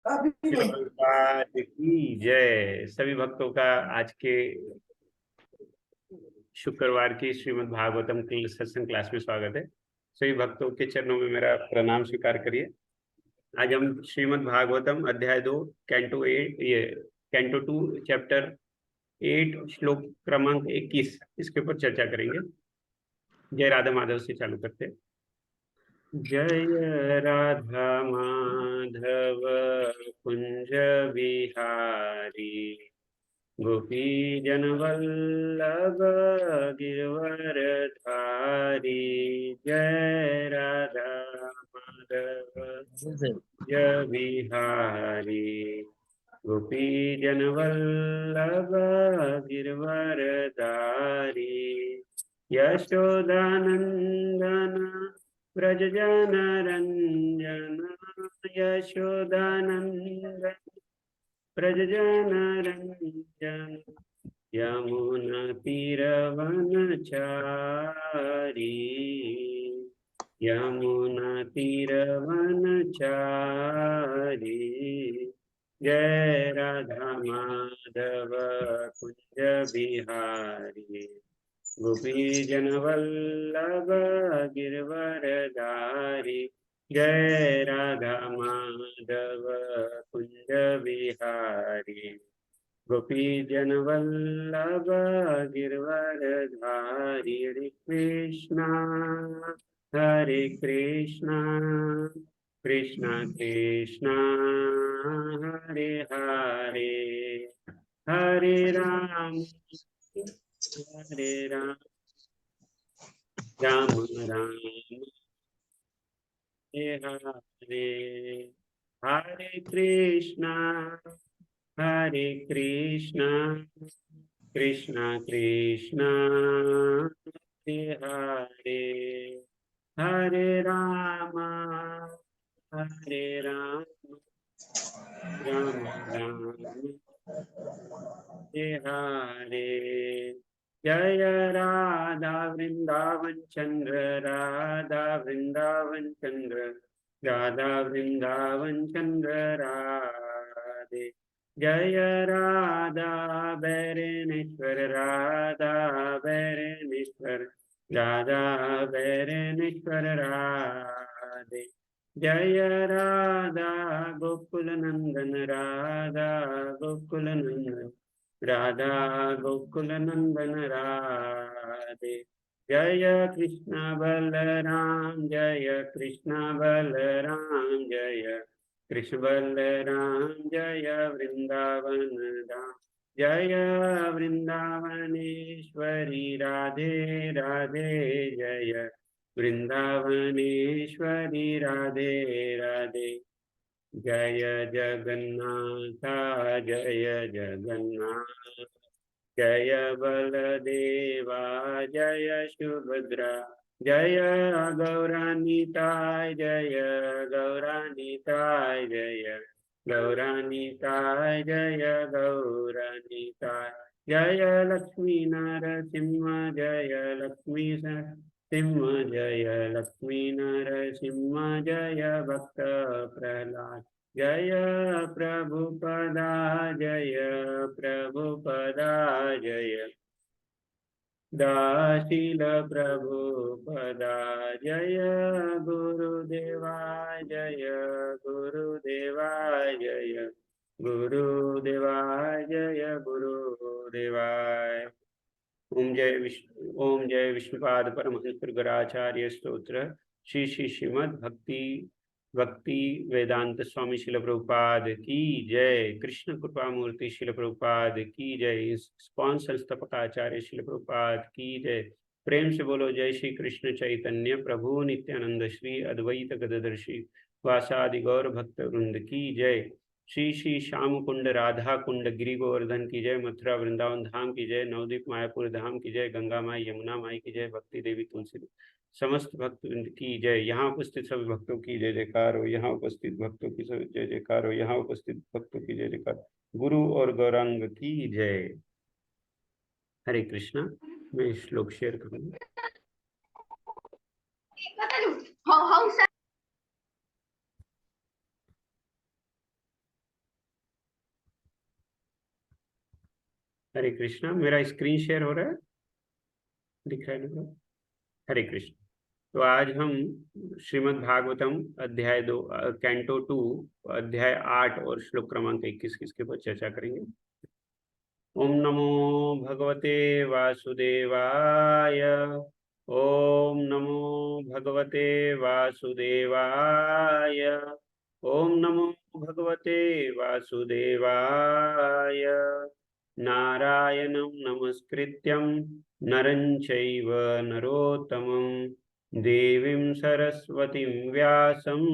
अभी श्रील नहीं। प्रभुपाद की जय। सभी भक्तों का आज के शुक्रवार की श्रीमद् भागवतम की सत्संग क्लास में स्वागत है। सभी भक्तों के चरणों में मेरा प्रणाम स्वीकार करिए। आज हम श्रीमद् भागवतम अध्याय 2 कैंटो 8 ये कैंटो 2 चैप्टर 8 श्लोक क्रमांक 21 इसके ऊपर चर्चा करेंगे। जय राधा माधव से चालू करते हैं। जय राधा माधव कुंज बिहारी गोपी जन वल्लभ गिरवरधारी। जय राधा माधव जय बिहारी गोपी जन वल्लभ गिरवरधारी। यशोदानंदन व्रज जन रंजन यशोदानंदन व्रज जन रंजन यमुना तीरवनचारी यमुना तीरवनचारी। जय राधा माधव कुंज बिहारी गोपी जन वल्लभ गिरवरधारी। जय राधा माधव कुंज बिहारी गोपी जन वल्लभ गिरवरधारी। हरे कृष्णा कृष्णा कृष्णा हरे हरे हरे राम हरे राम राम राम हरे हरे कृष्णा कृष्णा कृष्णा हरे हरे हरे राम राम राम हरे। जय राधा वृंदावन चंद्र राधा वृंदावन चंद्र राधा वृंदावन चंद्र राधे। जय राधा बैरनेश्वर राधा बैरनेश्वर राधा बैरनेश्वर राधे। जय राधा गोकुल नंदन राधा गोकुल नंदन राधा गोकुल नंदन राधे। जय कृष्ण बलराम जय कृष्ण बलराम जय कृष्ण बलराम जय वृंदावन धाम। जय वृंदावनेश्वरी राधे राधे जय वृंदावनेश्वरी राधे राधे। जय जगन्नाथ जय जगन्नाथ जय बलदेवा जय सुभद्रा। जय गौरानिताय जय गौरानिताय जय गौरानिताय जय गौरानिताय। जय लक्ष्मी नरसिंह जय लक्ष्मी सिंह जय लक्ष्मी नरसिंह जय भक्त प्रहलाद। जय प्रभुपदा जय प्रभुपदा जय दाशील प्रभुपदा। जय गुरुदेवाय जय गुरुदेवाय जय गुरुदेवाय जय गुरुदेवाय। ओम जय विष्णुपाद परमहंस गराचार्य स्तोत्र श्री श्री श्रीमद् भक्ति वेदांत स्वामी शिल प्रभुपाद की जय। कृष्ण कृपा मूर्ति शिल प्रभुपाद की जय। स्पॉन संस्थापकाचार्य शिल प्रभुपाद की जय। प्रेम से बोलो जय श्री कृष्ण चैतन्य प्रभु नित्यानंद श्री अद्वैत गदाधर श्री वासादि गौर भक्त वृंद की जय। श्री श्री श्याम कुंड राधा कुंड गिरि गोवर्धन की जय। मथुरा वृंदावन धाम की जय। नवदीप मायापुर धाम की जय। गंगा माई यमुना माई की जय। भक्ति देवी तुलसी समस्त भक्त की जय। यहाँ उपस्थित सभी भक्तों की जय जयकार हो। यहाँ उपस्थित भक्तों की जय जयकार हो। यहाँ उपस्थित भक्तों की जय जयकार। गुरु और गौरांग की जय। हरे कृष्णा। मैं श्लोक शेयर करूंगा। हरे कृष्णा। मेरा स्क्रीन शेयर हो रहा है, दिख रहा है ना? हरे कृष्ण। तो आज हम श्रीमद् भागवतम अध्याय 2 कैंटो 2 अध्याय 8 और श्लोक क्रमांक 21 किसके ऊपर चर्चा करेंगे। ओम नमो भगवते वासुदेवाय। ओम नमो भगवते वासुदेवाय। ओम नमो भगवते वासुदेवाय। नारायणं नमस्कृत्यं नरं चैव नरोत्तमं देवीं सरस्वतीं व्यासं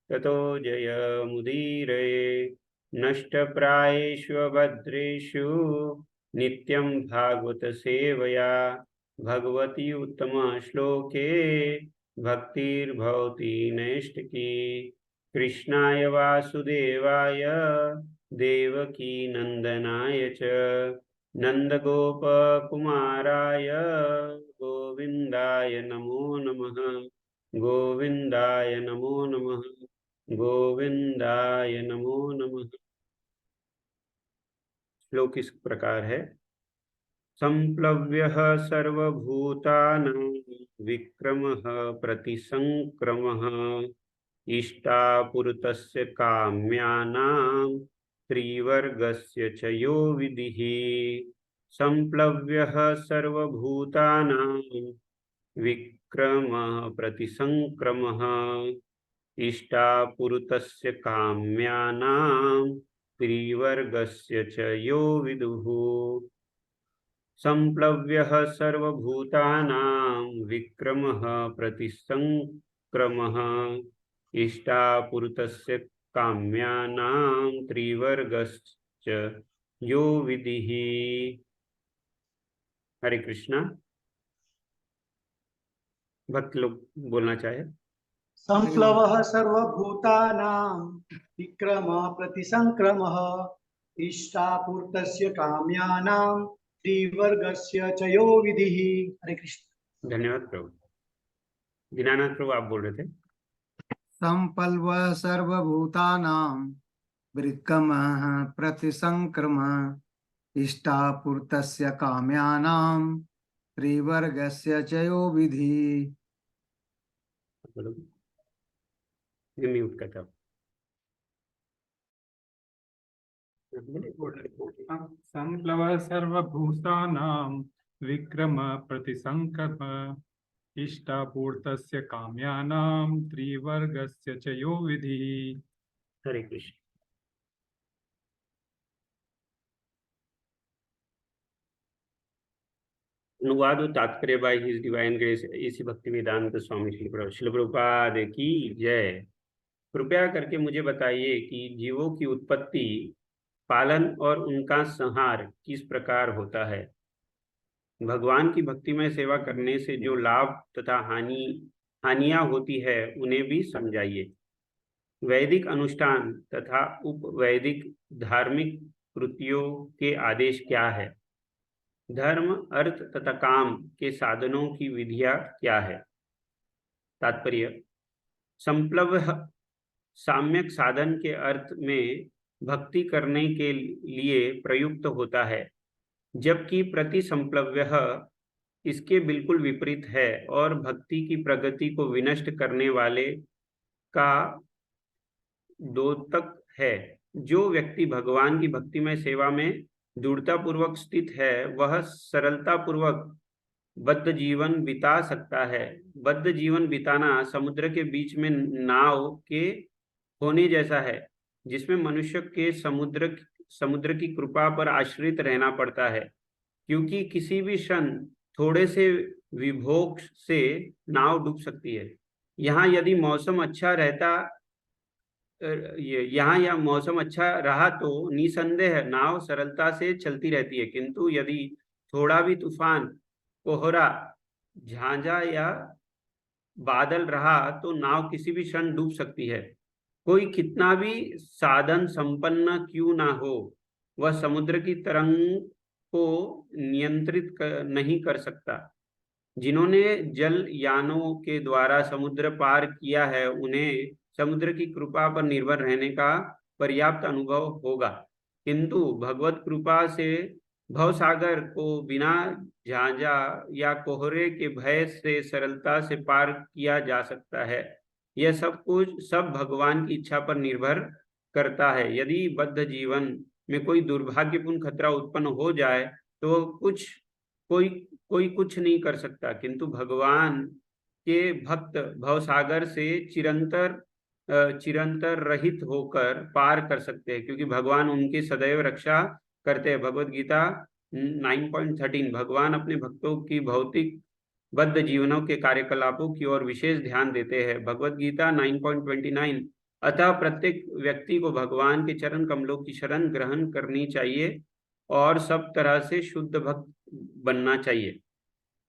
ततो जयमुदीरये। नष्टप्रायेषु भद्रेषु नित्यं भागवत सेवया भगवती उत्तम श्लोके भक्तिर्भवति नैष्टिकी। कृष्णाय वासुदेवाय देवकी नंदनाय च नंदगोपकुमाराय गोविंदाय नमो नमः। गोविंदाय नमो नमः। गोविंदाय नमो नमः। श्लोक इस प्रकार है। संप्लव्यः सर्वभूतानां विक्रमः प्रतिसंक्रमः इष्टापुरतस्य काम्यानां त्रिवर्गस्य च यो विधिः। संप्लव्यः सर्वभूतानां विक्रमः प्रतिसंक्रमः इष्टापुरतस्य काम्यानां त्रिवर्गस्य च यो विदुः। संप्लव्यः सर्वभूतानां विक्रमः प्रतिसंक्रमः इष्टापुरतस्य काम्यानां त्रिवर्गश्च यो विधिः। हरे कृष्णा। भक्त लोग बोलना चाहे। संप्लवः सर्वभूतानां विक्रमः प्रतिसंक्रमः इष्टापूर्तस्य काम्यानां त्रिवर्गस्य च यो विधिः। हरे कृष्ण। धन्यवाद प्रभु। दीनानाथ प्रभु आप बोल रहे थे। संप्लवः सर्वभूतानां विक्रमः प्रतिसंक्रमः इष्टापूर्तस्य काम्यानां त्रिवर्गस्य च यो विधिः। म्यूट करता हूँ। संप्लवः सर्वभूतानां विक्रम प्रतिसंक्रम इष्टापूर्तस्य काम्यानां त्रिवर्गस्य च यो विधिः। हरे कृष्ण। अनुवाद और तात्पर्य बाय हिज डिवाइन ग्रेस इसी भक्ति वेदांत स्वामी श्रील प्रभुपाद की जय। कृपया करके मुझे बताइए कि जीवों की उत्पत्ति, पालन और उनका संहार किस प्रकार होता है। भगवान की भक्तिमय सेवा करने से जो लाभ तथा हानियां होती है उन्हें भी समझाइए। वैदिक अनुष्ठान तथा उपवैदिक धार्मिक कृतियों के आदेश क्या है। धर्म, अर्थ तथा काम के साधनों की विधियां क्या है। तात्पर्य। संप्लव साम्यक साधन के अर्थ में भक्ति करने के लिए प्रयुक्त होता है, जबकि प्रतिसंप्लव्य इसके बिल्कुल विपरीत है और भक्ति की प्रगति को विनष्ट करने वाले का द्योतक है। जो व्यक्ति भगवान की भक्तिमय सेवा में दृढ़ता पूर्वक स्थित है वह सरलता पूर्वक बद्ध जीवन बिता सकता है। बद्ध जीवन बिताना समुद्र के बीच में नाव के होने जैसा है, जिसमें मनुष्य के समुद्र की कृपा पर आश्रित रहना पड़ता है, क्योंकि किसी भी क्षण थोड़े से विभोग से नाव डूब सकती है। यहाँ यदि मौसम अच्छा रहता यहाँ मौसम अच्छा रहा तो निसंदेह नाव सरलता से चलती रहती है, किंतु यदि थोड़ा भी तूफान, कोहरा, झांझा या बादल रहा तो नाव किसी भी क्षण डूब सकती है। कोई कितना भी साधन संपन्न क्यों ना हो, वह समुद्र की तरंग को नियंत्रित नहीं कर सकता। जिन्होंने जल यानों के द्वारा समुद्र पार किया है उन्हें समुद्र की कृपा पर निर्भर रहने का पर्याप्त अनुभव होगा, किंतु भगवत कृपा से भवसागर को बिना झांझा या कोहरे के भय से सरलता से पार किया जा सकता है। यह सब कुछ सब भगवान की इच्छा पर निर्भर करता है। यदि बद्ध जीवन में कोई दुर्भाग्यपूर्ण खतरा उत्पन्न हो जाए तो कोई कुछ नहीं कर सकता, किंतु भगवान के भक्त भवसागर से चिरंतर रहित होकर पार कर सकते हैं, क्योंकि भगवान उनकी सदैव रक्षा करते हैं। भगवत गीता 9.13 भगवान अपने भक्तों की भौतिक बद्ध जीवनों के कार्यकलापों की ओर विशेष ध्यान देते हैं। भगवत गीता 9.29 अतः प्रत्येक व्यक्ति को भगवान के चरण कमलों की शरण ग्रहण करनी चाहिए और सब तरह से शुद्ध भक्त बनना चाहिए।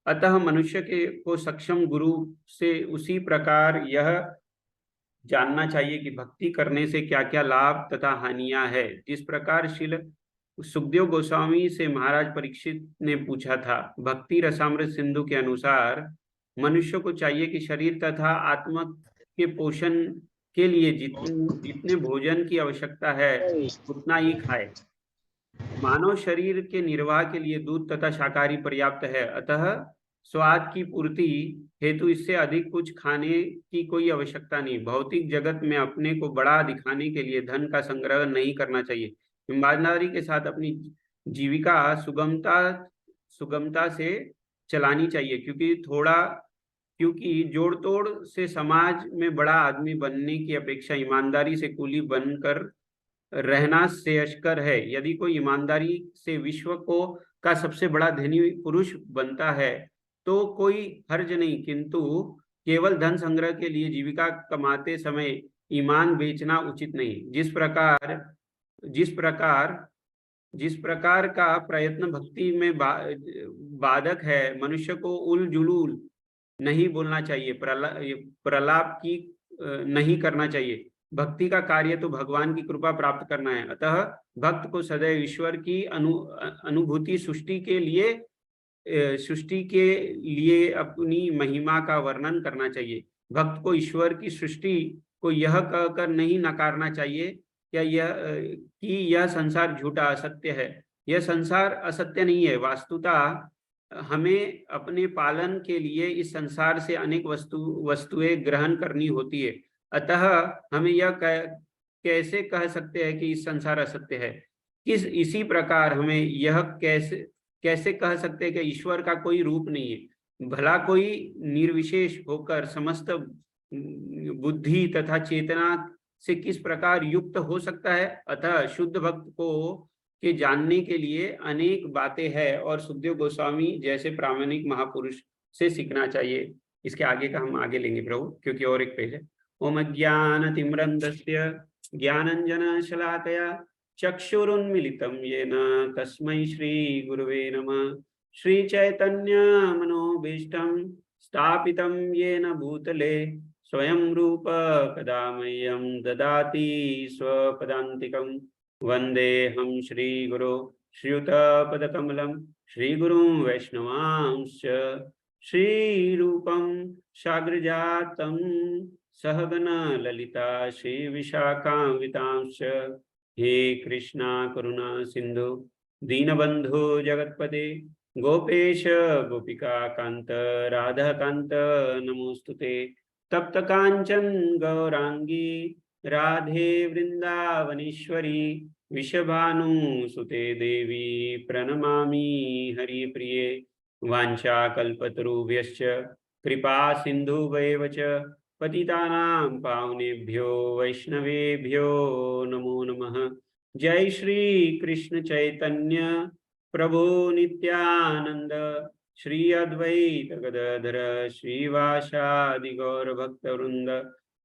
अतः मनुष्य को सक्षम गुरु से उसी प्रकार यह जानना चाहिए कि भक्ति करने से क्या क्या लाभ तथा हानियां है। जिस प्रकार श्रील सुखदेव गोस्वामी से महाराज परीक्षित ने पूछा था, भक्ति रसामृत सिंधु के अनुसार मनुष्य को चाहिए कि शरीर तथा आत्मा के पोषण के लिए जितने भोजन की आवश्यकता है उतना ही खाए। मानव शरीर के निर्वाह के लिए दूध तथा शाकाहारी पर्याप्त है, अतः स्वाद की पूर्ति हेतु इससे अधिक कुछ खाने की कोई आवश्यकता नहीं। भौतिक जगत में अपने को बड़ा दिखाने के लिए धन का संग्रह नहीं करना चाहिए। ईमानदारी के साथ अपनी जीविका सुगमता से चलानी चाहिए, क्योंकि जोड़ तोड़ से समाज में बड़ा आदमी बनने की अपेक्षा ईमानदारी से कूली बनकर रहना श्रेयस्कर है। यदि कोई ईमानदारी से विश्व का सबसे बड़ा धनी पुरुष बनता है तो कोई हर्ज नहीं, किंतु केवल धन संग्रह के लिए जीविका कमाते समय ईमान बेचना उचित नहीं। जिस प्रकार का प्रयत्न भक्ति में बाधक है, मनुष्य को उल जुलूल नहीं बोलना चाहिए, प्रलाप की नहीं करना चाहिए। भक्ति का कार्य तो भगवान की कृपा प्राप्त करना है, अतः भक्त को सदैव ईश्वर की अनुभूति सृष्टि के लिए अपनी महिमा का वर्णन करना चाहिए। भक्त को ईश्वर की सृष्टि को यह कहकर नहीं नकारना चाहिए कि यह संसार झूठा असत्य है। यह संसार असत्य नहीं है, वास्तुतः हमें अपने पालन के लिए इस संसार से अनेक वस्तुएं ग्रहण करनी होती है। अतः हमें यह कैसे कह सकते हैं कि इस संसार असत्य है। इसी प्रकार हमें यह कैसे कह सकते हैं कि ईश्वर का कोई रूप नहीं है। भला कोई निर्विशेष होकर समस्त बुद्धि तथा चेतना से किस प्रकार युक्त हो सकता है। अतः शुद्ध भक्त के जानने के लिए अनेक बातें हैं और सुखदेव गोस्वामी जैसे प्रामाणिक महापुरुष से सीखना चाहिए। इसके आगे का हम आगे लेंगे प्रभु, क्योंकि और एक पेज है। ओम ज्ञानतिम्रन्धस्य ज्ञानञ्जनशलाकया चक्षुरुन्मीलितं येन तस्मै श्री गुरुवे नमः। श्री चैतन्य मनोभीष्टं स्थापितं येन भूतले स्वयं रूप कदा मह्यं ददाति स्वपदान्तिकं। वन्देऽहं श्रीगुरो श्रीयुतपदकमलं श्रीगुरुं वैष्णवांश्च श्रीरूपं साग्रजातं सहगण ललिता श्रीविशाखान्वितांश्च। हे कृष्णा करुणा सिंधु दीनबंधु जगतपते गोपेश गोपिका कांत राधा कांत नमोस्तुते। तप्त कांचन गौरांगी राधे वृंदावनेश्वरी विषभानुसुते देवी प्रणमामि हरिप्रिये। वाञ्छाकल्पतरुभ्यश्च कृपा सिन्धुभ्येव च पतितानां पावनेभ्यो वैष्णवेभ्यो नमो नमः। जय श्री कृष्ण चैतन्य प्रभु नित्यानंद श्री अद्वैत गदाधर श्रीवासादि गौर भक्तवृंद।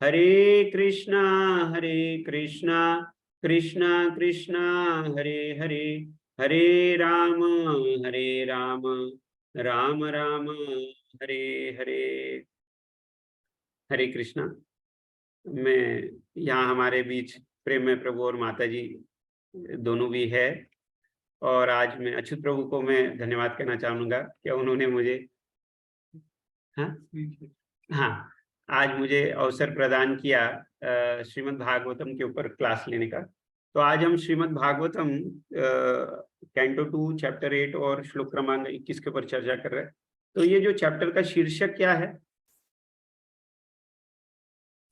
हरे कृष्णा कृष्णा कृष्णा हरे हरे, हरे राम राम राम हरे हरे। हरे कृष्णा। मैं यहाँ हमारे बीच प्रेम में प्रभु और माता जी दोनों भी है, और आज मैं अच्युत प्रभु को मैं धन्यवाद कहना चाहूँगा कि उन्होंने मुझे आज मुझे अवसर प्रदान किया श्रीमद् भागवतम के ऊपर क्लास लेने का। तो आज हम श्रीमद् भागवतम कैंटो 2 चैप्टर 8 और श्लोक क्रमांक 21 के ऊपर चर्चा कर रहे हैं। तो ये जो चैप्टर का शीर्षक क्या है?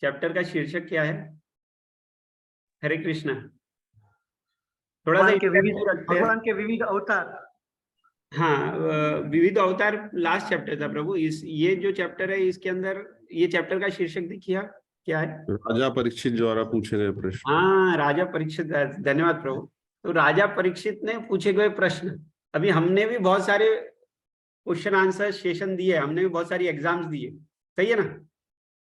चैप्टर का शीर्षक क्या है? हरे कृष्णा। थोड़ा सा भगवान के विविध अवतार। हाँ, विविध अवतार लास्ट चैप्टर था प्रभु। ये जो चैप्टर है इसके अंदर ये चैप्टर का शीर्षक देखिए क्या है? राजा परीक्षित द्वारा पूछे गए प्रश्न। हाँ, राजा परीक्षित, धन्यवाद प्रभु। तो राजा परीक्षित ने पूछे गए प्रश्न। अभी हमने भी बहुत सारे क्वेश्चन आंसर सेशन दिए, हमने भी बहुत सारी एग्जाम्स दिए, सही है ना?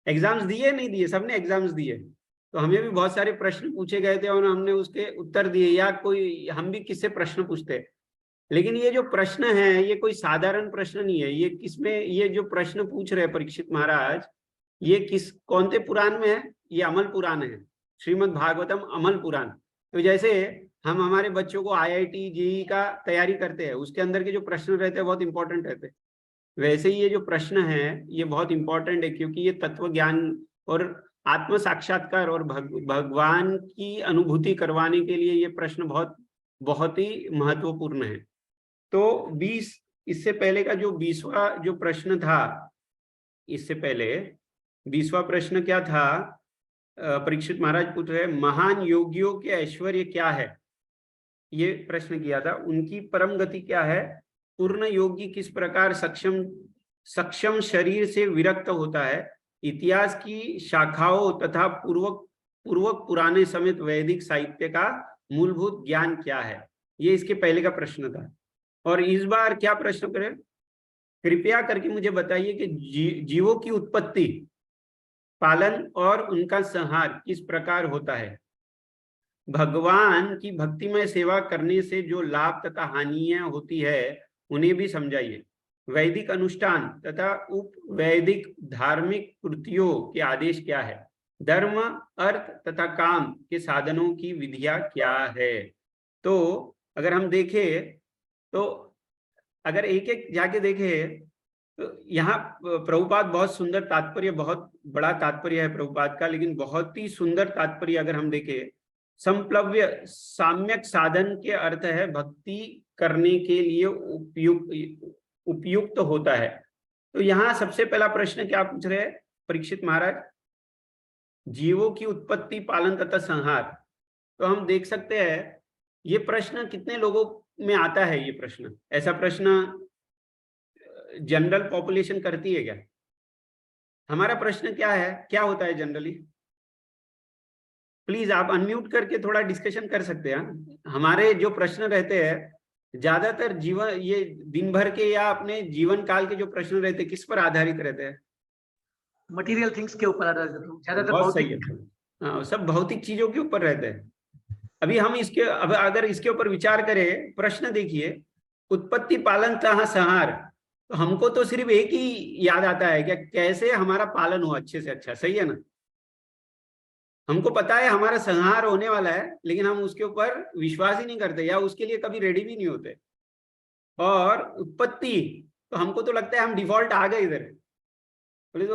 एग्जाम्स दिए नहीं दिए, सबने एग्जाम्स दिए। तो हमें भी बहुत सारे प्रश्न पूछे गए थे और हमने उसके उत्तर दिए, या कोई हम भी किससे प्रश्न पूछते हैं। लेकिन ये जो प्रश्न है ये कोई साधारण प्रश्न नहीं है। ये किसमें, ये जो प्रश्न पूछ रहे हैं परीक्षित महाराज, ये कौन से पुराण में है? ये अमल पुराण है, श्रीमद् भागवतम अमल पुराण। तो जैसे हम हमारे बच्चों को IIT JEE का तैयारी करते हैं, उसके अंदर के जो प्रश्न रहते हैं बहुत इंपॉर्टेंट रहते हैं, वैसे ही ये जो प्रश्न है ये बहुत इंपॉर्टेंट है, क्योंकि ये तत्व ज्ञान और आत्म साक्षात्कार और भगवान की अनुभूति करवाने के लिए ये प्रश्न बहुत ही महत्वपूर्ण है। तो 20 इससे पहले का जो 20वां जो प्रश्न था, इससे पहले 20वां प्रश्न क्या था? परीक्षित महाराज पूछ रहे महान योगियों के ऐश्वर्य क्या है, ये प्रश्न किया था। उनकी परम गति क्या है? पूर्ण योगी किस प्रकार सक्षम शरीर से विरक्त होता है? इतिहास की शाखाओं तथा पूर्वक पुराने समेत वैदिक साहित्य का मूलभूत ज्ञान क्या है? ये इसके पहले का प्रश्न था। और इस बार क्या प्रश्न करें? कृपया करके मुझे बताइए कि जीवों की उत्पत्ति, पालन और उनका संहार किस प्रकार होता है? भगवान की भक्तिमय सेवा करने से जो लाभ तथा हानियां होती है उन्हें भी समझाइए। वैदिक अनुष्ठान तथा उप वैदिक धार्मिक कृतियों के आदेश क्या है? धर्म, अर्थ तथा काम के साधनों की विधियां क्या है? तो अगर हम देखें, तो अगर एक एक जाके देखें तो यहाँ प्रभुपाद बहुत सुंदर तात्पर्य, बहुत बड़ा तात्पर्य है प्रभुपाद का, लेकिन बहुत ही सुंदर तात्पर्य अगर हम देखें, संप्लव्य साम्यक साधन के अर्थ है भक्ति करने के लिए उपयुक्त होता है। तो यहाँ सबसे पहला प्रश्न क्या पूछ रहे हैं परीक्षित महाराज? जीवों की उत्पत्ति, पालन तथा संहार। तो हम देख सकते हैं ये प्रश्न कितने लोगों में आता है। ये प्रश्न, ऐसा प्रश्न जनरल पॉपुलेशन करती है क्या? हमारा प्रश्न क्या है, क्या होता है जनरली? प्लीज आप अनम्यूट करके थोड़ा डिस्कशन कर सकते हैं। हमारे जो प्रश्न रहते हैं ज्यादातर जीवन, ये दिन भर के या अपने जीवन काल के जो प्रश्न रहते हैं किस पर आधारित रहते हैं? मटेरियल थिंग्स के ऊपर आधारित, ज्यादातर बहुत सही भौतिक। है। हाँ, सब भौतिक चीजों के ऊपर रहते हैं। अभी हम अब अगर इसके ऊपर विचार करें, प्रश्न देखिए, उत्पत्ति, पालन तथा संहार, तो हमको तो सिर्फ एक ही याद आता है, क्या कैसे हमारा पालन हो अच्छे से अच्छा, सही है ना? हमको पता है हमारा संहार होने वाला है, लेकिन हम उसके ऊपर विश्वास ही नहीं करते या उसके लिए कभी रेडी भी नहीं होते। और उत्पत्ति, तो हमको तो लगता है हम डिफॉल्ट आ गए इधर बोले।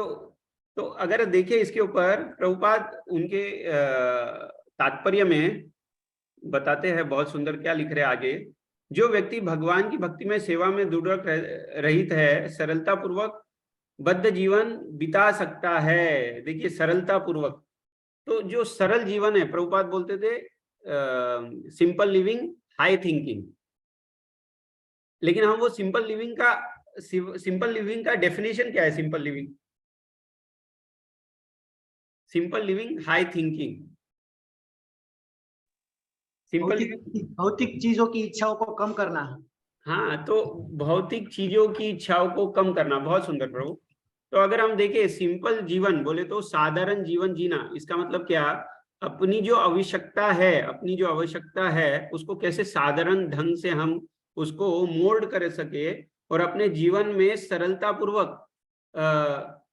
तो अगर देखें इसके ऊपर, प्रभुपाद उनके तात्पर्य में बताते हैं बहुत सुंदर, क्या लिख रहे हैं आगे? जो व्यक्ति भगवान की भक्ति में सेवा में दृढ़ रहित है, सरलता पूर्वक बद्ध जीवन बिता सकता है। देखिए, सरलता पूर्वक, तो जो सरल जीवन है, प्रभुपाद बोलते थे सिंपल लिविंग हाई थिंकिंग। लेकिन हम वो सिंपल लिविंग का डेफिनेशन क्या है? Simple living high thinking. भौतिक चीजों की इच्छाओं को कम करना। हाँ, तो भौतिक चीजों की इच्छाओं को कम करना, बहुत सुंदर प्रभु। तो अगर हम देखें सिंपल जीवन बोले तो साधारण जीवन जीना, इसका मतलब क्या? अपनी जो आवश्यकता है उसको कैसे साधारण ढंग से हम उसको मोल्ड कर सके और अपने जीवन में सरलता पूर्वक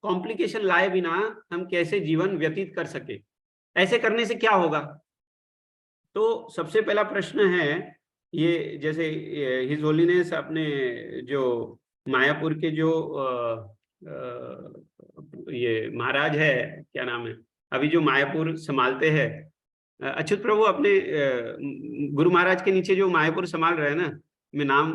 कॉम्प्लिकेशन लाए बिना हम कैसे जीवन व्यतीत कर सके। ऐसे करने से क्या होगा? तो सबसे पहला प्रश्न है ये, जैसे हिज होलीनेस अपने जो मायापुर के जो ये महाराज है, क्या नाम है, अभी जो मायापुर संभालते हैं, अच्युत प्रभु अपने गुरु महाराज के नीचे जो मायापुर संभाल रहे हैं ना, मैं नाम,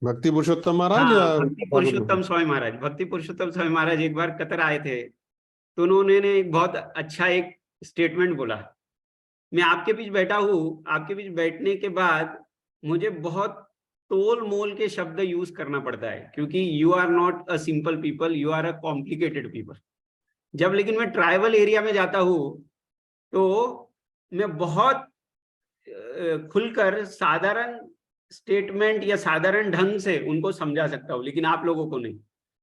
भक्ति पुरुषोत्तम महाराज या हाँ, भक्ति पुरुषोत्तम स्वामी महाराज, भक्ति पुरुषोत्तम स्वामी महाराज एक बार कतर आए थे, तो उन्होंने एक बहुत अच्छा एक स्टेटमेंट बोला। मैं आपके बीच बैठा हूँ, आपके बीच बैठने के बाद मुझे बहुत तोल मोल के शब्द यूज करना पड़ता है, क्योंकि you are not a simple people, you are a complicated people. जब लेकिन मैं ट्राइबल एरिया में जाता हूँ तो मैं बहुत खुलकर साधारण स्टेटमेंट या साधारण ढंग से उनको समझा सकता हूँ, लेकिन आप लोगों को नहीं।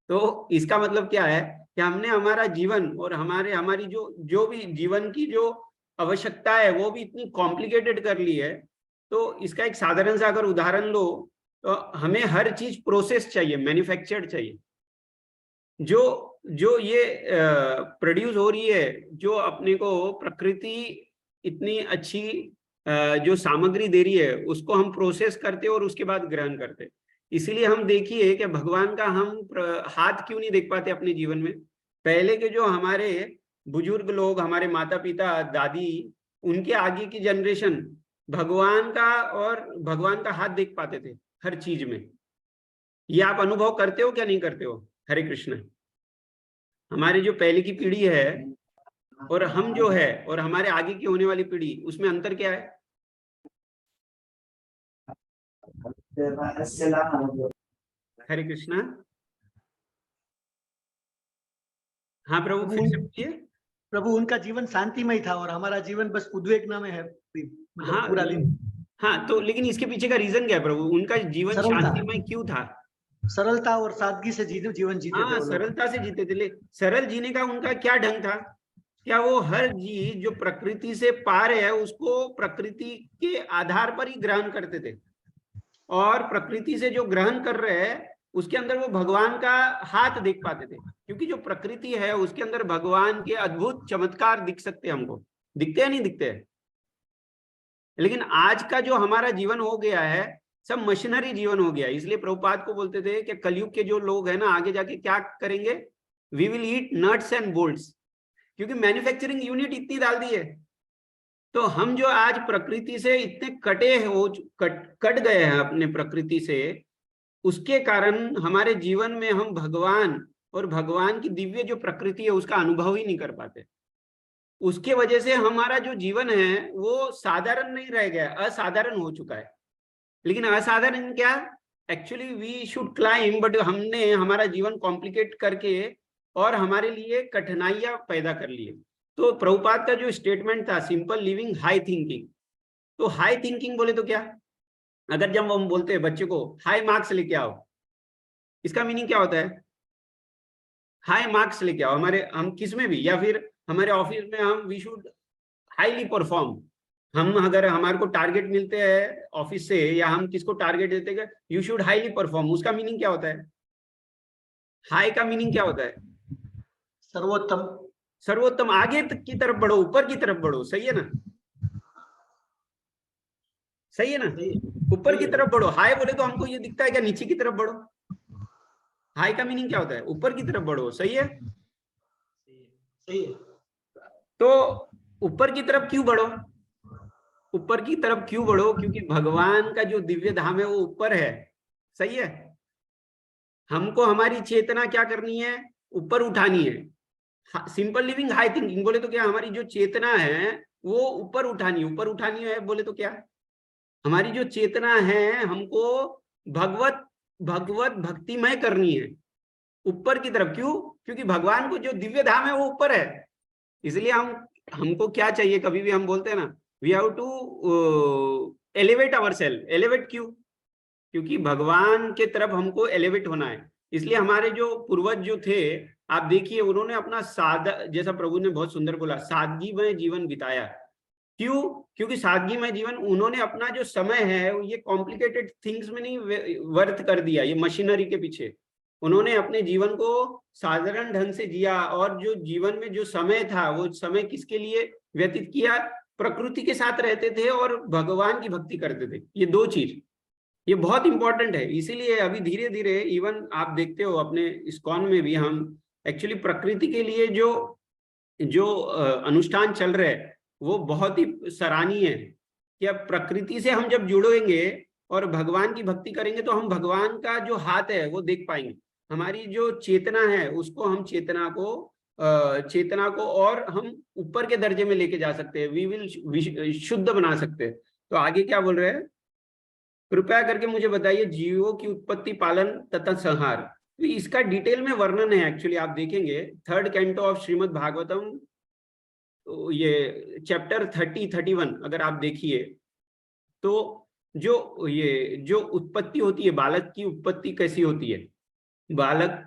तो इसका मतलब क्या है कि हमने हमारा जीवन और हमारी जो भी जीवन की जो आवश्यकता है वो भी इतनी कॉम्प्लिकेटेड कर ली है। तो इसका एक साधारण सा अगर उदाहरण लो तो हमें हर चीज प्रोसेस चाहिए, मैन्युफैक्चर्ड चाहिए। जो ये प्रोड्यूस हो रही है, जो अपने को प्रकृति इतनी अच्छी जो सामग्री दे रही है, उसको हम प्रोसेस करते और उसके बाद ग्रहण करते। इसीलिए हम देखिए कि भगवान का हम हाथ क्यों नहीं देख पाते अपने जीवन में। पहले के जो हमारे बुजुर्ग लोग, हमारे माता पिता, दादी, उनके आगे की जनरेशन भगवान का हाथ देख पाते थे हर चीज में। ये आप अनुभव करते हो क्या नहीं करते हो? हरे कृष्ण। हमारी जो पहले की पीढ़ी है और हम जो है और हमारे आगे की होने वाली पीढ़ी, उसमें अंतर क्या है? हरे कृष्णा। हाँ प्रभु, फिर से बोलिए। प्रभु, उनका जीवन शांतिमय था और हमारा जीवन बस उद्वेगना में है, मतलब हाँ, पूरा दिन। हाँ, तो लेकिन इसके पीछे का रीजन क्या है प्रभु? उनका जीवन शांतिमय क्यों था? सरलता और सादगी से जीवन जीते थे हाँ, वो लोग। सरलता से जीते थे। सरल जीने का उनका क्या ढंग था? क्या वो हर चीज जो प्रकृति से पार है उसको प्रकृति के आधार पर ही ग्रहण करते थे, और प्रकृति से जो ग्रहण कर रहे हैं उसके अंदर वो भगवान का हाथ देख पाते थे, क्योंकि जो प्रकृति है उसके अंदर भगवान के अद्भुत चमत्कार दिख सकते हैं हमको। दिखते हैं नहीं दिखते? लेकिन आज का जो हमारा जीवन हो गया है, सब मशीनरी जीवन हो गया। इसलिए प्रभुपाद को बोलते थे कि कलयुग के जो लोग हैं ना, आगे जाके क्या करेंगे? We will eat nuts and bolts, क्योंकि मैन्युफैक्चरिंग यूनिट इतनी डाल दी है। तो हम जो आज प्रकृति से इतने कट गए हैं अपने प्रकृति से, उसके कारण हमारे जीवन में हम भगवान और भगवान की दिव्य जो प्रकृति है उसका अनुभव ही नहीं कर पाते। उसके वजह से हमारा जो जीवन है वो साधारण नहीं रह गया, असाधारण हो चुका है। लेकिन असाधारण क्या? Actually we should climb, but हमने हमारा जीवन कॉम्प्लिकेट करके और हमारे लिए कठिनाइयां पैदा कर ली है। तो प्रभुपाद का जो स्टेटमेंट था, सिंपल लिविंग हाई थिंकिंग, तो हाई थिंकिंग बोले तो क्या? अगर जब हम बोलते हैं बच्चे को हाई मार्क्स लेके आओ, इसका मीनिंग क्या होता है? हाई मार्क्स लेके आओ। हम किस में भी, या फिर हमारे ऑफिस में हम वी शुड हाईली परफॉर्म। हम अगर हमारे को टारगेट मिलते हैं ऑफिस से, या हम किसको टारगेट देते हैं, यू शुड हाईली परफॉर्म, उसका मीनिंग क्या होता है? हाई का मीनिंग क्या होता है? सर्वोत्तम। सर्वोत्तम। आगे तक की तरफ बढ़ो, ऊपर की तरफ बढ़ो। सही है ना? सही है ना? ऊपर की तरफ बढ़ो। हाई बोले तो हमको ये दिखता है क्या नीचे की तरफ बढ़ो? हाई का मीनिंग क्या होता है? ऊपर की तरफ बढ़ो। सही है? सही है। तो ऊपर की तरफ क्यों बढ़ो? ऊपर की तरफ क्यों बढ़ो? क्योंकि भगवान का जो दिव्य धाम है वो ऊपर है। सही है? हमको हमारी चेतना क्या करनी है? ऊपर उठानी है। सिंपल लिविंग हाई थिंकिंग बोले तो क्या? हमारी जो चेतना है वो ऊपर उठानी है। ऊपर उठानी है बोले तो क्या? हमारी जो चेतना है हमको भगवत भक्तिमय करनी है, ऊपर की तरफ। क्यों? क्योंकि भगवान को जो दिव्य धाम है वो ऊपर है। इसलिए हमको क्या चाहिए? कभी भी हम बोलते हैं ना, we have to elevate ourselves. Elevate क्यों? क्योंकि भगवान के तरफ हमको एलिवेट होना है। इसलिए हमारे जो पूर्वज जो थे, आप देखिए, उन्होंने अपना जैसा प्रभु ने बहुत सुंदर बोला, सादगी में जीवन बिताया। क्यों? क्योंकि सादगी में जीवन, उन्होंने अपना जो समय है ये कॉम्प्लिकेटेड थिंग्स में नहीं व्यर्थ कर दिया, ये मशीनरी के पीछे। उन्होंने अपने जीवन को साधारण ढंग से जिया, और जो जीवन में जो समय था वो समय किसके लिए व्यतीत किया? प्रकृति के साथ रहते थे और भगवान की भक्ति करते थे। ये दो चीज, ये बहुत इंपॉर्टेंट है। इसीलिए अभी धीरे धीरे इवन आप देखते हो अपने इस्कॉन में भी हम एक्चुअली प्रकृति के लिए जो अनुष्ठान चल रहे हैं, वो बहुत ही सराहनीय है कि अब प्रकृति से हम जब जुड़ेंगे और भगवान की भक्ति करेंगे तो हम भगवान का जो हाथ है वो देख पाएंगे। हमारी जो चेतना है उसको हम चेतना को और हम ऊपर के दर्जे में लेके जा सकते हैं, वी विल शुद्ध बना सकते हैं। तो आगे क्या बोल रहे हैं, कृपया करके मुझे बताइए जीवों की उत्पत्ति, पालन तथा संहार। तो इसका डिटेल में वर्णन है, एक्चुअली आप देखेंगे 3rd canto of Shrimad Bhagavatam, तो ये चैप्टर 30-31 अगर आप देखिए तो जो उत्पत्ति होती है, बालक की उत्पत्ति कैसी होती है, बालक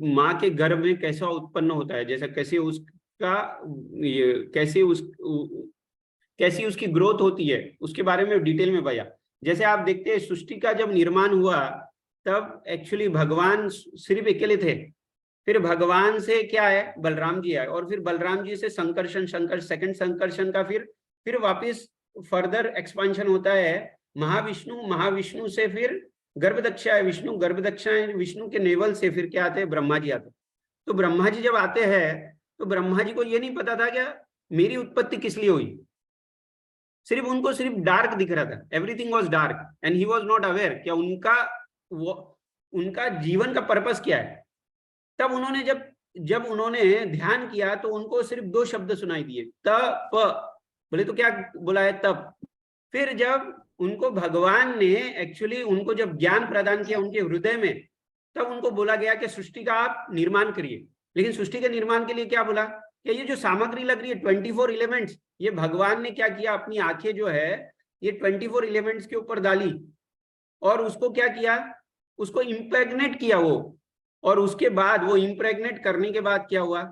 माँ के गर्भ में कैसा उत्पन्न होता है, जैसा कैसे उसका ये कैसी उसकी ग्रोथ होती है, उसके बारे में डिटेल में बताया। जैसे आप देखते हैं सृष्टि का जब निर्माण हुआ तब एक्चुअली भगवान सिर्फ अकेले थे, फिर भगवान से क्या है, बलराम जी आए, और फिर बलराम जी से संकर्षण, सेकंड संकर्षण का फिर वापस फर्दर एक्सपांशन होता है महाविष्णु से फिर गर्भदक्षा है विष्णु, गर्भदक्षा है विष्णु के नेवल से फिर क्या आते हैं, ब्रह्मा जी आते हैं। तो ब्रह्मा जी जब आते हैं तो ब्रह्मा जी को ये नहीं पता था क्या मेरी उत्पत्ति किस लिए हुई, उनको सिर्फ डार्क दिख रहा था, everything was dark and he was not aware क्या उनका जीवन का पर्पस क्या है। तब उन्होंने जब उन्होंने ध्यान किया तो उनको सिर्फ 2 शब्द सुनाई दिए, तप। बोले तो क्या बोला है, तप। फिर जब उनको भगवान ने एक्चुअली उनको जब ज्ञान प्रदान किया उनके हृदय में, तब उनको बोला गया कि सृष्टि का आप निर्माण करिए। लेकिन सृष्टि के निर्माण के लिए क्या बोला कि ये जो सामग्री लग रही है 24 एलिमेंट्स, ये भगवान ने क्या किया, अपनी आंखें जो है ये 24 एलिमेंट्स के ऊपर डाली और उसको क्या किया, उसको इम्प्रेग्नेट किया वो, और उसके बाद वो इम्प्रेग्नेट करने के बाद क्या हुआ,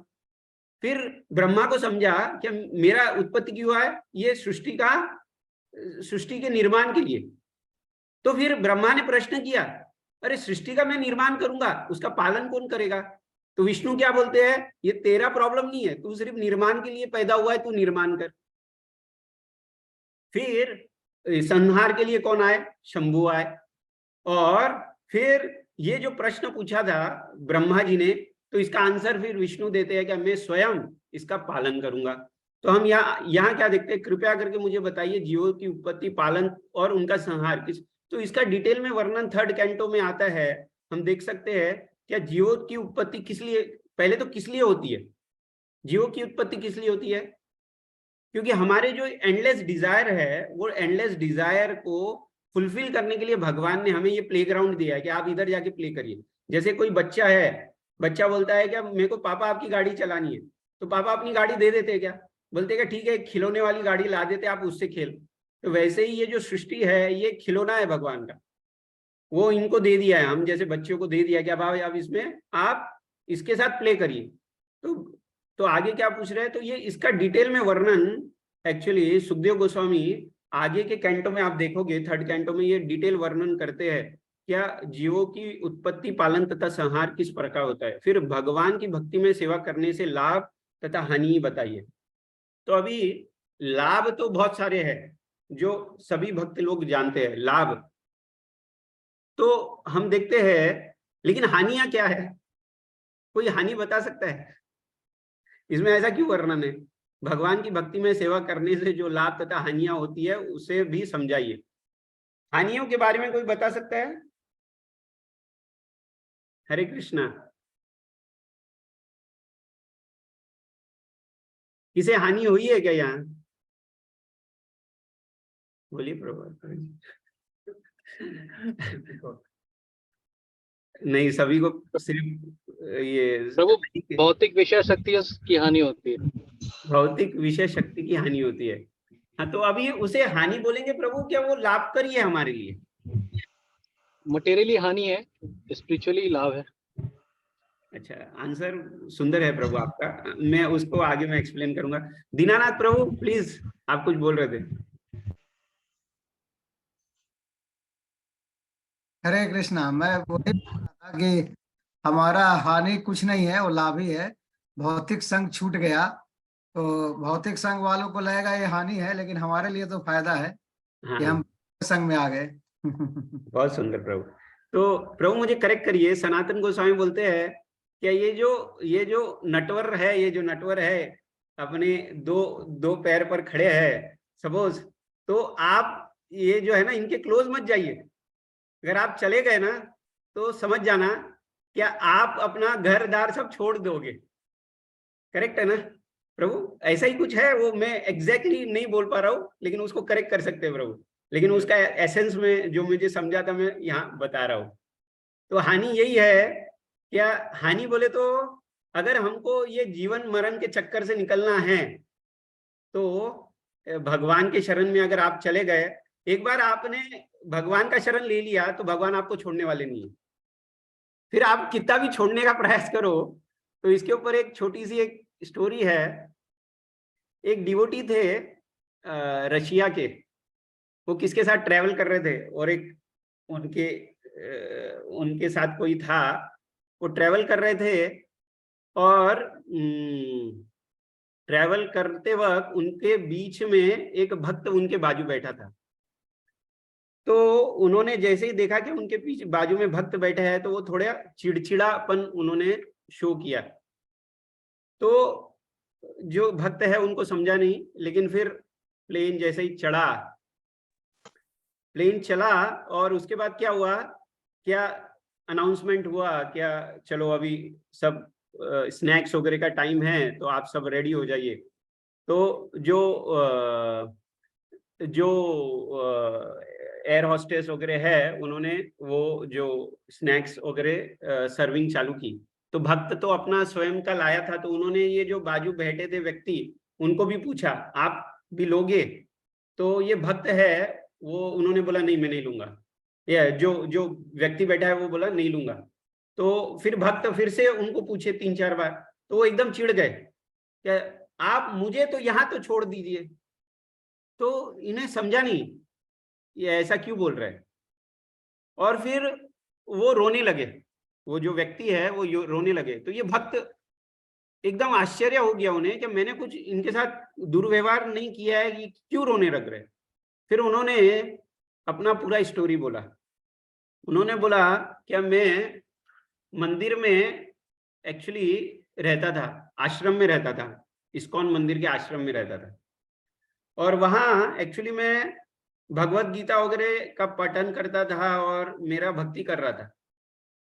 फिर ब्रह्मा को समझा कि मेरा उत्पत्ति क्यों हुआ है, ये सृष्टि के निर्माण के लिए। तो फिर ब्रह्मा ने प्रश्न किया, अरे सृष्टि का मैं निर्माण करूंगा, उसका पालन कौन करेगा। तो विष्णु क्या बोलते हैं, ये तेरा प्रॉब्लम नहीं है, तू सिर्फ निर्माण के लिए पैदा हुआ है, तू निर्माण कर। फिर संहार के लिए कौन आए, शंभु आए। और फिर ये जो प्रश्न पूछा था ब्रह्मा जी ने, तो इसका आंसर फिर विष्णु देते हैं कि मैं स्वयं इसका पालन करूंगा। तो हम यहाँ क्या देखते हैं, कृपया करके मुझे बताइए जीवों की उत्पत्ति, पालन और उनका संहार किस। तो इसका डिटेल में वर्णन 3rd कैंटो में आता है। हम देख सकते हैं क्या जीवों की उत्पत्ति किस लिए, पहले तो किस लिए होती है, जीवों की उत्पत्ति किस लिए होती है, क्योंकि हमारे जो एंडलेस डिजायर है वो एंडलेस डिजायर को फुलफिल करने के लिए भगवान ने हमें ये प्लेग्राउंड दिया है कि आप इधर जाके प्ले करिए। जैसे कोई बच्चा है, बच्चा बोलता है क्या मेरे को पापा आपकी गाड़ी चलानी है, तो पापा अपनी गाड़ी दे देते हैं क्या, बोलते क्या ठीक है खिलौने वाली गाड़ी ला देते, आप उससे खेल। तो वैसे ही ये जो सृष्टि है ये खिलौना है भगवान का, वो इनको दे दिया है, हम जैसे बच्चों को दे दिया कि भाई आप इसमें आप इसके साथ प्ले करिए। तो आगे क्या पूछ रहे हैं, तो ये इसका डिटेल में वर्णन एक्चुअली सुखदेव गोस्वामी आगे के कैंटो में आप देखोगे 3rd कैंटो में ये डिटेल वर्णन करते हैं क्या जीवों की उत्पत्ति, पालन तथा संहार किस प्रकार होता है। फिर भगवान की भक्ति में सेवा करने से लाभ तथा हानि बताइए। तो अभी लाभ तो बहुत सारे हैं जो सभी भक्त लोग जानते हैं, लाभ तो हम देखते हैं, लेकिन हानियां क्या है, कोई हानि बता सकता है, इसमें ऐसा क्यों वर्णन है, भगवान की भक्ति में सेवा करने से जो लाभ तथा हानियां होती है उसे भी समझाइए। हानियों के बारे में कोई बता सकता है, हरे कृष्णा, किसे हानि हुई है क्या यहाँ, बोलिए प्रभु। नहीं, सभी को सिर्फ ये प्रभु भौतिक विषय शक्ति की हानि होती है, भौतिक विषय शक्ति की हानि होती है। हाँ, तो अभी उसे हानि बोलेंगे प्रभु, क्या वो लाभकारी है हमारे लिए, मटेरियली हानि है, स्पिरिचुअली लाभ है। अच्छा, आंसर सुंदर है प्रभु आपका, मैं उसको आगे में एक्सप्लेन करूंगा। दीनानाथ प्रभु प्लीज, आप कुछ बोल रहे थे। हरे कृष्णा, मैं वही बोल रहा था कि हमारा हानि कुछ नहीं है, वो लाभ ही है। भौतिक संग छूट गया तो भौतिक संग वालों को लगेगा ये हानि है, लेकिन हमारे लिए तो फायदा है हाँ, कि हम संग में आ गए। बहुत सुंदर प्रभु। तो प्रभु मुझे करेक्ट करिए, सनातन गोस्वामी बोलते हैं क्या ये जो नटवर है, ये जो नटवर है अपने दो दो पैर पर खड़े हैं सपोज, तो आप ये जो है ना इनके क्लोज मत जाइए। अगर आप चले गए ना तो समझ जाना क्या आप अपना घर दार सब छोड़ दोगे। करेक्ट है ना प्रभु? ऐसा ही कुछ है, वो मैं एग्जैक्टली नहीं बोल पा रहा हूँ लेकिन उसको करेक्ट कर सकते हैं प्रभु, लेकिन उसका एसेंस में जो मुझे समझा था मैं यहाँ बता रहा हूँ। तो हानि यही है, क्या हानि बोले तो अगर हमको ये जीवन मरण के चक्कर से निकलना है तो भगवान के शरण में अगर आप चले गए, एक बार आपने भगवान का शरण ले लिया तो भगवान आपको छोड़ने वाले नहीं है। फिर आप कितना भी छोड़ने का प्रयास करो। तो इसके ऊपर एक छोटी सी एक स्टोरी है। एक डिवोटी थे रशिया के, वो किसके साथ ट्रेवल कर रहे थे और एक उनके साथ कोई था, वो ट्रेवल कर रहे थे और ट्रेवल करते वक्त उनके बीच में एक भक्त उनके बाजू बैठा था। तो उन्होंने जैसे ही देखा कि उनके पीछे बाजू में भक्त बैठा है तो वो थोड़ा चिड़चिड़ापन उन्होंने शो किया। तो जो भक्त है उनको समझा नहीं, लेकिन फिर प्लेन जैसे ही चढ़ा, प्लेन चला और उसके बाद क्या हुआ, क्या अनाउंसमेंट हुआ, क्या चलो अभी सब स्नैक्स वगैरह का टाइम है तो आप सब रेडी हो जाइए। तो जो एयर हॉस्टेस वगैरह है उन्होंने वो जो स्नैक्स वगैरह सर्विंग चालू की। तो भक्त तो अपना स्वयं का लाया था, तो उन्होंने ये जो बाजू बैठे थे व्यक्ति उनको भी पूछा आप भी लोगे? तो ये भक्त है वो उन्होंने बोला नहीं मैं नहीं लूंगा, या जो व्यक्ति बैठा है वो बोला नहीं लूंगा। तो फिर भक्त फिर से उनको पूछे 3-4 बार, तो वो एकदम चिढ़ गए क्या आप मुझे तो यहाँ तो छोड़ दीजिए। तो इन्हें समझा नहीं ये ऐसा क्यों बोल रहे हैं, और फिर वो रोने लगे, वो जो व्यक्ति है वो रोने लगे। तो ये भक्त एकदम आश्चर्य हो गया उन्हें कि मैंने कुछ इनके साथ दुर्व्यवहार नहीं किया है, ये क्यों रोने लग रहे। फिर उन्होंने अपना पूरा स्टोरी बोला। उन्होंने बोला क्या मैं मंदिर में एक्चुअली रहता था, आश्रम में रहता था, इस्कॉन मंदिर के आश्रम में रहता था, और वहाँ एक्चुअली मैं भगवत गीता वगैरह का पठन करता था और मेरा भक्ति कर रहा था।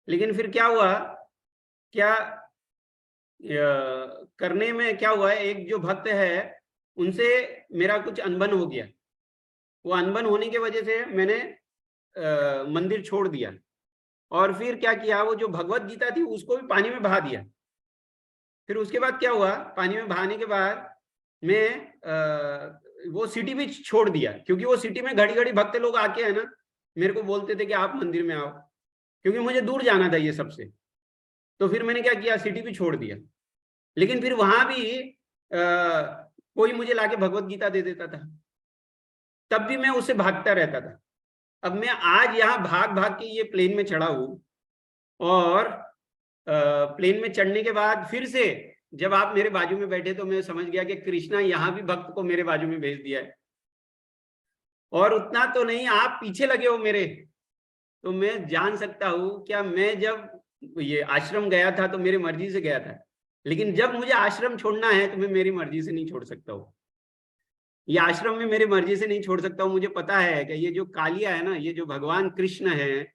लेकिन फिर क्या हुआ, क्या करने में क्या हुआ, एक जो भक्त है उनसे मेरा कुछ अनबन हो गया। वो अनबन होने की वजह से मैंने मंदिर छोड़ दिया, और फिर क्या किया, वो जो भगवत गीता थी उसको भी पानी में बहा दिया। फिर उसके बाद क्या हुआ, पानी में बहाने के बाद मैं वो सिटी भी छोड़ दिया, क्योंकि वो सिटी में घड़ी घड़ी भक्त लोग आके है ना मेरे को बोलते थे कि आप मंदिर में आओ, क्योंकि मुझे दूर जाना था ये सबसे। तो फिर मैंने क्या किया, सिटी भी छोड़ दिया। लेकिन फिर वहां भी कोई मुझे लाके भगवत गीता दे देता था, तब भी मैं उससे भागता रहता था। अब मैं आज यहाँ भाग भाग के ये प्लेन में चढ़ा हूँ, और प्लेन में चढ़ने के बाद फिर से जब आप मेरे बाजू में बैठे तो मैं समझ गया कि कृष्णा यहाँ भी भक्त को मेरे बाजू में भेज दिया है। और उतना तो नहीं, आप पीछे लगे हो मेरे, तो मैं जान सकता हूँ क्या मैं जब ये आश्रम गया था तो मेरी मर्जी से गया था, लेकिन जब मुझे आश्रम छोड़ना है तो मैं मेरी मर्जी से नहीं छोड़ सकता हूँ। ये आश्रम में मेरी मर्जी से नहीं छोड़ सकता हूँ। मुझे पता है कि ये जो कालिया है ना, ये जो भगवान कृष्ण है,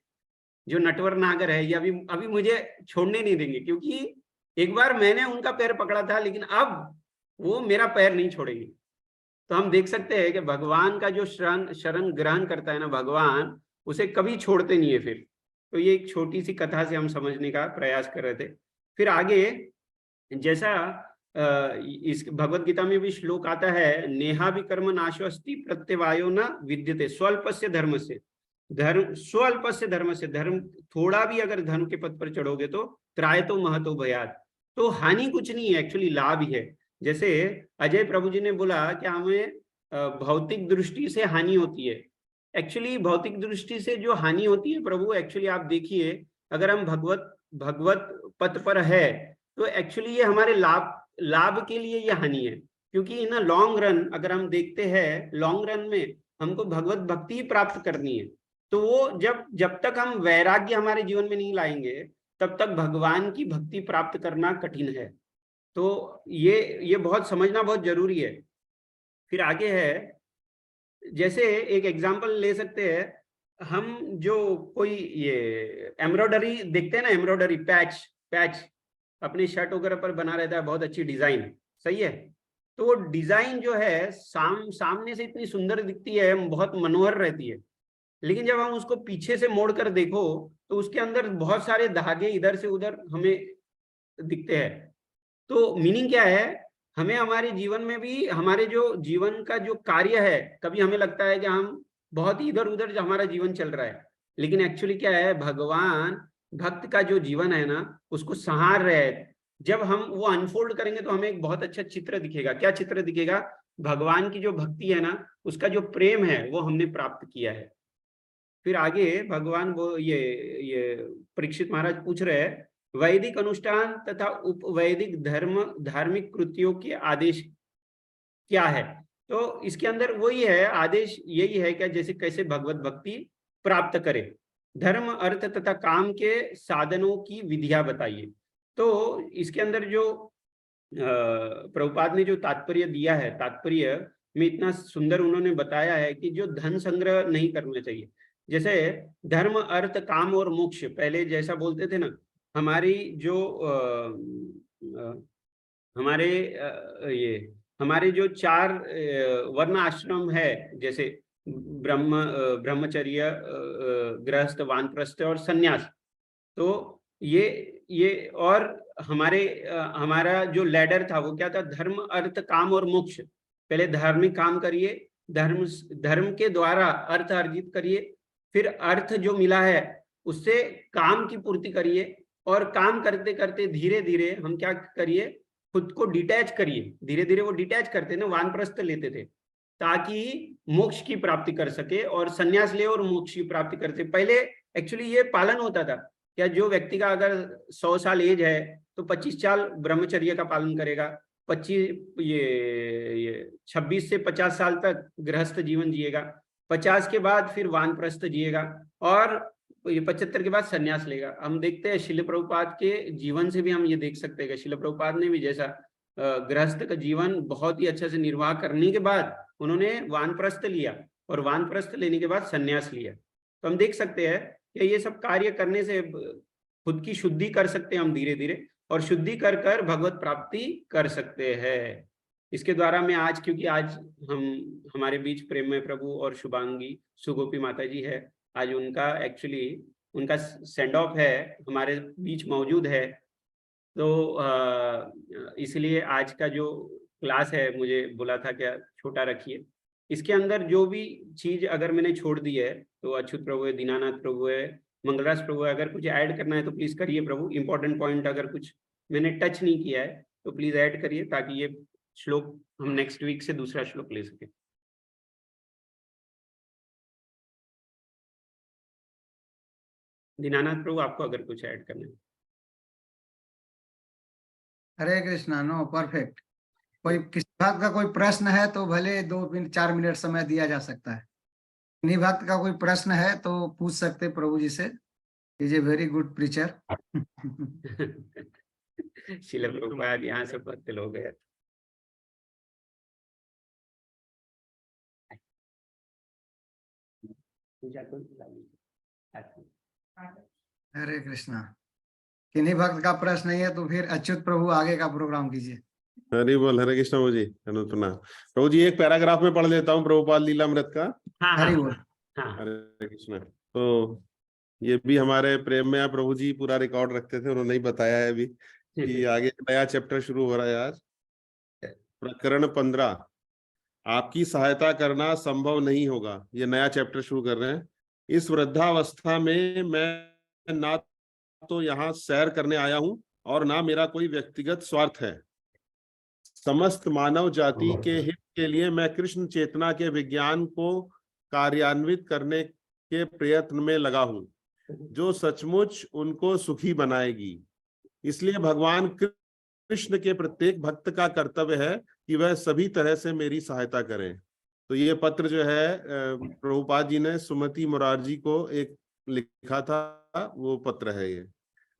जो नटवर नागर है, ये अभी मुझे छोड़ने नहीं देंगे, क्योंकि एक बार मैंने उनका पैर पकड़ा था, लेकिन अब वो मेरा पैर नहीं छोड़ेंगे। तो हम देख सकते हैं कि भगवान का जो शरण ग्रहण करता है ना भगवान, उसे कभी छोड़ते नहीं है। फिर तो ये एक छोटी सी कथा से हम समझने का प्रयास कर रहे थे। फिर आगे जैसा इस भगवत गीता में भी श्लोक आता है, नेहा विकर्म नाशोस्ति प्रत्यवायो न विद्यते स्वल्पस्य धर्म से, धर्म स्वल्पस्य धर्म से, धर्म थोड़ा भी अगर धर्म के पद पर चढ़ोगे तो त्रायतो महतो भयात। तो हानि कुछ नहीं है, एक्चुअली लाभ ही है। जैसे अजय प्रभु जी ने बोला कि हमें भौतिक दृष्टि से हानि होती है। एक्चुअली भौतिक दृष्टि से जो हानि होती है प्रभु, एक्चुअली आप देखिए, अगर हम भगवत पथ पर है तो एक्चुअली ये हमारे लाभ के लिए ये हानि है, क्योंकि इन लॉन्ग रन अगर हम देखते हैं, लॉन्ग रन में हमको भगवत भक्ति प्राप्त करनी है। तो वो जब तक हम वैराग्य हमारे जीवन में नहीं लाएंगे तब तक भगवान की भक्ति प्राप्त करना कठिन है। तो ये बहुत समझना बहुत जरूरी है। फिर आगे है, जैसे एक एग्जांपल ले सकते हैं, हम जो कोई ये एम्ब्रॉयडरी देखते हैं ना, एम्ब्रॉयडरी पैच अपनी शर्ट वगैरह पर बना रहता है, बहुत अच्छी डिजाइन, सही है। तो वो डिजाइन जो है सामने से इतनी सुंदर दिखती है, बहुत मनोहर रहती है, लेकिन जब हम उसको पीछे से मोड़ कर देखो तो उसके अंदर बहुत सारे धागे इधर से उधर हमें दिखते हैं। तो मीनिंग क्या है, हमें हमारे जीवन में भी, हमारे जो जीवन का जो कार्य है, कभी हमें लगता है कि हम बहुत इधर उधर हमारा जीवन चल रहा है, लेकिन एक्चुअली क्या है, भगवान भक्त का जो जीवन है ना, उसको संहार रहे हैं। जब हम वो अनफोल्ड करेंगे तो हमें एक बहुत अच्छा चित्र दिखेगा। क्या चित्र दिखेगा? भगवान की जो भक्ति है ना, उसका जो प्रेम है वो हमने प्राप्त किया है। फिर आगे भगवान वो ये परीक्षित महाराज पूछ रहे हैं, वैदिक अनुष्ठान तथा उपवैदिक धार्मिक कृतियों के आदेश क्या है? तो इसके अंदर वही है, आदेश यही है क्या, जैसे कैसे भगवत भक्ति प्राप्त करे, धर्म अर्थ तथा काम के साधनों की विधियां बताइए। तो इसके अंदर जो प्रभुपाद ने जो तात्पर्य दिया है, तात्पर्य में इतना सुंदर उन्होंने बताया है कि जो धन संग्रह नहीं करना चाहिए, जैसे धर्म अर्थ काम और मोक्ष, पहले जैसा बोलते थे ना, हमारी जो हमारे जो 4 वर्ण आश्रम है, जैसे ब्रह्मचर्य, गृहस्थ, वानप्रस्थ और सन्यास, तो ये और हमारा जो लैडर था वो क्या था, धर्म अर्थ काम और मोक्ष। पहले धार्मिक काम करिए, धर्म के द्वारा अर्थ अर्जित करिए, फिर अर्थ जो मिला है उससे काम की पूर्ति करिए, और काम करते करते धीरे धीरे हम क्या करिए, खुद को डिटैच करिए। धीरे धीरे वो डिटैच करते ना, वानप्रस्थ लेते थे ताकि मोक्ष की प्राप्ति कर सके, और सन्यास ले और मोक्ष की प्राप्ति कर सके। पहले एक्चुअली ये पालन होता था क्या, जो व्यक्ति का अगर 100 साल एज है तो 25 साल ब्रह्मचर्य का पालन करेगा, 26 से 50 साल तक गृहस्थ जीवन जिएगा, 50 के बाद फिर वानप्रस्थ जिएगा, और ये 75 के बाद सन्यास लेगा। हम देखते हैं शिल प्रभुपाद के जीवन से भी हम ये देख सकते हैं कि शिल प्रभुपाद ने भी जैसा गृहस्थ का जीवन बहुत ही अच्छे से निर्वाह करने के बाद उन्होंने वानप्रस्थ लिया, और वानप्रस्थ लेने के बाद सन्यास लिया। तो हम देख सकते हैं कि ये सब कार्य करने से खुद की शुद्धि कर सकते हैं हम धीरे धीरे, और शुद्धि कर कर भगवत प्राप्ति कर सकते हैं। इसके द्वारा मैं आज, क्योंकि आज हमारे बीच प्रेममय प्रभु और शुभांगी सुगोपी माता जी है, आज उनका सेंड ऑफ है, हमारे बीच मौजूद है। तो इसलिए आज का जो क्लास है मुझे बोला था क्या छोटा रखिए, इसके अंदर जो भी चीज अगर मैंने छोड़ दी है तो अच्युत प्रभु है, दीनानाथ प्रभु है, मंगलराज प्रभु है, अगर कुछ ऐड करना है तो प्लीज करिए प्रभु। इंपॉर्टेंट पॉइंट अगर कुछ मैंने टच नहीं किया है तो प्लीज ऐड करिए, ताकि ये श्लोक हम नेक्स्ट वीक से दूसरा श्लोक ले सके। दीनानाथ प्रभु आपको अगर कुछ ऐड करना है। हरे कृष्णा, नो परफेक्ट। कोई किसी भक्त का कोई प्रश्न है तो भले 2-4 मिनट समय दिया जा सकता है। किन्हीं भक्त का कोई प्रश्न है तो पूछ सकते प्रभु जी से। Is a very good preacher. शिल प्रभुपाद यहाँ से बदल हो गया। हरे कृष्णा। किन्हीं भक्त का प्रश्न नहीं है तो फिर अच्युत प्रभु आगे का प्रोग्राम कीजिए। हरि बोल, हरे कृष्ण प्रभु जी, अनुपना प्रभु जी। एक पैराग्राफ में पढ़ लेता हूँ प्रभुपाद लीलामृत का। हरि बोल। हरे कृष्ण। तो ये भी हमारे प्रेम में प्रभु जी पूरा रिकॉर्ड रखते थे, उन्होंने ही बताया है अभी कि आगे नया चैप्टर शुरू हो रहा है आज। प्रकरण 15, आपकी सहायता करना संभव नहीं होगा। ये नया चैप्टर शुरू कर रहे हैं। इस वृद्धावस्था में मैं ना तो यहाँ सैर करने आया हूँ और ना मेरा कोई व्यक्तिगत स्वार्थ है। समस्त मानव जाति के हित के लिए मैं कृष्ण चेतना के विज्ञान को कार्यान्वित करने के प्रयत्न में लगा हूँ, जो सचमुच उनको सुखी बनाएगी। इसलिए भगवान कृष्ण के प्रत्येक भक्त का कर्तव्य है कि वह सभी तरह से मेरी सहायता करें। तो ये पत्र जो है प्रभुपाद जी ने सुमति मुरारजी को एक लिखा था, वो पत्र है ये।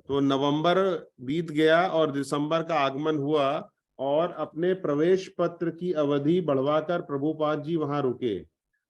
तो नवंबर बीत गया और दिसंबर का आगमन हुआ और अपने प्रवेश पत्र की अवधि बढ़वाकर प्रभुपाद जी वहां रुके।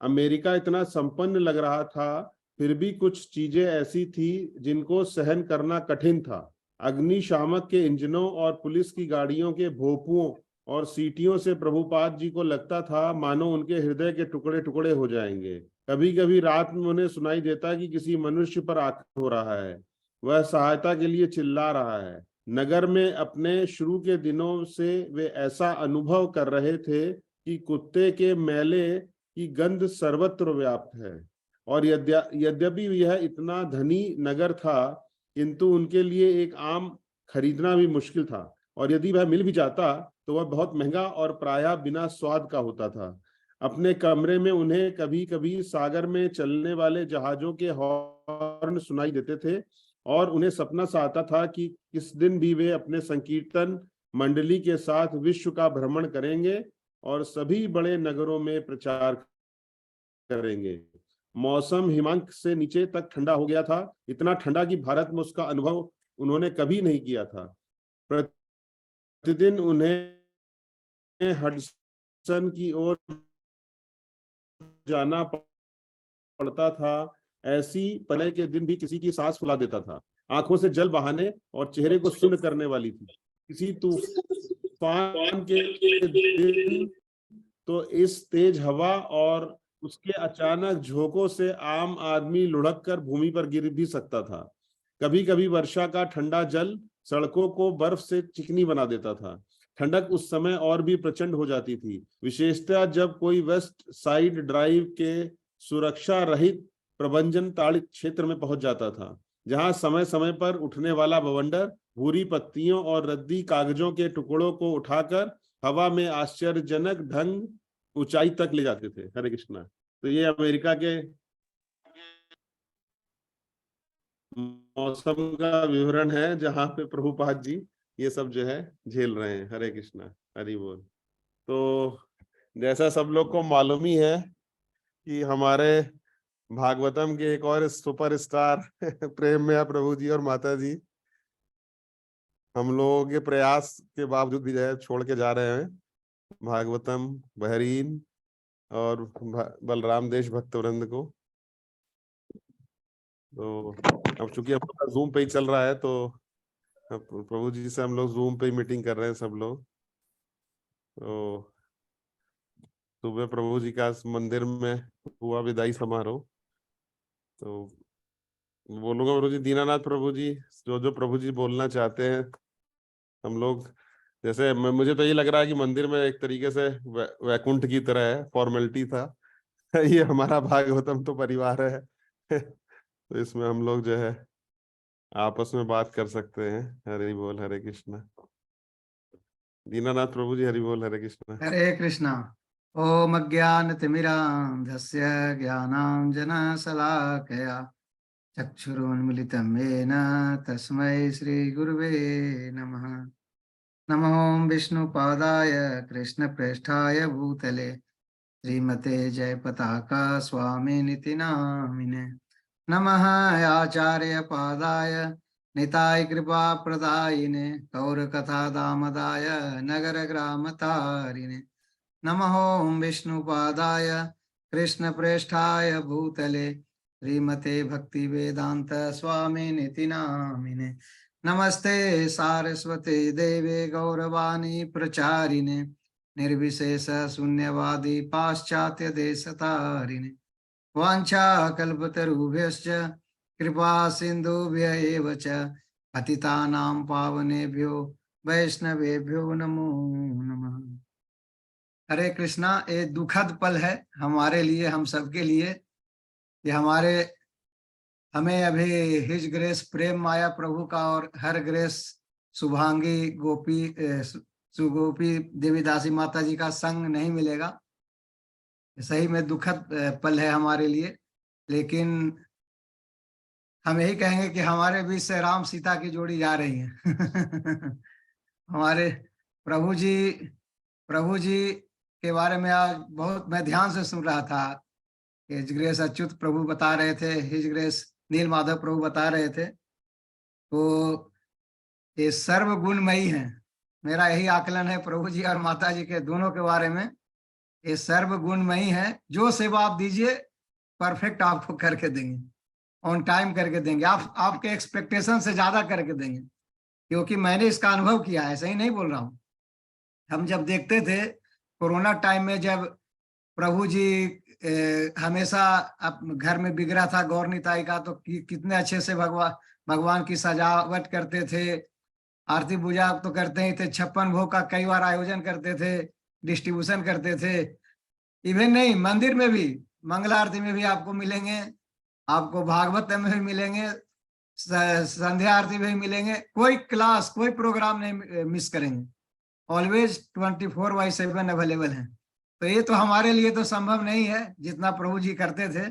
अमेरिका इतना संपन्न लग रहा था, फिर भी कुछ चीजें ऐसी थी जिनको सहन करना कठिन था। अग्निशामक के इंजनों और पुलिस की गाड़ियों के भोंपुओं और सीटियों से प्रभुपाद जी को लगता था मानो उनके हृदय के टुकड़े टुकड़े हो जाएंगे। कभी कभी रात में उन्हें सुनाई देता कि किसी मनुष्य पर आक्रमण हो रहा है, वह सहायता के लिए चिल्ला रहा है। नगर में अपने शुरू के दिनों से वे ऐसा अनुभव कर रहे थे कि कुत्ते के मैले की गंध सर्वत्र व्याप्त है। और यद्यपि यह इतना धनी नगर था, किंतु उनके लिए एक आम खरीदना भी मुश्किल था, और यदि वह मिल भी जाता तो वह बहुत महंगा और प्रायः बिना स्वाद का होता था। अपने कमरे में उन्हें कभी कभी सागर में चलने वाले जहाजों के हॉर्न सुनाई देते थे, और उन्हें सपना सा आता था कि किस दिन भी वे अपने संकीर्तन मंडली के साथ विश्व का भ्रमण करेंगे और सभी बड़े नगरों में प्रचार करेंगे। मौसम हिमांक से नीचे तक ठंडा हो गया था, इतना ठंडा कि भारत में उसका अनुभव उन्होंने कभी नहीं किया था। प्रतिदिन उन्हें हडसन की ओर जाना पड़ता था। ऐसी पलय के दिन भी किसी की सांस फुला देता था, आंखों से जल बहाने और चेहरे को सुन्न करने वाली थी। किसी तूफान के दिन तो इस तेज हवा और उसके अचानक झोंकों से आम आदमी लुढ़क कर भूमि पर गिर भी सकता था। कभी कभी वर्षा का ठंडा जल सड़कों को बर्फ से चिकनी बना देता था। ठंडक उस समय और भी प्रचंड हो जाती थी, विशेषतः जब कोई वेस्ट साइड ड्राइव के सुरक्षा रहित प्रबंधन ताड़ित क्षेत्र में पहुंच जाता था, जहां समय समय पर उठने वाला बवंडर भूरी पत्तियों और रद्दी कागजों के टुकड़ों को उठाकर हवा में आश्चर्यजनक ढंग ऊंचाई तक ले जाते थे। हरे कृष्णा। तो ये अमेरिका के मौसम का विवरण है, जहां पे प्रभुपाद जी ये सब जो है झेल रहे हैं। हरे कृष्णा, हरि बोल। तो जैसा सब लोग को मालूम ही है कि हमारे भागवतम के एक और सुपरस्टार प्रेम में प्रभु जी और माता जी हम लोगों के प्रयास के बावजूद भी जो है छोड़ के जा रहे हैं। भागवतम, बहरीन और बलराम देश भक्तवृंद को। तो अब चूंकि हम लोग जूम पे ही चल रहा है, तो प्रभु जी से हम लोग जूम पे ही मीटिंग कर रहे हैं सब लोग। तो सुबह प्रभु जी का मंदिर में हुआ विदाई समारोह। तो बोलूंगा प्रभु जी, दीनानाथ प्रभु जी, जो जो प्रभु जी बोलना चाहते हैं हम लोग, जैसे मुझे तो ये लग रहा है कि मंदिर में एक तरीके से वैकुंठ की तरह है, फॉर्मेलिटी था। ये हमारा भागवतम तो परिवार है तो इसमें हम लोग जो है आपस में बात कर सकते हैं। हरि बोल, हरे कृष्णा। दीनानाथ प्रभु जी, हरि बोल, हरे कृष्णा। हरे कृष्णा। ओम अज्ञानतिमिरान्धस्य ज्ञानाञ्जनशलाकया चक्षुरुन्मिलितं येन तस्मै श्रीगुरुवे नमः। नमो विष्णुपादाय कृष्णप्रेष्ठाय भूतले श्रीमते जयपताका स्वामिनिति नामिने। नमः आचार्यपादाय निताय कृपाप्रदायिने गौरकथा दामदाय नगरग्रामतारिणे। नमः विष्णुपादाय कृष्णप्रेष्ठाय भूतले श्रीमते भक्तिवेदांत स्वामिनिति नामिने। नमस्ते सारस्वते देवे गौरवाणी प्रचारिणे निर्विशेष शून्यवादी पाश्चात्य देशतारिणे। वाञ्छाकल्पतरुभ्यश्च कृपा सिन्धुभ्य एव च पतितानां पावनेभ्यो वैष्णवेभ्यो नमो नमः। हरे कृष्णा। ये दुखद पल है हमारे लिए, हम सबके लिए। ये हमें अभी हिज ग्रेस प्रेम माया प्रभु का और हर ग्रेस शुभांगी गोपी सुगोपी देवीदासी माता जी का संग नहीं मिलेगा। सही में दुखद पल है हमारे लिए, लेकिन हम यही कहेंगे कि हमारे बीच से राम सीता की जोड़ी जा रही है हमारे प्रभु जी के बारे में आज बहुत मैं ध्यान से सुन रहा था। हिज ग्रेस अच्युत प्रभु बता रहे थे, हिज ग्रेस नील माधव प्रभु बता रहे थे तो ये सर्वगुणमयी है। मेरा यही आकलन है प्रभु जी और माता जी के दोनों के बारे में। ये सर्वगुणमयी है, जो सेवा आप दीजिए परफेक्ट आपको करके देंगे, ऑन टाइम करके देंगे, आप आपके एक्सपेक्टेशन से ज्यादा करके देंगे। क्योंकि मैंने इसका अनुभव किया है, ऐसा ही नहीं बोल रहा हूँ। हम जब देखते थे कोरोना टाइम में, जब प्रभु जी हमेशा घर में बिगड़ा था गौर निताई का, तो कितने अच्छे से भगवान की सजावट करते थे, आरती पूजा तो करते ही थे, 56 भोग का कई बार आयोजन करते थे, डिस्ट्रीब्यूशन करते थे। इवन नहीं, मंदिर में भी मंगला आरती में भी आपको मिलेंगे, आपको भागवत में भी मिलेंगे, संध्या आरती में भी मिलेंगे। कोई क्लास, कोई प्रोग्राम नहीं मिस करेंगे, ऑलवेज 24/7 अवेलेबल है। तो ये तो हमारे लिए तो संभव नहीं है जितना प्रभु जी करते थे।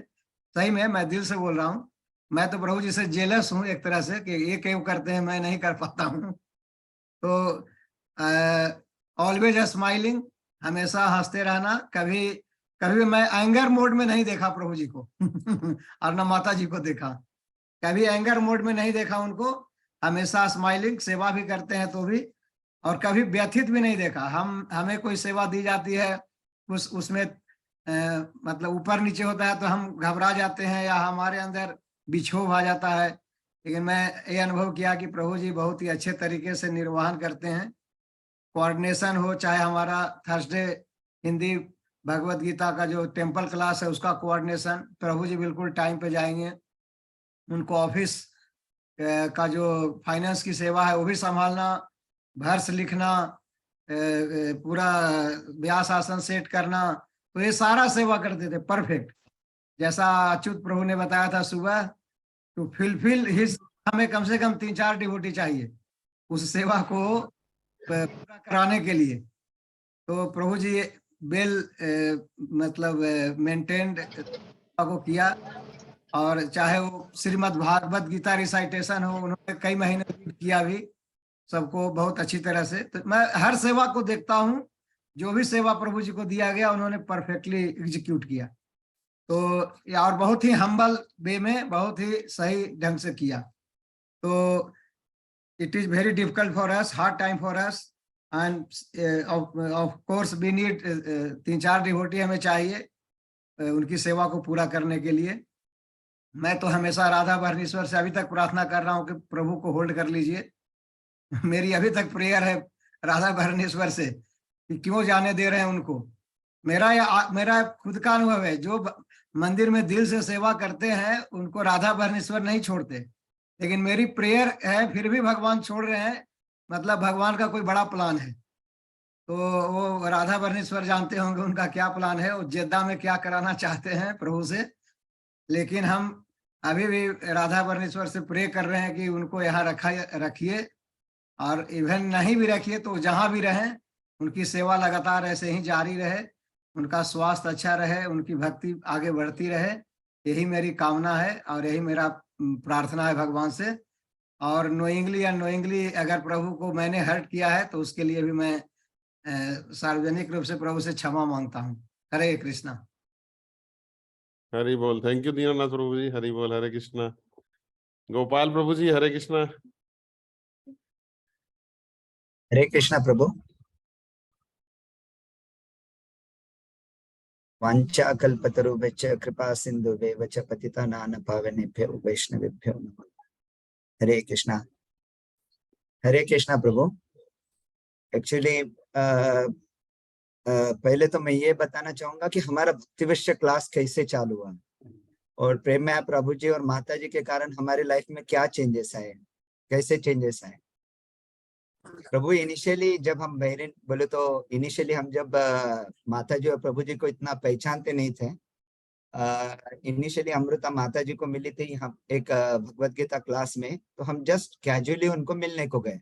सही में मैं दिल से बोल रहा हूँ, मैं तो प्रभु जी से जेलस हूँ एक तरह से, कि ये क्यों करते हैं, मैं नहीं कर पाता हूँ। तो ऑलवेज स्माइलिंग, हमेशा हंसते रहना। कभी कभी मैं एंगर मोड में नहीं देखा प्रभु जी को और न माता जी को देखा, कभी एंगर मोड में नहीं देखा उनको। हमेशा स्माइलिंग, सेवा भी करते हैं तो भी, और कभी व्यथित भी नहीं देखा। हमें कोई सेवा दी जाती है, उसमें मतलब ऊपर नीचे होता है तो हम घबरा जाते हैं या हमारे अंदर बिछोह आ जाता है। लेकिन मैं ये अनुभव किया कि प्रभु जी बहुत ही अच्छे तरीके से निर्वहन करते हैं। कोऑर्डिनेशन हो, चाहे हमारा थर्सडे हिंदी भगवत गीता का जो टेम्पल क्लास है उसका कोऑर्डिनेशन, प्रभु जी बिल्कुल टाइम पे जाएंगे। उनको ऑफिस का जो फाइनेंस की सेवा है वो भी संभालना, वर्ष लिखना, पूरा व्यास आसन सेट करना, तो ये सारा सेवा करते थे परफेक्ट। जैसा अच्युत प्रभु ने बताया था सुबह, तो फिल हिज, हमें कम से कम 3-4 डिवोटी चाहिए उस सेवा को पूरा कराने के लिए। तो प्रभु जी मतलब मेंटेन्ड को किया। और चाहे वो श्रीमद् भागवत गीता रिसाइटेशन हो, उन्होंने कई महीने किया भी सबको बहुत अच्छी तरह से। तो मैं हर सेवा को देखता हूँ, जो भी सेवा प्रभु जी को दिया गया उन्होंने परफेक्टली एग्जीक्यूट किया। तो और बहुत ही हम्बल वे में, बहुत ही सही ढंग से किया। तो it is very difficult for us, hard time for us, and of course we need 3-4 devotee हमें चाहिए उनकी सेवा को पूरा करने के लिए। मैं तो हमेशा राधा भरणेश्वर से अभी तक प्रार्थना कर रहा हूँ कि प्रभु को होल्ड कर लीजिए। मेरी अभी तक प्रेयर है राधा भरणेश्वर से कि क्यों जाने दे रहे हैं उनको। मेरा खुद का अनुभव है, जो मंदिर में दिल से सेवा करते हैं उनको राधा भरणेश्वर नहीं छोड़ते। लेकिन मेरी प्रेयर है फिर भी भगवान छोड़ रहे हैं, मतलब भगवान का कोई बड़ा प्लान है। तो वो राधा भरणेश्वर जानते होंगे उनका क्या प्लान है, वो जेद्दा में क्या कराना चाहते हैं प्रभु से। लेकिन हम अभी भी राधा भरणेश्वर से प्रे कर रहे हैं कि उनको यहाँ रखिए, और इवन नहीं भी रखिए तो जहाँ भी रहें उनकी सेवा लगातार ऐसे ही जारी रहे, उनका स्वास्थ्य अच्छा रहे, उनकी भक्ति आगे बढ़ती रहे। यही मेरी कामना है और यही मेरा प्रार्थना है भगवान से। और नोइंगली या अननोइंगली अगर प्रभु को मैंने हर्ट किया है तो उसके लिए भी मैं सार्वजनिक रूप से प्रभु से क्षमा मांगता हूँ। हरे कृष्णा। हरि बोल। थैंक यू दीनानाथ प्रभु जी। हरि बोल। हरे कृष्णा। गोपाल प्रभु जी, हरे कृष्णा। हरे कृष्णा प्रभु। वाञ्छा कल्पतरुभ्यश्च कृपा सिन्धुभ्येव च पतितानां पावनेभ्यो वैष्णवेभ्यो नमः। हरे कृष्णा। हरे कृष्णा प्रभु। एक्चुअली पहले तो मैं ये बताना चाहूंगा कि हमारा भक्तिवश्य क्लास कैसे चालू हुआ और प्रेम में प्रभु जी और माता जी के कारण हमारी लाइफ में क्या चेंजेस आए, कैसे चेंजेस आए। प्रभु इनिशियली जब हम बहरीन बोले तो इनिशियली हम जब माता जी और प्रभु जी को इतना पहचानते नहीं थे। इनिशियली अमृता माता जी को मिली थी हम एक भगवत गीता क्लास में, तो हम जस्ट कैजुअली उनको मिलने को गए।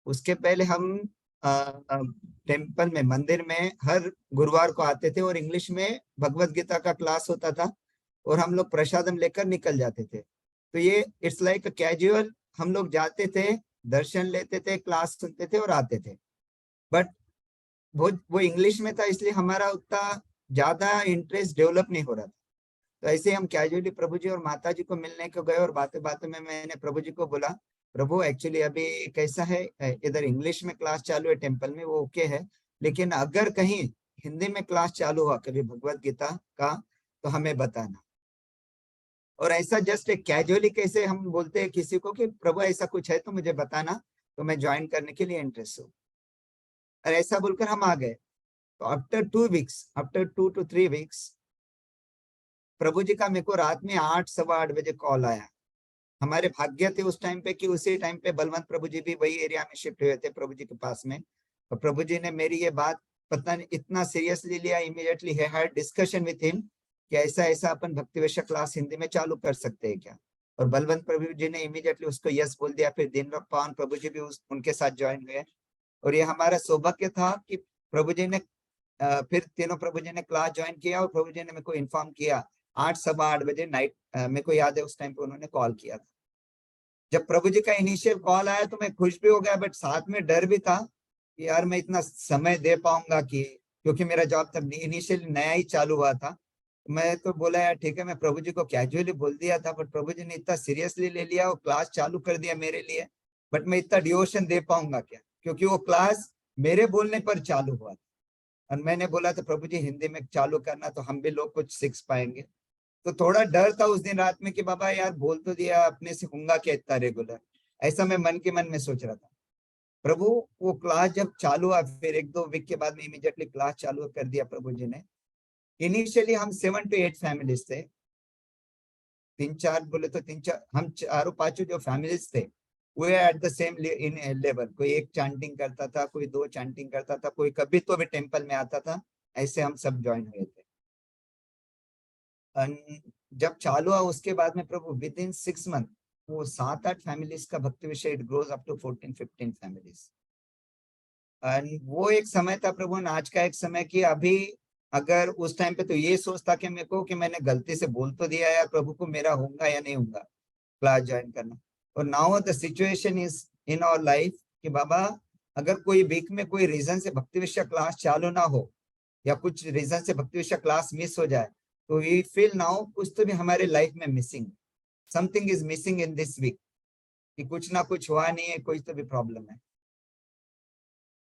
उसके पहले हम टेम्पल में, मंदिर में हर गुरुवार को आते थे और इंग्लिश में भगवत गीता का क्लास होता था और हम लोग प्रसादम लेकर निकल जाते थे। तो ये इट्स लाइक कैजुअल, हम लोग जाते थे, दर्शन लेते थे, क्लास सुनते थे और आते थे। बट वो इंग्लिश में था, इसलिए हमारा उतना ज्यादा इंटरेस्ट डेवलप नहीं हो रहा था। तो ऐसे हम कैजुअली प्रभु जी और माता जी को मिलने को गए और बातें बातें में मैंने प्रभु जी को बोला, प्रभु एक्चुअली अभी कैसा है, इधर इंग्लिश में क्लास चालू है टेम्पल में, वो ओके है, लेकिन अगर कहीं हिंदी में क्लास चालू हुआ कभी भगवत गीता का तो हमें बताना। और ऐसा जस्ट एक कैजुअली कैसे हम बोलते हैं किसी को कि प्रभु ऐसा कुछ है तो मुझे बताना, तो मैं ज्वाइन करने के लिए इंटरेस्ट हूँ, और ऐसा बोलकर हम आ गए। तो after 2 weeks, after 2 to 3 weeks, Prabhu ji का मेरे को रात में 8, सवा 8 बजे कॉल आया। हमारे भाग्य थे उस टाइम पे कि उसी टाइम पे बलवंत प्रभु जी भी वही एरिया में शिफ्ट हुए थे प्रभु जी के पास में। और प्रभु जी ने मेरी ये बात पता नहीं इतना सीरियसली लिया, immediately he had discussion with him कि ऐसा ऐसा अपन भक्तिवेश क्लास हिंदी में चालू कर सकते हैं क्या। और बलवंत प्रभु जी ने इमीडिएटली उसको यस बोल दिया। फिर दिन पावन प्रभु जी भी उनके साथ ज्वाइन हुए। और ये हमारा सौभाग्य था कि प्रभु जी ने फिर तीनों प्रभु जी ने क्लास ज्वाइन किया, और प्रभु जी ने मेरे को इन्फॉर्म किया 8, सवा 8 बजे नाइट, मेरे को याद है उस टाइम पे उन्होंने कॉल किया था। जब प्रभु जी का इनिशियल कॉल आया तो मैं खुश भी हो गया, बट साथ में डर भी था कि यार मैं इतना समय दे पाऊंगा कि, क्योंकि मेरा जॉब तब इनिशियली नया ही चालू हुआ था। मैं तो बोला यार ठीक है, मैं प्रभु जी को कैजुअली बोल दिया था, बट प्रभु जी ने इतना सीरियसली ले लिया और क्लास चालू कर दिया मेरे लिए। बट मैं इतना डिवोशन दे पाऊंगा क्या, क्योंकि वो क्लास मेरे बोलने पर चालू हुआ था। और मैंने बोला था प्रभु जी हिंदी में चालू करना तो हम भी लोग कुछ सीख पाएंगे। तो थोड़ा डर था उस दिन रात में कि बाबा यार बोल तो दिया, अपने से होगा क्या इतना रेगुलर, ऐसा मैं मन के मन में सोच रहा था। प्रभु वो क्लास जब चालू हुआ, फिर 1-2 वीक के बाद में इमीडिएटली क्लास चालू कर दिया प्रभु जी ने। इनिशियली हम 7 to 8 फैमिलीज थे, 3-4 बोले तो 3-4, हम 4-5 जो फैमिलीज थे वो एट द सेम लेवल। कोई एक चैंटिंग करता था, कोई 2 चैंटिंग करता था, कोई कभी तो भी टेम्पल में आता था, ऐसे हम सब ज्वाइन हुए थे। जब चालू हुआ उसके बाद में प्रभु विद इन 6 मंथ वो 7-8 फैमिलीज का भक्ति विषय it grows up to 14-15 families. And वो एक समय था प्रभु, आज का एक समय कि अभी अगर उस टाइम पे तो ये सोचता कि मेरे को कि मैंने गलती से बोल तो दिया यार प्रभु को, मेरा होगा या नहीं होगा क्लास ज्वाइन करना। और now the situation is in our life कि बाबा अगर कोई वीक में कोई रीजन से भक्ति विषय क्लास चालू ना हो या कुछ रीजन से भक्ति विषय क्लास मिस हो जाए, तो वी फील नाउ कुछ तो भी हमारे लाइफ में missing, something is missing in this week, कि कुछ ना कुछ हुआ नहीं है, कोई तो भी प्रॉब्लम है।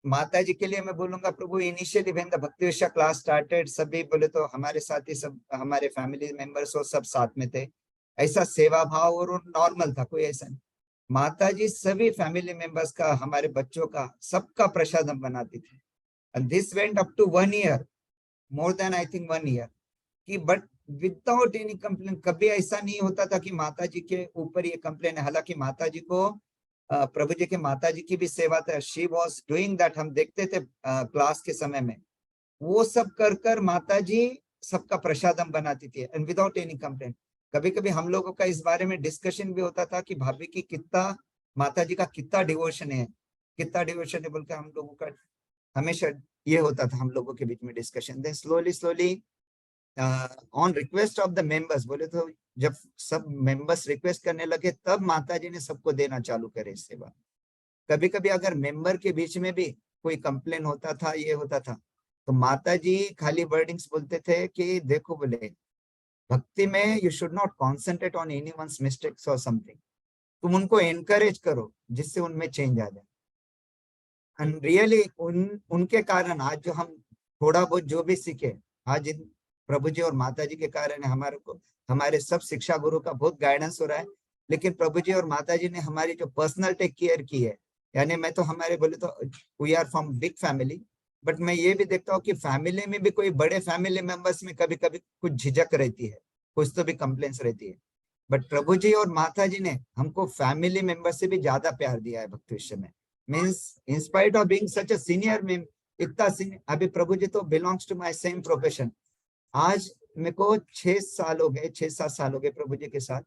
माता जी के लिए मैं बोलूंगा प्रभु इनिशियली व्हेन द भक्ति विषय क्लास स्टार्टेड, सभी बोले तो हमारे साथ ही सब हमारे फैमिली मेंबर्स और सब साथ में थे, ऐसा सेवा भाव और नॉर्मल था, कोई ऐसा नहीं। माता जी सभी फैमिली मेंबर्स का, हमारे बच्चों का, सबका प्रसादम बनाती थी। And this went up to 1 year, more than I think 1 year कि बट विदाउट एनी कंप्लेन। कभी ऐसा नहीं होता था कि माता जी के ऊपर ये कंप्लेन है। हालांकि माता जी को प्रभु जी के माता जी की भी सेवा था, शी वॉज डूइंग दैट, हम देखते थे क्लास के समय में वो सब कर कर माता जी सबका प्रसादम बनाती थी एंड विदाउट एनी कंप्लेन। कभी कभी हम लोगों का इस बारे में डिस्कशन भी होता था कि भाभी की कितना, माता जी का कितना डिवोशन है, कितना डिवोशन है बोलकर हम लोगों का हमेशा ये होता था हम लोगों के बीच में discussion. Then slowly on request of the members, बोले तो जब सब मेंबर्स रिक्वेस्ट करने लगे तब माता जी ने सबको देना चालू करे सेवा। कभी कभी अगर मेंबर के बीच में भी कोई कंप्लेन होता था, ये होता था, तो माता जी खाली वर्डिंग्स बोलते थे कि देखो बोले भक्ति में you should not concentrate on anyone's mistakes और समथिंग, तुम उनको एनकरेज करो जिससे उनमें चेंज आ जाए। एंड रियली उनके कारण आज जो हम थोड़ा बहुत जो भी सीखे, आज इन प्रभु जी और माता जी के कारण हमारे को, हमारे सब शिक्षा गुरु का बहुत गाइडेंस हो रहा है। लेकिन प्रभु जी और माता जी ने हमारी जो पर्सनल टेक केयर की है, यानी मैं तो हमारे बोले तो we are from big family, but मैं ये भी देखता हूँ कि फैमिली में भी कोई बड़े फैमिली मेंबर्स में कभी कभी कुछ झिझक रहती है, कुछ तो भी कंप्लेंट्स रहती है। बट प्रभु जी और माता जी ने हमको फैमिली मेंबर से भी ज्यादा प्यार दिया है भक्ति विषय में। Means in spite of being such a senior में, इतना सीनियर, अभी प्रभु जी तो belongs to my same profession. आज मेरे को 6-7 साल हो गए प्रभु जी के साथ,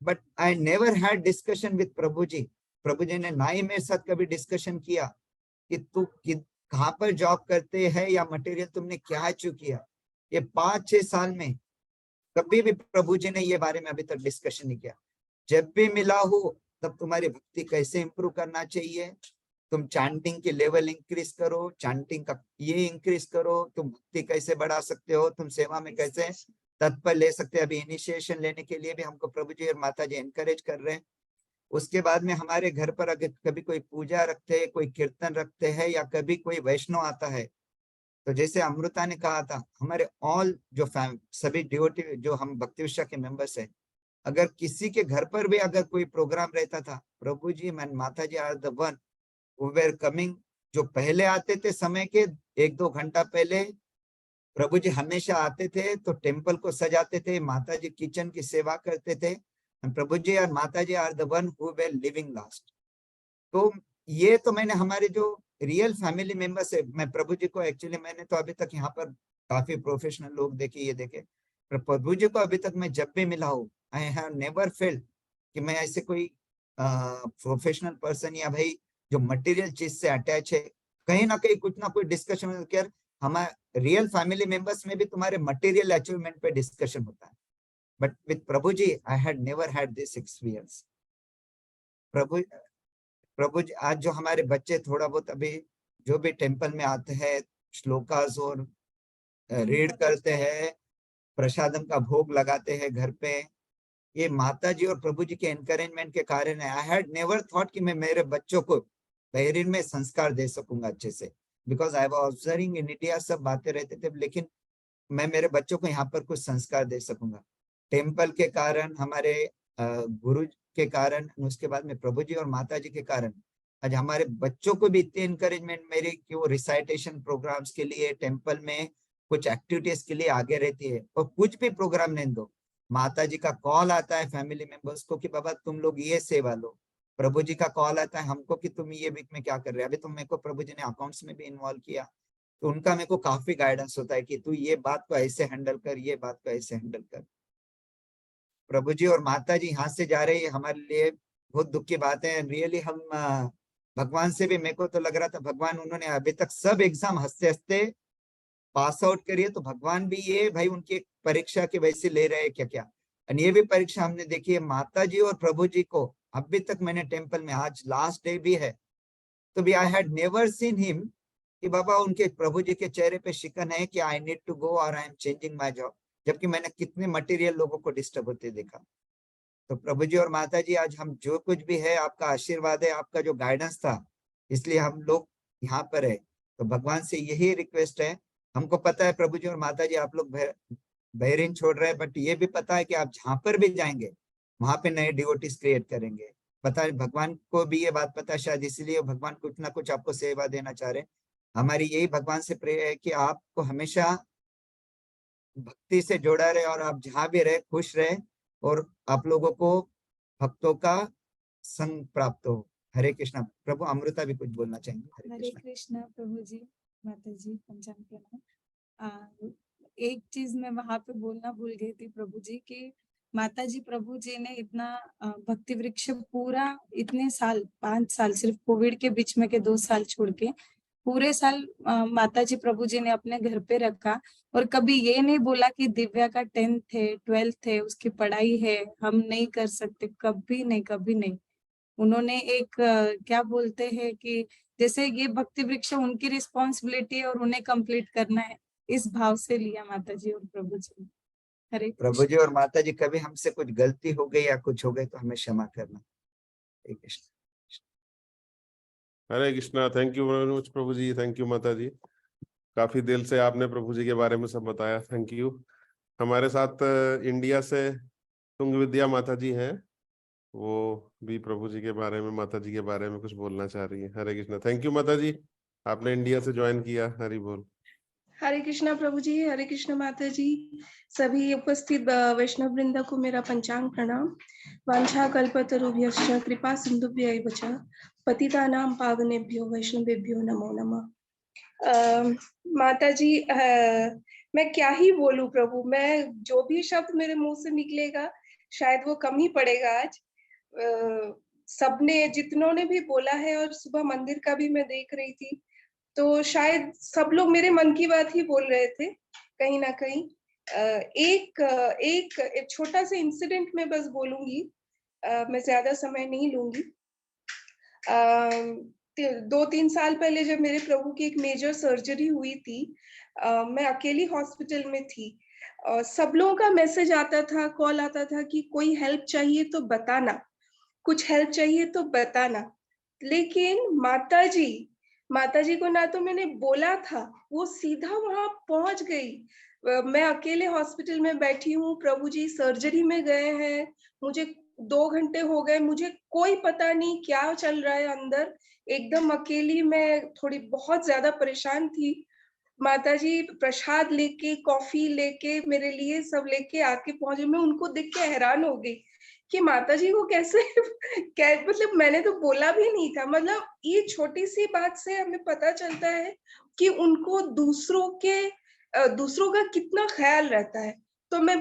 but I never had discussion with Prabhu ji. Prabhu ji ने ना ही मेरे साथ कभी डिस्कशन किया कि तू कहाँ पर जॉब करते हैं या मटेरियल तुमने क्या अचीव किया। ये 5-6 साल में कभी भी प्रभु जी ने ये बारे में अभी तक डिस्कशन नहीं किया। जब भी मिला हो तब तुम्हारी भक्ति कैसे इंप्रूव करना चाहिए, तुम चैंटिंग की लेवल इंक्रीज करो, चैंटिंग का ये इंक्रीज करो, तुम भक्ति कैसे बढ़ा सकते हो, तुम सेवा में कैसे तत्पर ले सकते हैं। अभी इनिशिएशन लेने के लिए भी हमको प्रभु जी और माता जी एनकरेज कर रहे हैं। उसके बाद में हमारे घर पर अगर कभी कोई पूजा रखते हैं, कोई कीर्तन रखते हैं, या कभी कोई वैष्णव आता है, तो जैसे अमृता ने कहा था, हमारे ऑल जो सभी डिवोटी जो हम भक्ति विश्व के मेंबर्स हैं, अगर किसी के घर पर भी अगर कोई प्रोग्राम रहता था, प्रभु ji and Mata ji are the one who were coming, जो पहले आते थे समय के 1-2 घंटा पहले। प्रभु जी हमेशा आते थे तो टेम्पल को सजाते थे, माता जी किचन की सेवा करते थे, प्रभु जी और Mata ji are the one who were living last. तो ये तो मैंने हमारे जो रियल फैमिली मेंबर्स है, मैं प्रभु जी को एक्चुअली मैंने तो अभी तक यहाँ पर काफी प्रोफेशनल लोग देखे, ये देखे, पर प्रभु जी को अभी तक मैं जब भी मिला हूँ, आई हैव नेवर फेल्ट कि मैं ऐसे कोई प्रोफेशनल पर्सन या भाई जो मटेरियल चीज से अटैच है, कहीं ना कहीं कुछ ना कोई डिस्कशन कर, हमारे रियल फैमिली मेंबर्स में भी तुम्हारे मटेरियल अचीवमेंट पे डिस्कशन होता है, but with Prabhu ji I had never had this experience. Prabhu ji आज जो हमारे बच्चे थोड़ा बहुत अभी जो भी टेम्पल में आते हैं, श्लोकास और रीड करते हैं, प्रसादम का भोग लगाते हैं घर पे, ये माता जी और प्रभु जी के एनकरेजमेंट के कारण है। आई हैड नेवर थॉट कि मैं मेरे बच्चों को बहरीन में संस्कार दे सकूंगा अच्छे से, because I was observing in India, सब बातें रहते थे, लेकिन मैं मेरे बच्चों को यहाँ पर कुछ संस्कार दे सकूंगा टेम्पल के कारण, हमारे गुरु के कारण, उसके बाद में प्रभु जी और माता जी के कारण आज हमारे बच्चों को भी इतने इनकरेजमेंट मेरे कि वो रिसाइटेशन प्रोग्राम्स के लिए, टेम्पल में कुछ एक्टिविटीज के लिए आगे रहती है। और कुछ भी प्रोग्राम नहीं दो, माता जी का कॉल आता है फैमिली मेंबर्स को कि बाबा तुम लोग ये सेवा लो, प्रभु जी का कॉल आता है हमको कि तुम ये वीक में क्या कर रहे हो। अभी तो मेरे को प्रभु जी ने अकाउंट्स में भी इन्वॉल्व किया, तो उनका मेरे को काफी गाइडेंस होता है कि तू ये बात को ऐसे हैंडल कर, ये बात को ऐसे हैंडल कर। प्रभु जी और माता जी यहाँ से जा रहे हैं, हमारे लिए बहुत दुख की बात है। रियली हम भगवान से भी, मेरे को तो लग रहा था भगवान, उन्होंने अभी तक सब एग्जाम हंसते हंसते पास आउट करिए, तो भगवान भी ये भाई उनकी परीक्षा के वैसे ले रहे हैं क्या क्या। और ये भी परीक्षा हमने देखी है माता जी और प्रभु जी को, अभी तक मैंने टेम्पल में, आज लास्ट डे भी है, तो भी आई हैड नेवर सीन हिम कि बाबा उनके प्रभु जी के चेहरे पे शिकन है कि आई नीड टू गो और I am changing my job, जबकि मैंने कितने मटेरियल लोगों को डिस्टर्ब होते देखा। तो प्रभु जी और माता जी आज हम जो कुछ भी है, आपका आशीर्वाद है, आपका जो गाइडेंस था, इसलिए हम लोग यहाँ पर है। तो भगवान से यही रिक्वेस्ट है, हमको पता है प्रभु जी और माता जी आप लोग बहरीन छोड़ रहे हैं, बट ये भी पता है कि आप जहाँ पर भी जाएंगे वहां पे नए डिवोटीज क्रिएट करेंगे। पता है भगवान को भी ये बात पता है, शायद इसलिए भगवान कुछ ना कुछ आपको सेवा देना चाह रहे हैं। हमारी यही भगवान से प्रेयर है कि आपको हमेशा भक्ति से जोड़ा रहे और आप जहाँ भी रहे खुश रहे और आप लोगों को भक्तों का संग प्राप्त हो। हरे कृष्णा। प्रभु अमृता भी कुछ बोलना चाहेंगे। हरे कृष्णा प्रभु जी, माता जी, पंचांग प्रणाम। एक चीज मैं वहां पे बोलना भूल गई थी प्रभु जी की, माता जी प्रभु जी ने इतना भक्ति वृक्ष पूरा इतने साल, 5 साल, सिर्फ कोविड के बीच में के 2 साल छोड़ के पूरे साल माता जी प्रभु जी ने अपने घर पे रखा, और कभी ये नहीं बोला कि दिव्या का 10th है, 12th है, उसकी पढ़ाई है, हम नहीं कर सकते, कभी नहीं, कभी नहीं। उन्होंने एक क्या बोलते हैं कि जैसे ये भक्ति वृक्ष उनकी रिस्पॉन्सिबिलिटी है और उन्हें कंप्लीट करना है, इस भाव से लिया माता जी और प्रभु जी। हरे प्रभु जी और माता जी, कभी हमसे कुछ गलती हो गई या कुछ हो गई तो हमें क्षमा करना। Hare Krishna. Hare Krishna. Thank you very much Prabhu ji, thank you Mata ji, काफी दिल से आपने प्रभु जी के बारे में सब बताया, थैंक यू। हमारे साथ इंडिया से तुंग विद्या माता जी हैं, वो भी प्रभु जी के बारे में, माता जी के बारे में कुछ बोलना चाह रही है। हरे कृष्णा। थैंक यू माता जी, आपने इंडिया से ज्वाइन किया। हरि बोल। हरे कृष्णा प्रभु जी, हरे कृष्ण माता जी, सभी उपस्थित वैष्णव वृंद को मेरा पंचांग प्रणाम। वांछा कल्पतरुभ्यश्च कृपा सिंधुभ्यैव च पतितानां पावनेभ्यो वैष्णवेभ्यो नमो नमः। माता जी, मैं क्या ही बोलूं प्रभु, मैं जो भी शब्द मेरे मुंह से निकलेगा शायद वो कम ही पड़ेगा आज। सबने, जितनों ने भी बोला है, और सुबह मंदिर का भी मैं देख रही थी, तो शायद सब लोग मेरे मन की बात ही बोल रहे थे कहीं ना कहीं। एक छोटा सा इंसिडेंट में बस बोलूंगी, मैं ज्यादा समय नहीं लूंगी। 2-3 साल पहले जब मेरे प्रभु की एक मेजर सर्जरी हुई थी, मैं अकेली हॉस्पिटल में थी। सब लोगों का मैसेज आता था, कॉल आता था कि कोई हेल्प चाहिए तो बताना। कुछ हेल्प चाहिए तो बताना। लेकिन माताजी को ना तो मैंने बोला था, वो सीधा वहां पहुंच गई। मैं अकेले हॉस्पिटल में बैठी हूँ, प्रभु जी सर्जरी में गए हैं, मुझे 2 घंटे हो गए, मुझे कोई पता नहीं क्या चल रहा है अंदर। एकदम अकेली मैं थोड़ी बहुत ज्यादा परेशान थी। माताजी प्रसाद लेके, कॉफी लेके, मेरे लिए सब लेके आके पहुंचे। मैं उनको देख के हैरान हो गई कि माताजी को कैसे मतलब मैंने तो बोला भी नहीं था। मतलब ये छोटी सी बात से हमें पता चलता है कि उनको दूसरों का कितना ख्याल रहता है। तो मैं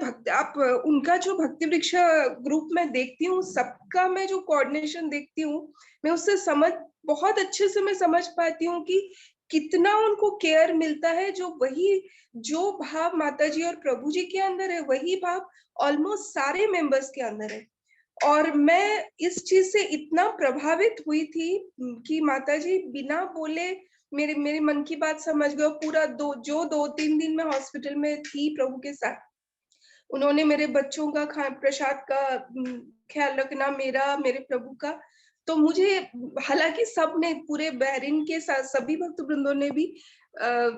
उनका जो भक्ति वृक्ष ग्रुप में देखती हूँ, सबका मैं जो कोऑर्डिनेशन देखती हूँ, मैं उससे बहुत अच्छे से मैं समझ पाती हूँ कि कितना उनको केयर मिलता है। जो भाव माताजी और प्रभु जी के अंदर है, वही भाव ऑलमोस्ट सारे मेंबर्स के अंदर है। और मैं इस चीज से इतना प्रभावित हुई थी कि माताजी बिना बोले मेरे मन की बात समझ गए। पूरा 2-3 दिन में हॉस्पिटल में थी प्रभु के साथ, उन्होंने मेरे बच्चों का प्रसाद का ख्याल रखना, मेरे प्रभु का। तो मुझे, हालांकि सबने, पूरे बहरीन के साथ सभी भक्त वृंदों ने भी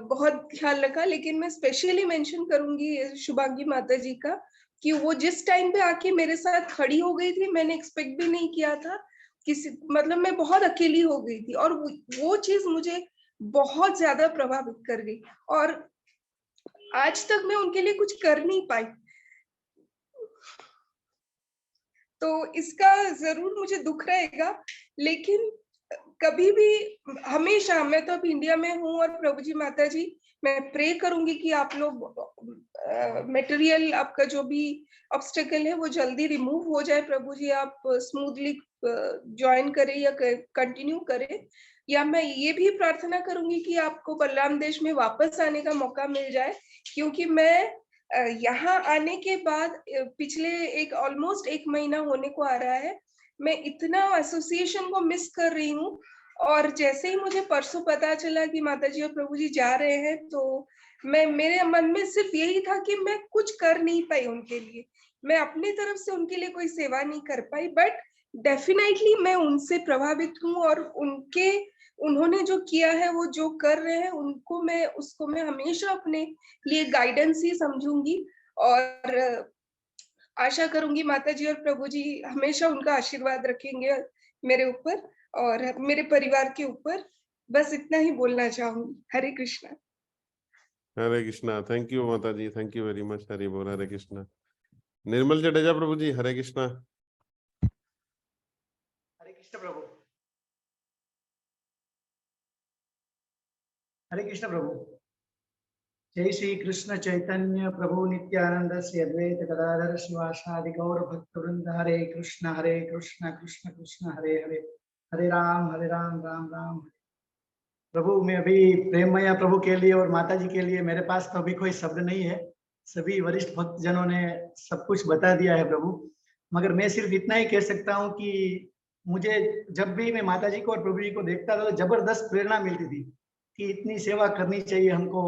बहुत ख्याल रखा, लेकिन मैं स्पेशली मेंशन करूंगी शुभांगी माता जी का, कि वो जिस टाइम पे आके मेरे साथ खड़ी हो गई थी, मैंने एक्सपेक्ट भी नहीं किया था। मतलब मैं बहुत अकेली हो गई थी, और वो चीज मुझे बहुत ज्यादा प्रभावित कर गई। और आज तक मैं उनके लिए कुछ कर नहीं पाई। तो इसका जरूर मुझे दुख रहेगा, लेकिन कभी भी, हमेशा, मैं तो अब इंडिया में हूँ, और प्रभु जी माता जी, मैं प्रे करूंगी कि आप लोग मटेरियल, आपका जो भी ऑब्स्टेकल है वो जल्दी रिमूव हो जाए। प्रभु जी आप स्मूथली ज्वाइन करें या कंटिन्यू करें। या मैं ये भी प्रार्थना करूंगी कि आपको बलराम देश में वापस आने का मौका मिल जाए, क्योंकि मैं यहाँ आने के बाद पिछले ऑलमोस्ट 1 महीना होने को आ रहा है, मैं इतना एसोसिएशन को मिस कर रही हूँ। और जैसे ही मुझे परसों पता चला कि माताजी और प्रभु जी जा रहे हैं, तो मेरे मन में सिर्फ यही था कि मैं कुछ कर नहीं पाई उनके लिए, मैं अपनी तरफ से उनके लिए कोई सेवा नहीं कर पाई। बट डेफिनेटली मैं उनसे प्रभावित हूँ, और उन्होंने जो किया है, वो जो कर रहे हैं, उसको मैं हमेशा अपने लिए गाइडेंस ही समझूंगी। और आशा करूंगी माता जी और प्रभु जी हमेशा उनका आशीर्वाद रखेंगे मेरे ऊपर और मेरे परिवार के ऊपर। बस इतना ही बोलना चाहूंगी। Hare Krishna. Hare Krishna. Thank you Mata ji, thank you very much. Hari बोल। हरे कृष्णा। निर्मल जडेजा प्रभु जी, हरे कृष्णा। हरे कृष्ण प्रभु। हरे कृष्ण प्रभु। जय श्री कृष्ण चैतन्य प्रभु नित्यानंद श्री अद्वैत गदाधर शिवासादि गौर भक्त वृंद। हरे कृष्ण कृष्ण कृष्ण हरे हरे, हरे राम राम राम हरे। प्रभु मैं अभी प्रेममया प्रभु के लिए और माता जी के लिए, मेरे पास तो अभी कोई शब्द नहीं है। सभी वरिष्ठ भक्त जनों ने सब कुछ बता दिया है प्रभु, मगर मैं सिर्फ इतना ही कह सकता हूँ कि मुझे जब भी मैं माता जी को और प्रभु जी को देखता था तो जबरदस्त प्रेरणा मिलती थी कि इतनी सेवा करनी चाहिए हमको,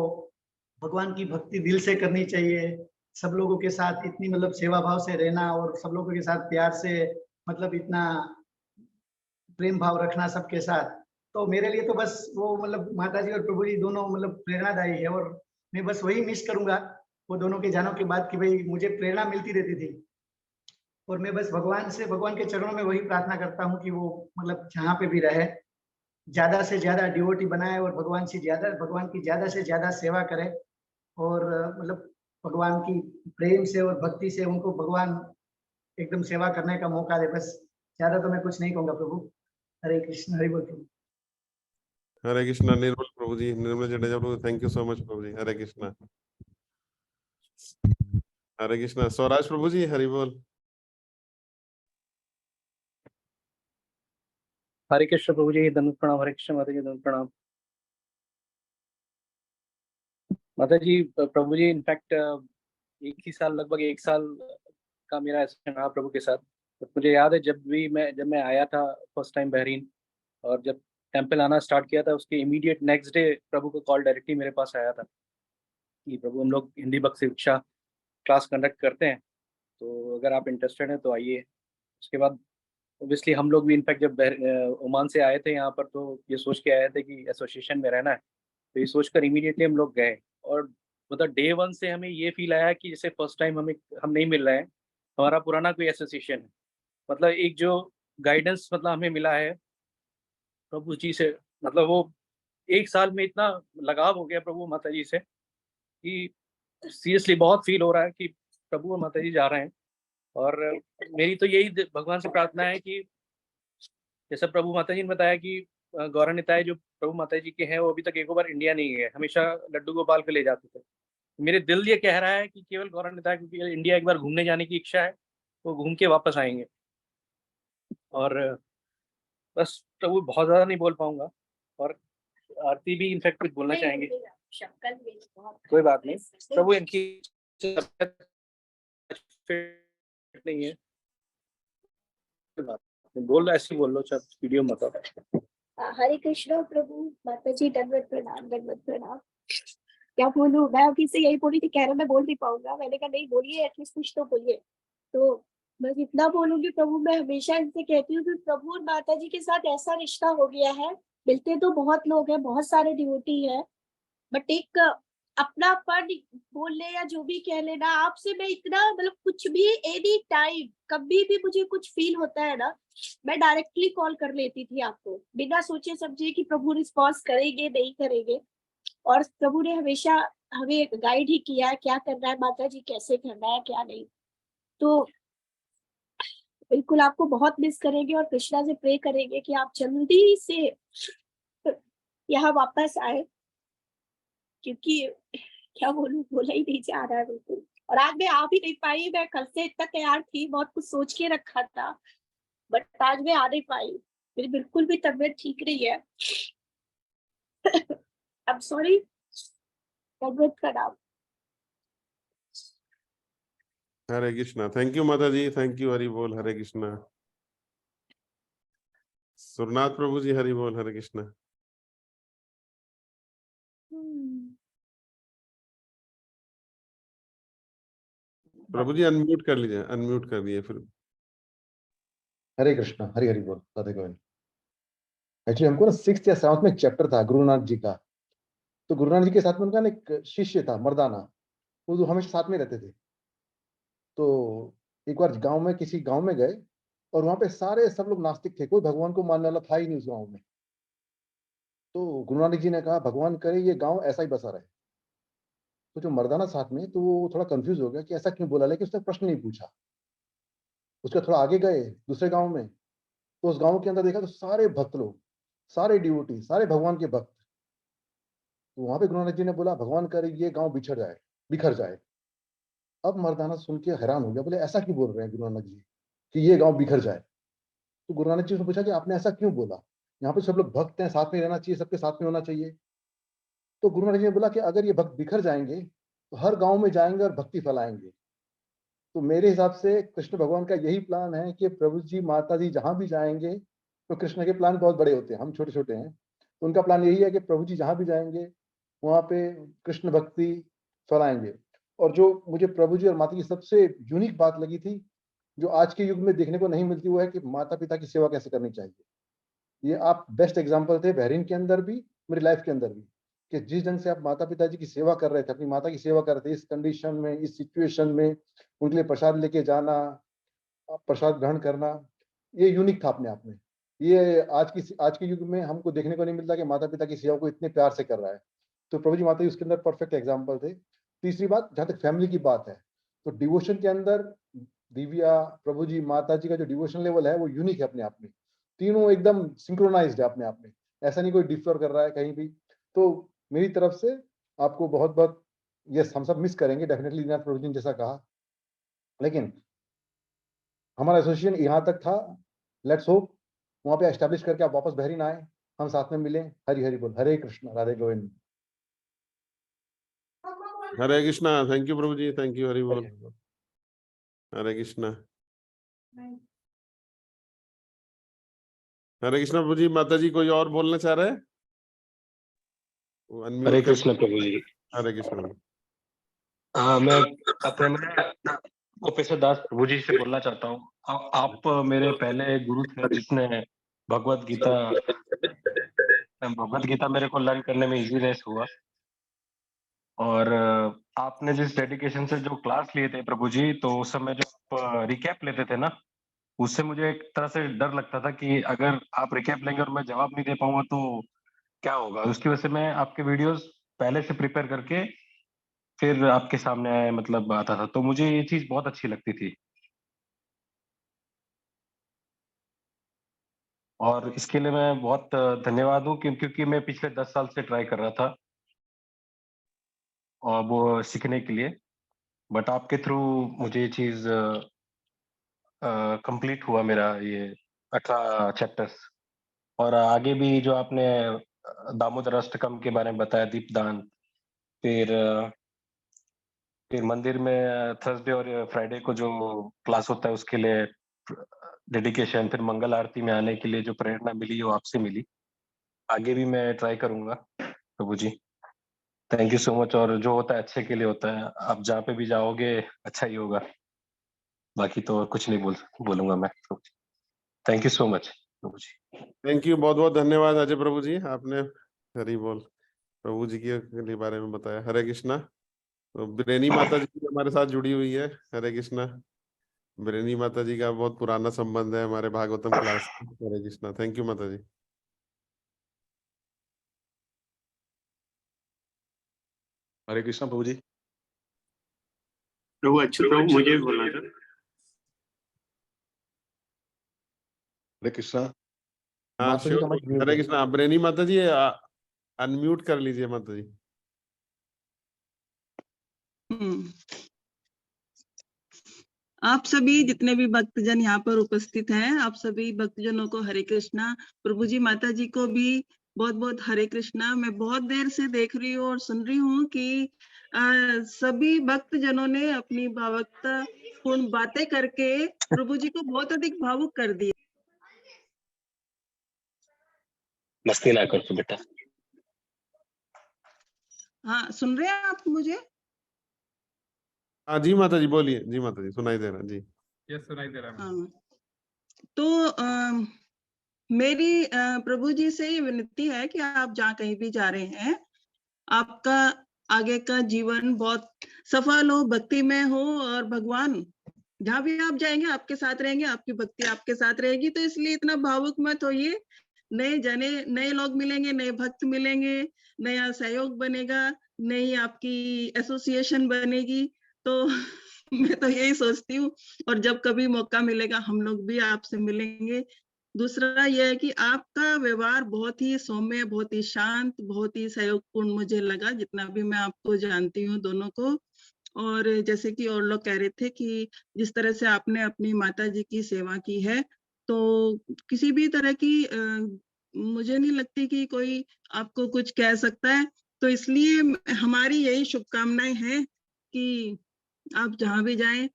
भगवान की भक्ति दिल से करनी चाहिए, सब लोगों के साथ इतनी मतलब सेवा भाव से रहना और सब लोगों के साथ प्यार से मतलब इतना प्रेम भाव रखना सबके साथ। तो मेरे लिए तो बस वो मतलब माता जी और प्रभु जी दोनों मतलब प्रेरणादायी है, और मैं बस वही मिस करूंगा वो दोनों के जाने के बाद कि भाई मुझे प्रेरणा मिलती रहती थी। और मैं बस भगवान के चरणों में वही प्रार्थना करता हूँ कि वो मतलब जहाँ पे भी रहे, ज्यादा से ज्यादा डिवोटी बनाए और भगवान की ज्यादा से ज्यादा सेवा करे, और मतलब भगवान की प्रेम से और भक्ति से उनको भगवान एकदम सेवा करने का मौका दे। बस ज्यादा तो मैं कुछ नहीं कहूंगा प्रभु। हरे कृष्ण। हरि बोल प्रभु। हरे कृष्णा। निर्मल प्रभु जी, निर्मल जडेजा प्रभु, थैंक यू सो मच प्रभु जी। हरे कृष्णा। हरे कृष्णा। स्वराज प्रभु जी, हरि बोल। हरे कृष्ण प्रभु जी, दंड प्रणाम। हरे कृष्ण माता जी, दंड प्रणाम। माता जी, प्रभु जी, इनफैक्ट एक ही साल, लगभग 1 साल का मेरा ऐसा रहा प्रभु के साथ। तो मुझे याद है जब मैं आया था फर्स्ट टाइम बहरीन, और जब टेम्पल आना स्टार्ट किया था, उसके इमीडिएट नेक्स्ट डे प्रभु का कॉल डायरेक्टली मेरे पास आया था कि प्रभु हम लोग हिंदी भक्ति शिक्षा क्लास कंडक्ट करते हैं, तो अगर आप इंटरेस्टेड हैं तो आइए। उसके बाद ऑब्वियसली हम लोग भी इनफैक्ट जब ओमान से आए थे यहाँ पर तो ये सोच के आए थे कि एसोसिएशन में रहना है, तो ये सोचकर इमीडिएटली हम लोग गए। और मतलब डे वन से हमें ये फील आया कि जैसे फर्स्ट टाइम हम नहीं मिल रहे हैं, हमारा पुराना कोई एसोसिएशन है। मतलब एक जो गाइडेंस मतलब हमें मिला है प्रभु जी से, मतलब वो एक साल में इतना लगाव हो गया प्रभु माता जी से कि सीरियसली बहुत फील हो रहा है कि प्रभु और माता जी जा रहे हैं। और मेरी तो यही भगवान से प्रार्थना है कि जैसे प्रभु माता जी ने बताया कि गौरा निताई जो प्रभु माता जी के हैं वो अभी तक एक बार इंडिया नहीं गए, हमेशा लड्डू गोपाल को ले जाते थे। मेरे दिल ये कह रहा है कि केवल गौरा निताई क्योंकि इंडिया एक बार घूमने जाने की इच्छा है, वो घूम के वापस आएंगे। और बस प्रभु बहुत ज्यादा नहीं बोल पाऊंगा, और आरती भी इनफैक्ट कुछ बोलना चाहेंगे। कोई बात नहीं, प्रभु इनकी नहीं है, बोल ऐसे बोल लो, चाहे वीडियो मत। हरे कृष्ण प्रभु माता जी, दंडवत प्रणाम, दंडवत प्रणाम। क्या बोलूं, मैं अभी से यही बोली थी, कह रहा मैं बोल नहीं पाऊंगा, मैंने कहा नहीं बोलिए, एटलीस्ट कुछ तो बोलिए। तो बस इतना बोलूंगी, प्रभु मैं हमेशा इनसे कहती हूँ कि प्रभु और माता जी के साथ ऐसा रिश्ता हो गया है, मिलते तो बहुत लोग हैं, बहुत सारे डिवोटी है, बट एक अपनापन बोलने या जो भी कह लेना, आपसे मैं इतना मतलब कुछ भी एनी टाइम कभी भी मुझे कुछ फील होता है ना, मैं डायरेक्टली कॉल कर लेती थी आपको, बिना सोचे समझे कि प्रभु रिस्पॉन्स करेंगे नहीं करेंगे। और प्रभु ने हमेशा हमें गाइड ही किया है, क्या करना है माता जी, कैसे करना है क्या नहीं। तो बिल्कुल आपको बहुत मिस करेंगे और कृष्णा से प्रे करेंगे कि आप जल्दी से यहाँ वापस आए, क्योंकि क्या बोलूं, बोला ही नहीं जा रहा है बिल्कुल। और आज मैं आ भी नहीं पाई, मैं कल से इतना तैयार थी, बहुत कुछ सोच के रखा था, बट आज मैं आ नहीं पाई, मेरी बिल्कुल भी तबीयत ठीक नहीं है। I am sorry. तबीयत खराब। हरे Krishna. Thank you Mata ji, thank you, Hari बोल, हरे कृष्णा। सुरनाथ प्रभु जी, हरि बोल, हरे कृष्णा। प्रभु जी अनम्यूट कर लीजिए, अनम्यूट कर दिए फिर। हरे कृष्णा, हरि हरि बोल, राधे गोविंद। एक्चुअली हमको ना 6th या 7th में एक चैप्टर था गुरु नानक जी का, तो गुरु नानक जी के साथ में उनका ना एक शिष्य था मर्दाना, वो हमेशा साथ में रहते थे। तो एक बार गांव में, किसी गांव में गए और वहां पे सारे सब लोग नास्तिक थे, कोई भगवान को मानने वाला था ही नहीं उस गांव में। तो गुरु नानक जी ने कहा भगवान करे ये गांव ऐसा ही बसा रहे। तो जो मर्दाना साथ में, तो वो थोड़ा कंफ्यूज हो गया कि ऐसा क्यों बोला, लेकिन उसने प्रश्न नहीं पूछा। उसके थोड़ा आगे गए दूसरे गांव में, तो उस गांव के अंदर देखा तो सारे भक्त लोग, सारे डिवोटी, सारे भगवान के भक्त। तो वहां पे गुरु नानक जी ने बोला भगवान करे ये गांव बिखर जाए। अब मर्दाना सुन के हैरान हो गया, बोले ऐसा क्यों बोल रहे हैं गुरु नानक जी कि ये गांव बिखर जाए। तो गुरु नानक जी ने पूछा कि आपने ऐसा क्यों बोला, यहाँ पे सब लोग भक्त हैं, साथ में रहना चाहिए, सबके साथ में होना चाहिए। तो गुरु नानक जी ने बोला कि अगर ये भक्त बिखर जाएंगे तो हर गांव में जाएंगे और भक्ति फैलाएंगे। तो मेरे हिसाब से कृष्ण भगवान का यही प्लान है कि प्रभु जी माता जी जहां भी जाएंगे, तो कृष्ण के प्लान बहुत बड़े होते हैं, हम छोटे छोटे हैं, तो उनका प्लान यही है कि प्रभु जी जहां भी जाएंगे वहां पे कृष्ण भक्ति फैलाएंगे। और जो मुझे प्रभु जी और माता की सबसे यूनिक बात लगी थी, जो आज के युग में देखने को नहीं मिलती, वो है कि माता पिता की सेवा कैसे करनी चाहिए। ये आप बेस्ट एग्जाम्पल थे बहरीन के अंदर भी, मेरी लाइफ के अंदर भी, कि जिस ढंग से आप माता पिता जी की सेवा कर रहे थे, अपनी माता की सेवा कर रहे थे, इस कंडीशन में, इस सिचुएशन में उनके लिए प्रसाद लेके जाना, प्रसाद ग्रहण करना, ये यूनिक था अपने आप में। ये आज के युग में हमको देखने को नहीं मिलता कि माता पिता की सेवा को इतने प्यार से कर रहा है। तो प्रभु जी माता जी उसके अंदर परफेक्ट एग्जाम्पल थे। तीसरी बात, जहाँ तक फैमिली की बात है, तो डिवोशन के अंदर दिव्या, प्रभु जी, माता जी का जो डिवोशन लेवल है वो यूनिक है अपने आप में। तीनों एकदम सिंक्रोनाइज्ड है अपने आप में, ऐसा नहीं कोई डिफर कर रहा है कहीं भी। तो मेरी तरफ से आपको बहुत बहुत, यस हम सब मिस करेंगे डेफिनेटली, प्रभु जी ने जैसा कहा, लेकिन हमारा एसोसिएशन यहाँ तक था। लेट्स होप वहां पे एस्टेब्लिश करके आप वापस बहरीन आए, हम साथ में मिले। हरि हरि बोल, Hare Krishna, Radhe Govind. Hare Krishna. Thank you Prabhu ji, thank you, Hari बोल, हरे कृष्णा। हरे कृष्णा प्रभु जी। माता जी कोई और बोलना चाह रहे हैं? हरे कृष्ण प्रभु जी। हरे कृष्ण। हाँ, मैं अपना प्रोफेसर दास प्रभु जी से बोलना चाहता हूँ। आप मेरे पहले गुरु थे जिसने भगवत गीता मेरे को लर्न करने में इजीनेस हुआ। और आपने जिस डेडिकेशन से जो क्लास लिए थे प्रभु जी, तो उस समय जो रिकैप लेते थे ना, उससे मुझे एक तरह से डर लगता था कि अगर आप रिकैप लेंगे और मैं जवाब नहीं दे पाऊंगा तो क्या होगा। उसकी वजह से मैं आपके वीडियोस पहले से प्रिपेयर करके फिर आपके सामने मतलब आता था, तो मुझे ये चीज बहुत अच्छी लगती थी। और इसके लिए मैं बहुत धन्यवाद हूँ क्योंकि मैं पिछले 10 साल से ट्राई कर रहा था और वो सीखने के लिए, बट आपके थ्रू मुझे ये चीज कंप्लीट हुआ मेरा ये 18 चैप्टर्स। और आगे भी जो आपने दामोदर अष्टकम के बारे में बताया, दीपदान, फिर मंदिर में थर्सडे और फ्राइडे को जो क्लास होता है उसके लिए डेडिकेशन, फिर मंगल आरती में आने के लिए जो प्रेरणा मिली वो आपसे मिली। आगे भी मैं ट्राई करूंगा प्रभु जी। Thank you so much. और जो होता है अच्छे के लिए होता है, आप जहाँ पे भी जाओगे अच्छा ही होगा। बाकी तो और कुछ नहीं बोलूंगा मैं। Thank you so much Prabhu ji. Thank you, बहुत बहुत धन्यवाद अजय प्रभु जी, आपने हरि बोल प्रभु जी के बारे में बताया। हरे कृष्णा। तो ब्रेनी माता जी भी हमारे साथ जुड़ी हुई है। हरे कृष्णा। ब्रेनी माता जी का बहुत पुराना संबंध है हमारे भागवतम क्लास में। हरे कृष्णा। थैंक यू माता जी। हरे कृष्णा प्रभु जी। प्रभु अच्छे प्रभु, मुझे भी बोलना था। हरे कृष्णा। हाँ माता जी का श्योर। mic mute हरे है। कृष्णा। ब्रेनी माता जी अनम्यूट कर लीजिए माता जी। आप सभी जितने भी भक्तजन यहाँ पर उपस्थित हैं, आप सभी भक्तजनों को हरे कृष्णा। प्रभु जी माता जी को भी बहुत बहुत हरे कृष्णा। मैं बहुत देर से देख रही हूँ और सुन रही हूँ कि सभी भक्तजनों ने अपनी भावुकता पूर्ण बातें करके प्रभु जी को बहुत अधिक भावुक कर दिया। मस्ती ना कर तू बेटा। हाँ, सुन रहे हैं आप मुझे? हाँ जी माता जी, बोलिए। जी माता जी, सुनाई दे रहा जी। ये सुनाई दे रहा है। हाँ, तो मेरी प्रभु जी से ये विनती है कि आप जहाँ कहीं भी जा रहे हैं, आपका आगे का जीवन बहुत सफल हो, भक्ति में हो, और भगवान जहाँ भी आप जाएंगे आपके साथ रहेंगे, आपकी भक्ति आपके साथ रहेगी। तो इसलिए इतना भावुक मत होइए। नए लोग मिलेंगे, नए भक्त मिलेंगे, नया सहयोग बनेगा, नई आपकी एसोसिएशन बनेगी। तो मैं तो यही सोचती हूँ, और जब कभी मौका मिलेगा हम लोग भी आपसे मिलेंगे। दूसरा यह है कि आपका व्यवहार बहुत ही सौम्य, बहुत ही शांत, बहुत ही सहयोगपूर्ण मुझे लगा, जितना भी मैं आपको जानती हूँ दोनों को। और जैसे कि और लोग कह रहे थे कि जिस तरह से आपने अपनी माता जी की सेवा की है, तो किसी भी तरह की मुझे नहीं लगती कि कोई आपको कुछ कह सकता है। तो इसलिए हमारी यही शुभकामनाएं हैं कि आप जहाँ भी जाएं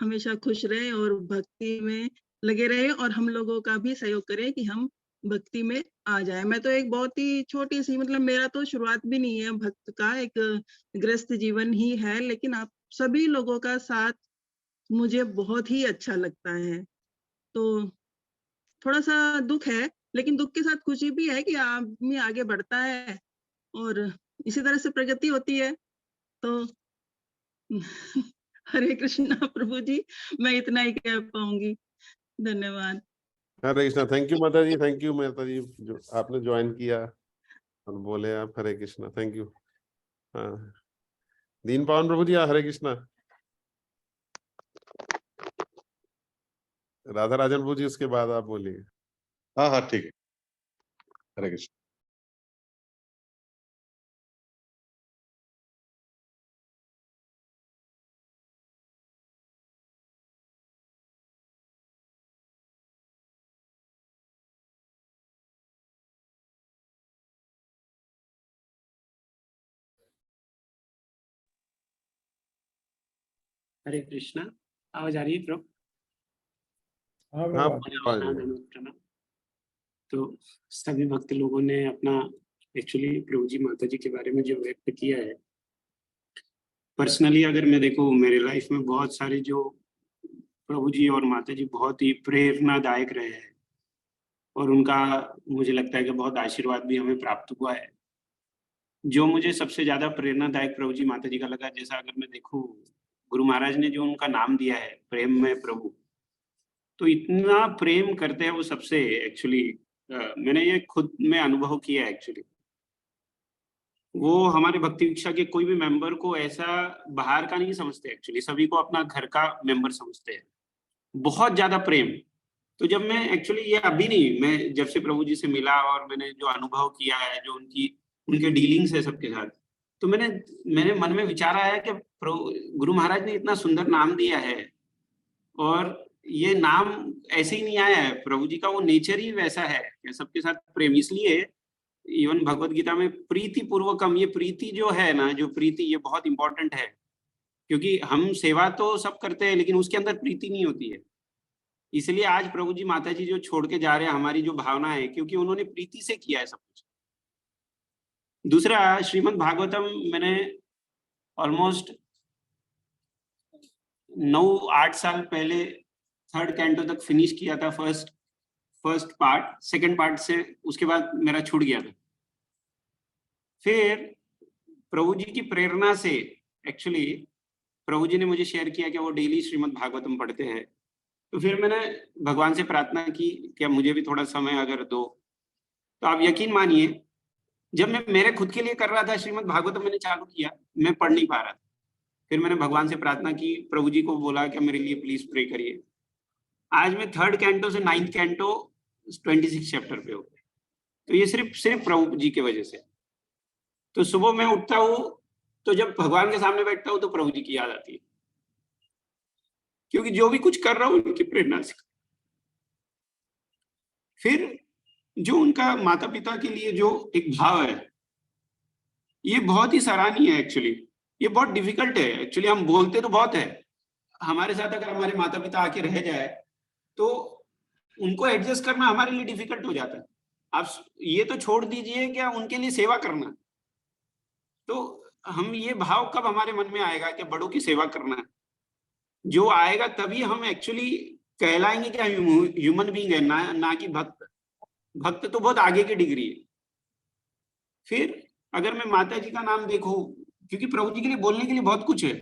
हमेशा खुश रहें और भक्ति में लगे रहें, और हम लोगों का भी सहयोग करें कि हम भक्ति में आ जाए। मैं तो एक बहुत ही छोटी सी, मतलब मेरा तो शुरुआत भी नहीं है भक्त का, एक गृहस्थ जीवन ही है, लेकिन आप सभी लोगों का साथ मुझे बहुत ही अच्छा लगता है। तो थोड़ा सा दुख है, लेकिन दुख के साथ खुशी भी है कि आदमी आगे बढ़ता है और इसी तरह से प्रगति होती है। तो हरे कृष्णा प्रभु जी, मैं इतना ही कह पाऊंगी। धन्यवाद। हरे Krishna. Thank you Mata ji. Thank you Mata जी, जो आपने ज्वाइन किया और बोले आप। हरे कृष्णा। Thank you. हाँ, दीन पावन प्रभु जी, हरे कृष्णा। राधा राजन प्रभु जी, उसके बाद आप बोलिए। हाँ हाँ ठीक है। हरे कृष्ण। हरे कृष्णा। आवाज आ रही है प्रभु? हाँ, प्रणाम। तो सभी भक्त लोगों ने अपना एक्चुअली प्रभु जी माता जी के बारे में जो व्यक्त किया है, पर्सनली अगर मैं देखूं मेरे लाइफ में बहुत सारे जो प्रभु जी और माता जी बहुत ही प्रेरणादायक रहे हैं और उनका मुझे लगता है कि बहुत आशीर्वाद भी हमें प्राप्त हुआ है। जो मुझे सबसे ज्यादा प्रेरणादायक प्रभु जी माता जी का लगा, जैसा अगर मैं देखूं गुरु महाराज ने जो उनका नाम दिया है प्रेम में प्रभु, तो इतना प्रेम करते हैं वो सबसे। एक्चुअली मैंने ये खुद में अनुभव किया है। एक्चुअली वो हमारे भक्ति भिक्षा के कोई भी मेंबर को ऐसा बाहर का नहीं समझते, एक्चुअली सभी को अपना घर का मेंबर समझते हैं, बहुत ज्यादा प्रेम। तो जब मैं एक्चुअली ये अभी नहीं, मैं जब से प्रभु जी से मिला और मैंने जो अनुभव किया है, जो उनके डीलिंग्स है सबके साथ, तो मैंने मन में विचार आया कि गुरु महाराज ने इतना सुंदर नाम दिया है और ये नाम ऐसे ही नहीं आया है, प्रभु जी का वो नेचर ही वैसा है कि सबके साथ प्रेम। इसलिए इवन भगवत गीता में प्रीति पूर्वकम, ये प्रीति जो है ना, जो प्रीति, ये बहुत इंपॉर्टेंट है, क्योंकि हम सेवा तो सब करते हैं लेकिन उसके अंदर प्रीति नहीं होती है। इसलिए आज प्रभु जी माता जी जो छोड़ के जा रहे हैं, हमारी जो भावना है, क्योंकि उन्होंने प्रीति से किया है सब कुछ। दूसरा, श्रीमद् भागवतम मैंने ऑलमोस्ट 9-8 साल पहले 3rd कैंटो तक फिनिश किया था, फर्स्ट पार्ट। सेकंड पार्ट से उसके बाद मेरा छूट गया था। फिर प्रभु जी की प्रेरणा से एक्चुअली प्रभु जी ने मुझे शेयर किया कि वो डेली श्रीमद् भागवतम पढ़ते हैं। तो फिर मैंने भगवान से प्रार्थना की कि मुझे भी थोड़ा समय अगर दो। तो आप यकीन मानिए, जब मैं मेरे खुद के लिए कर रहा था श्रीमद् भागवतम मैंने चालू किया, मैं पढ़ नहीं पा रहा था। फिर मैंने भगवान से प्रार्थना की, प्रभु जी को बोला कि मेरे लिए प्लीज प्रे करिए। आज मैं 3rd कैंटो से 9th कैंटो 26 चैप्टर पे हो गए। तो ये सिर्फ प्रभु जी की वजह से। तो सुबह मैं उठता हूँ तो जब भगवान के सामने बैठता हूँ तो प्रभु जी की याद आती है, क्योंकि जो भी कुछ कर रहा हूँ उनकी प्रेरणा से। फिर जो उनका माता पिता के लिए जो एक भाव है, ये बहुत ही सराहनीय है। एक्चुअली ये बहुत डिफिकल्ट है। एक्चुअली हम बोलते तो बहुत है, हमारे साथ अगर हमारे माता पिता आके रह जाए तो उनको एडजस्ट करना हमारे लिए डिफिकल्ट हो जाता है। आप ये तो छोड़ दीजिए क्या उनके लिए सेवा करना। तो हम ये भाव कब हमारे मन में आएगा कि बड़ों की सेवा करना है? जो आएगा तभी हम एक्चुअली कहलाएंगे कि ह्यूमन बीइंग है, ना कि भक्त। भक्त तो बहुत आगे की डिग्री है। फिर अगर मैं माता जी का नाम देखूं, क्योंकि प्रभु जी के लिए बोलने के लिए बहुत कुछ है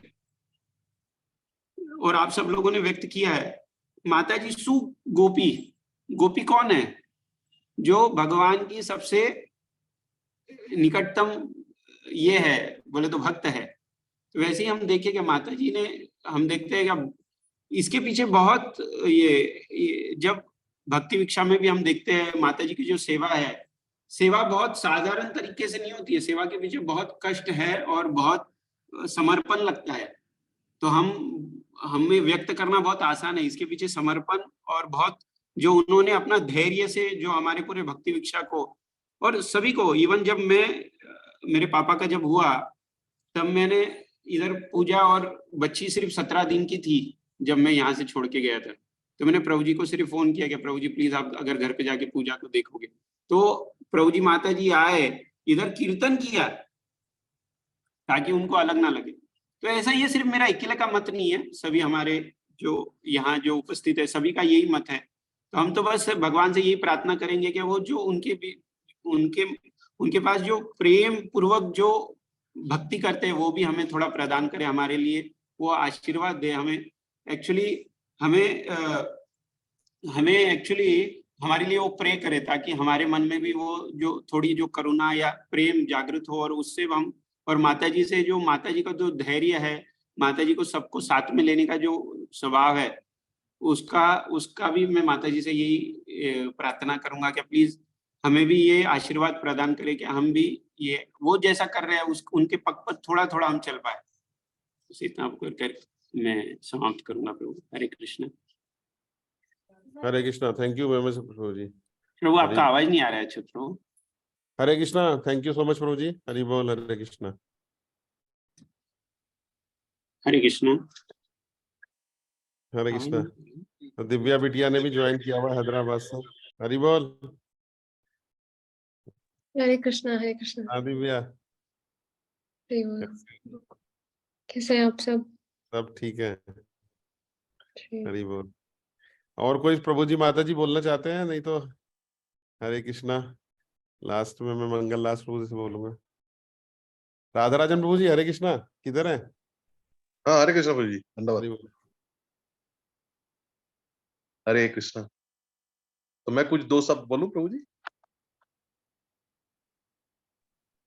और आप सब लोगों ने व्यक्त किया है। माता जी सुगोपी, गोपी कौन है? जो भगवान की सबसे निकटतम ये है, बोले तो भक्त है। तो वैसे ही हम देखें कि माता जी ने, हम देखते हैं कि इसके पीछे बहुत ये जब भक्ति भिक्षा में भी हम देखते हैं माता जी की जो सेवा है, सेवा बहुत साधारण तरीके से नहीं होती है। सेवा के पीछे बहुत कष्ट है और बहुत समर्पण लगता है। तो हमें व्यक्त करना बहुत आसान है, इसके पीछे समर्पण और बहुत जो उन्होंने अपना धैर्य से जो हमारे पूरे भक्ति भिक्षा को और सभी को, इवन जब मेरे पापा का जब हुआ तब मैंने इधर पूजा, और बच्ची सिर्फ 17 दिन की थी जब मैं यहाँ से छोड़ के गया था। तो मैंने प्रभु जी को सिर्फ फोन किया कि प्रभु जी प्लीज आप अगर घर पे जाके पूजा को देखोगे। तो प्रभु जी माता जी आए, इधर कीर्तन किया ताकि उनको अलग ना लगे। तो ऐसा ये सिर्फ मेरा अकेले का मत नहीं है, सभी हमारे जो यहाँ जो उपस्थित है सभी का यही मत है। तो हम तो बस भगवान से यही प्रार्थना करेंगे कि वो जो उनके पास जो प्रेम पूर्वक जो भक्ति करते हैं वो भी हमें थोड़ा प्रदान करे, हमारे लिए वो आशीर्वाद दे हमें। एक्चुअली हमें एक्चुअली हमारे लिए वो प्रे करे ताकि हमारे मन में भी वो जो थोड़ी जो करुणा या प्रेम जागृत हो, और उससे हम और माता जी से जो माता जी का जो धैर्य है, माता जी को सबको साथ में लेने का जो स्वभाव है, उसका भी मैं माता जी से यही प्रार्थना करूंगा कि प्लीज हमें भी ये आशीर्वाद प्रदान करे कि हम भी ये वो जैसा कर रहे हैं उनके पग पर थोड़ा थोड़ा हम चल पाए। इतना कर मैं समाप्त करूंगा Prabhu. Hare Krishna. Hare Krishna. Thank you very much प्रभु जी। प्रभु आपका आवाज नहीं आ रहा है अच्छा Prabhu. Hare Krishna. Thank you so much प्रभु जी। हरि बोल। हरे कृष्णा। हरे कृष्णा। हरे कृष्णा। दिव्या बिटिया ने भी ज्वाइन किया हुआ हैदराबाद से। हरि बोल। हरे कृष्णा। हरे कृष्णा। हाँ दिव्या। हरि बोल। कैसे हैं आप सब? सब ठीक है। ठीक। हरी बोल। और कोई प्रभु जी माता जी बोलना चाहते हैं? नहीं तो हरे कृष्णा। लास्ट में मैं मंगल दास प्रभु जी से बोलूंगा। राधा राजन प्रभु जी, हरे कृष्णा, किधर है? हाँ हरे कृष्ण प्रभु जी, धन्यवाद। हरि बोल। हरे कृष्णा। तो मैं कुछ 2 शब्द बोलूं प्रभु जी?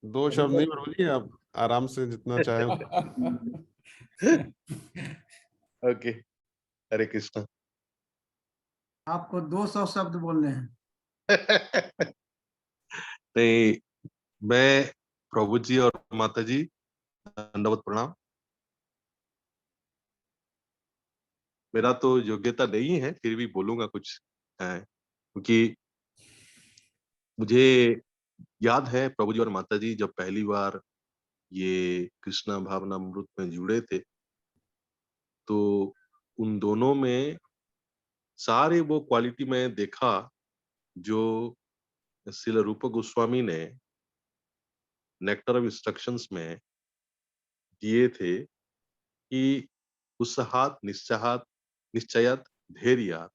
2 शब्द नहीं प्रभु जी, आप आराम से जितना चाहे। ओके, हरे कृष्णा। आपको 200 शब्द बोलने हैं। नहीं, मैं प्रभु जी और माता जी दंडवत प्रणाम। मेरा तो योग्यता नहीं है, फिर भी बोलूंगा कुछ, क्योंकि मुझे याद है प्रभु जी और माता जी जब पहली बार ये कृष्णा भावनामृत में जुड़े थे, तो उन दोनों में सारे वो क्वालिटी मैं देखा जो श्रील रूप गोस्वामी ने नेक्टर ऑफ इंस्ट्रक्शंस में दिए थे कि उत्साहात निश्चयात निश्चयात धैर्य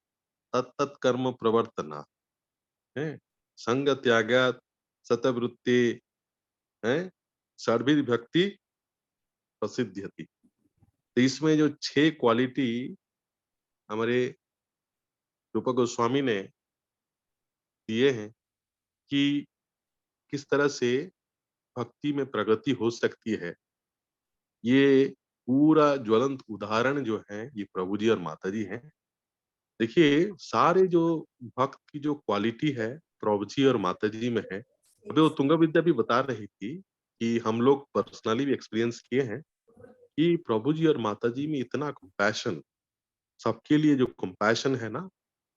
तत्त कर्म प्रवर्तना है, संग त्यागात सतवृत्ति है, सर्वि भक्ति प्रसिद्ध्यति। तो इसमें जो 6 क्वालिटी हमारे रूप गोस्वामी ने दिए हैं कि किस तरह से भक्ति में प्रगति हो सकती है, ये पूरा ज्वलंत उदाहरण जो है ये प्रभु जी और माता जी हैं। देखिए सारे जो भक्त की जो क्वालिटी है प्रभु जी और माता जी में है। अभी वो तुंगा विद्या भी बता रही थी कि हम लोग पर्सनली भी एक्सपीरियंस किए हैं कि प्रभु जी और माता जी में इतना कंपैशन, सबके लिए जो कंपैशन है ना,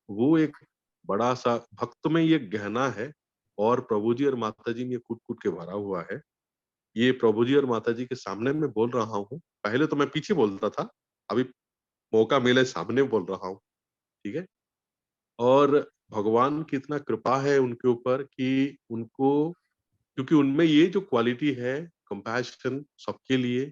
वो एक बड़ा सा भक्त में ये गहना है और प्रभु जी और माता जी में कूट-कूट के भरा हुआ है। ये प्रभु जी और माता जी के सामने मैं बोल रहा हूँ। पहले तो मैं पीछे बोलता था, अभी मौका मिले सामने बोल रहा हूँ, ठीक है? और भगवान की इतना कृपा है उनके ऊपर कि उनको, क्योंकि उनमें ये जो क्वालिटी है कंपैशन सबके लिए,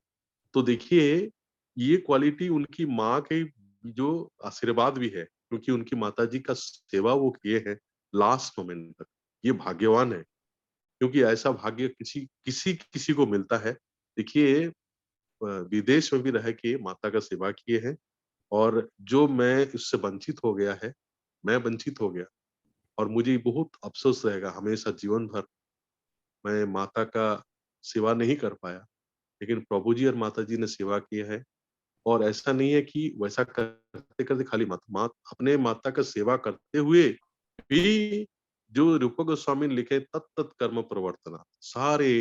तो देखिए ये क्वालिटी उनकी माँ के जो आशीर्वाद भी है, क्योंकि उनकी माताजी का सेवा वो किए हैं लास्ट मोमेंट तक। ये भाग्यवान है, क्योंकि ऐसा भाग्य किसी किसी किसी को मिलता है। देखिए विदेश में भी रह के माता का सेवा किए हैं, और जो मैं इससे वंचित हो गया है, मैं वंचित हो गया, और मुझे बहुत अफसोस रहेगा हमेशा जीवन भर, मैं माता का सेवा नहीं कर पाया। लेकिन प्रभु जी और माता जी ने सेवा की है, और ऐसा नहीं है कि वैसा करते-करते खाली अपने माता का सेवा करते हुए भी जो रूप गोस्वामी ने लिखे तत्त कर्म प्रवर्तना, सारे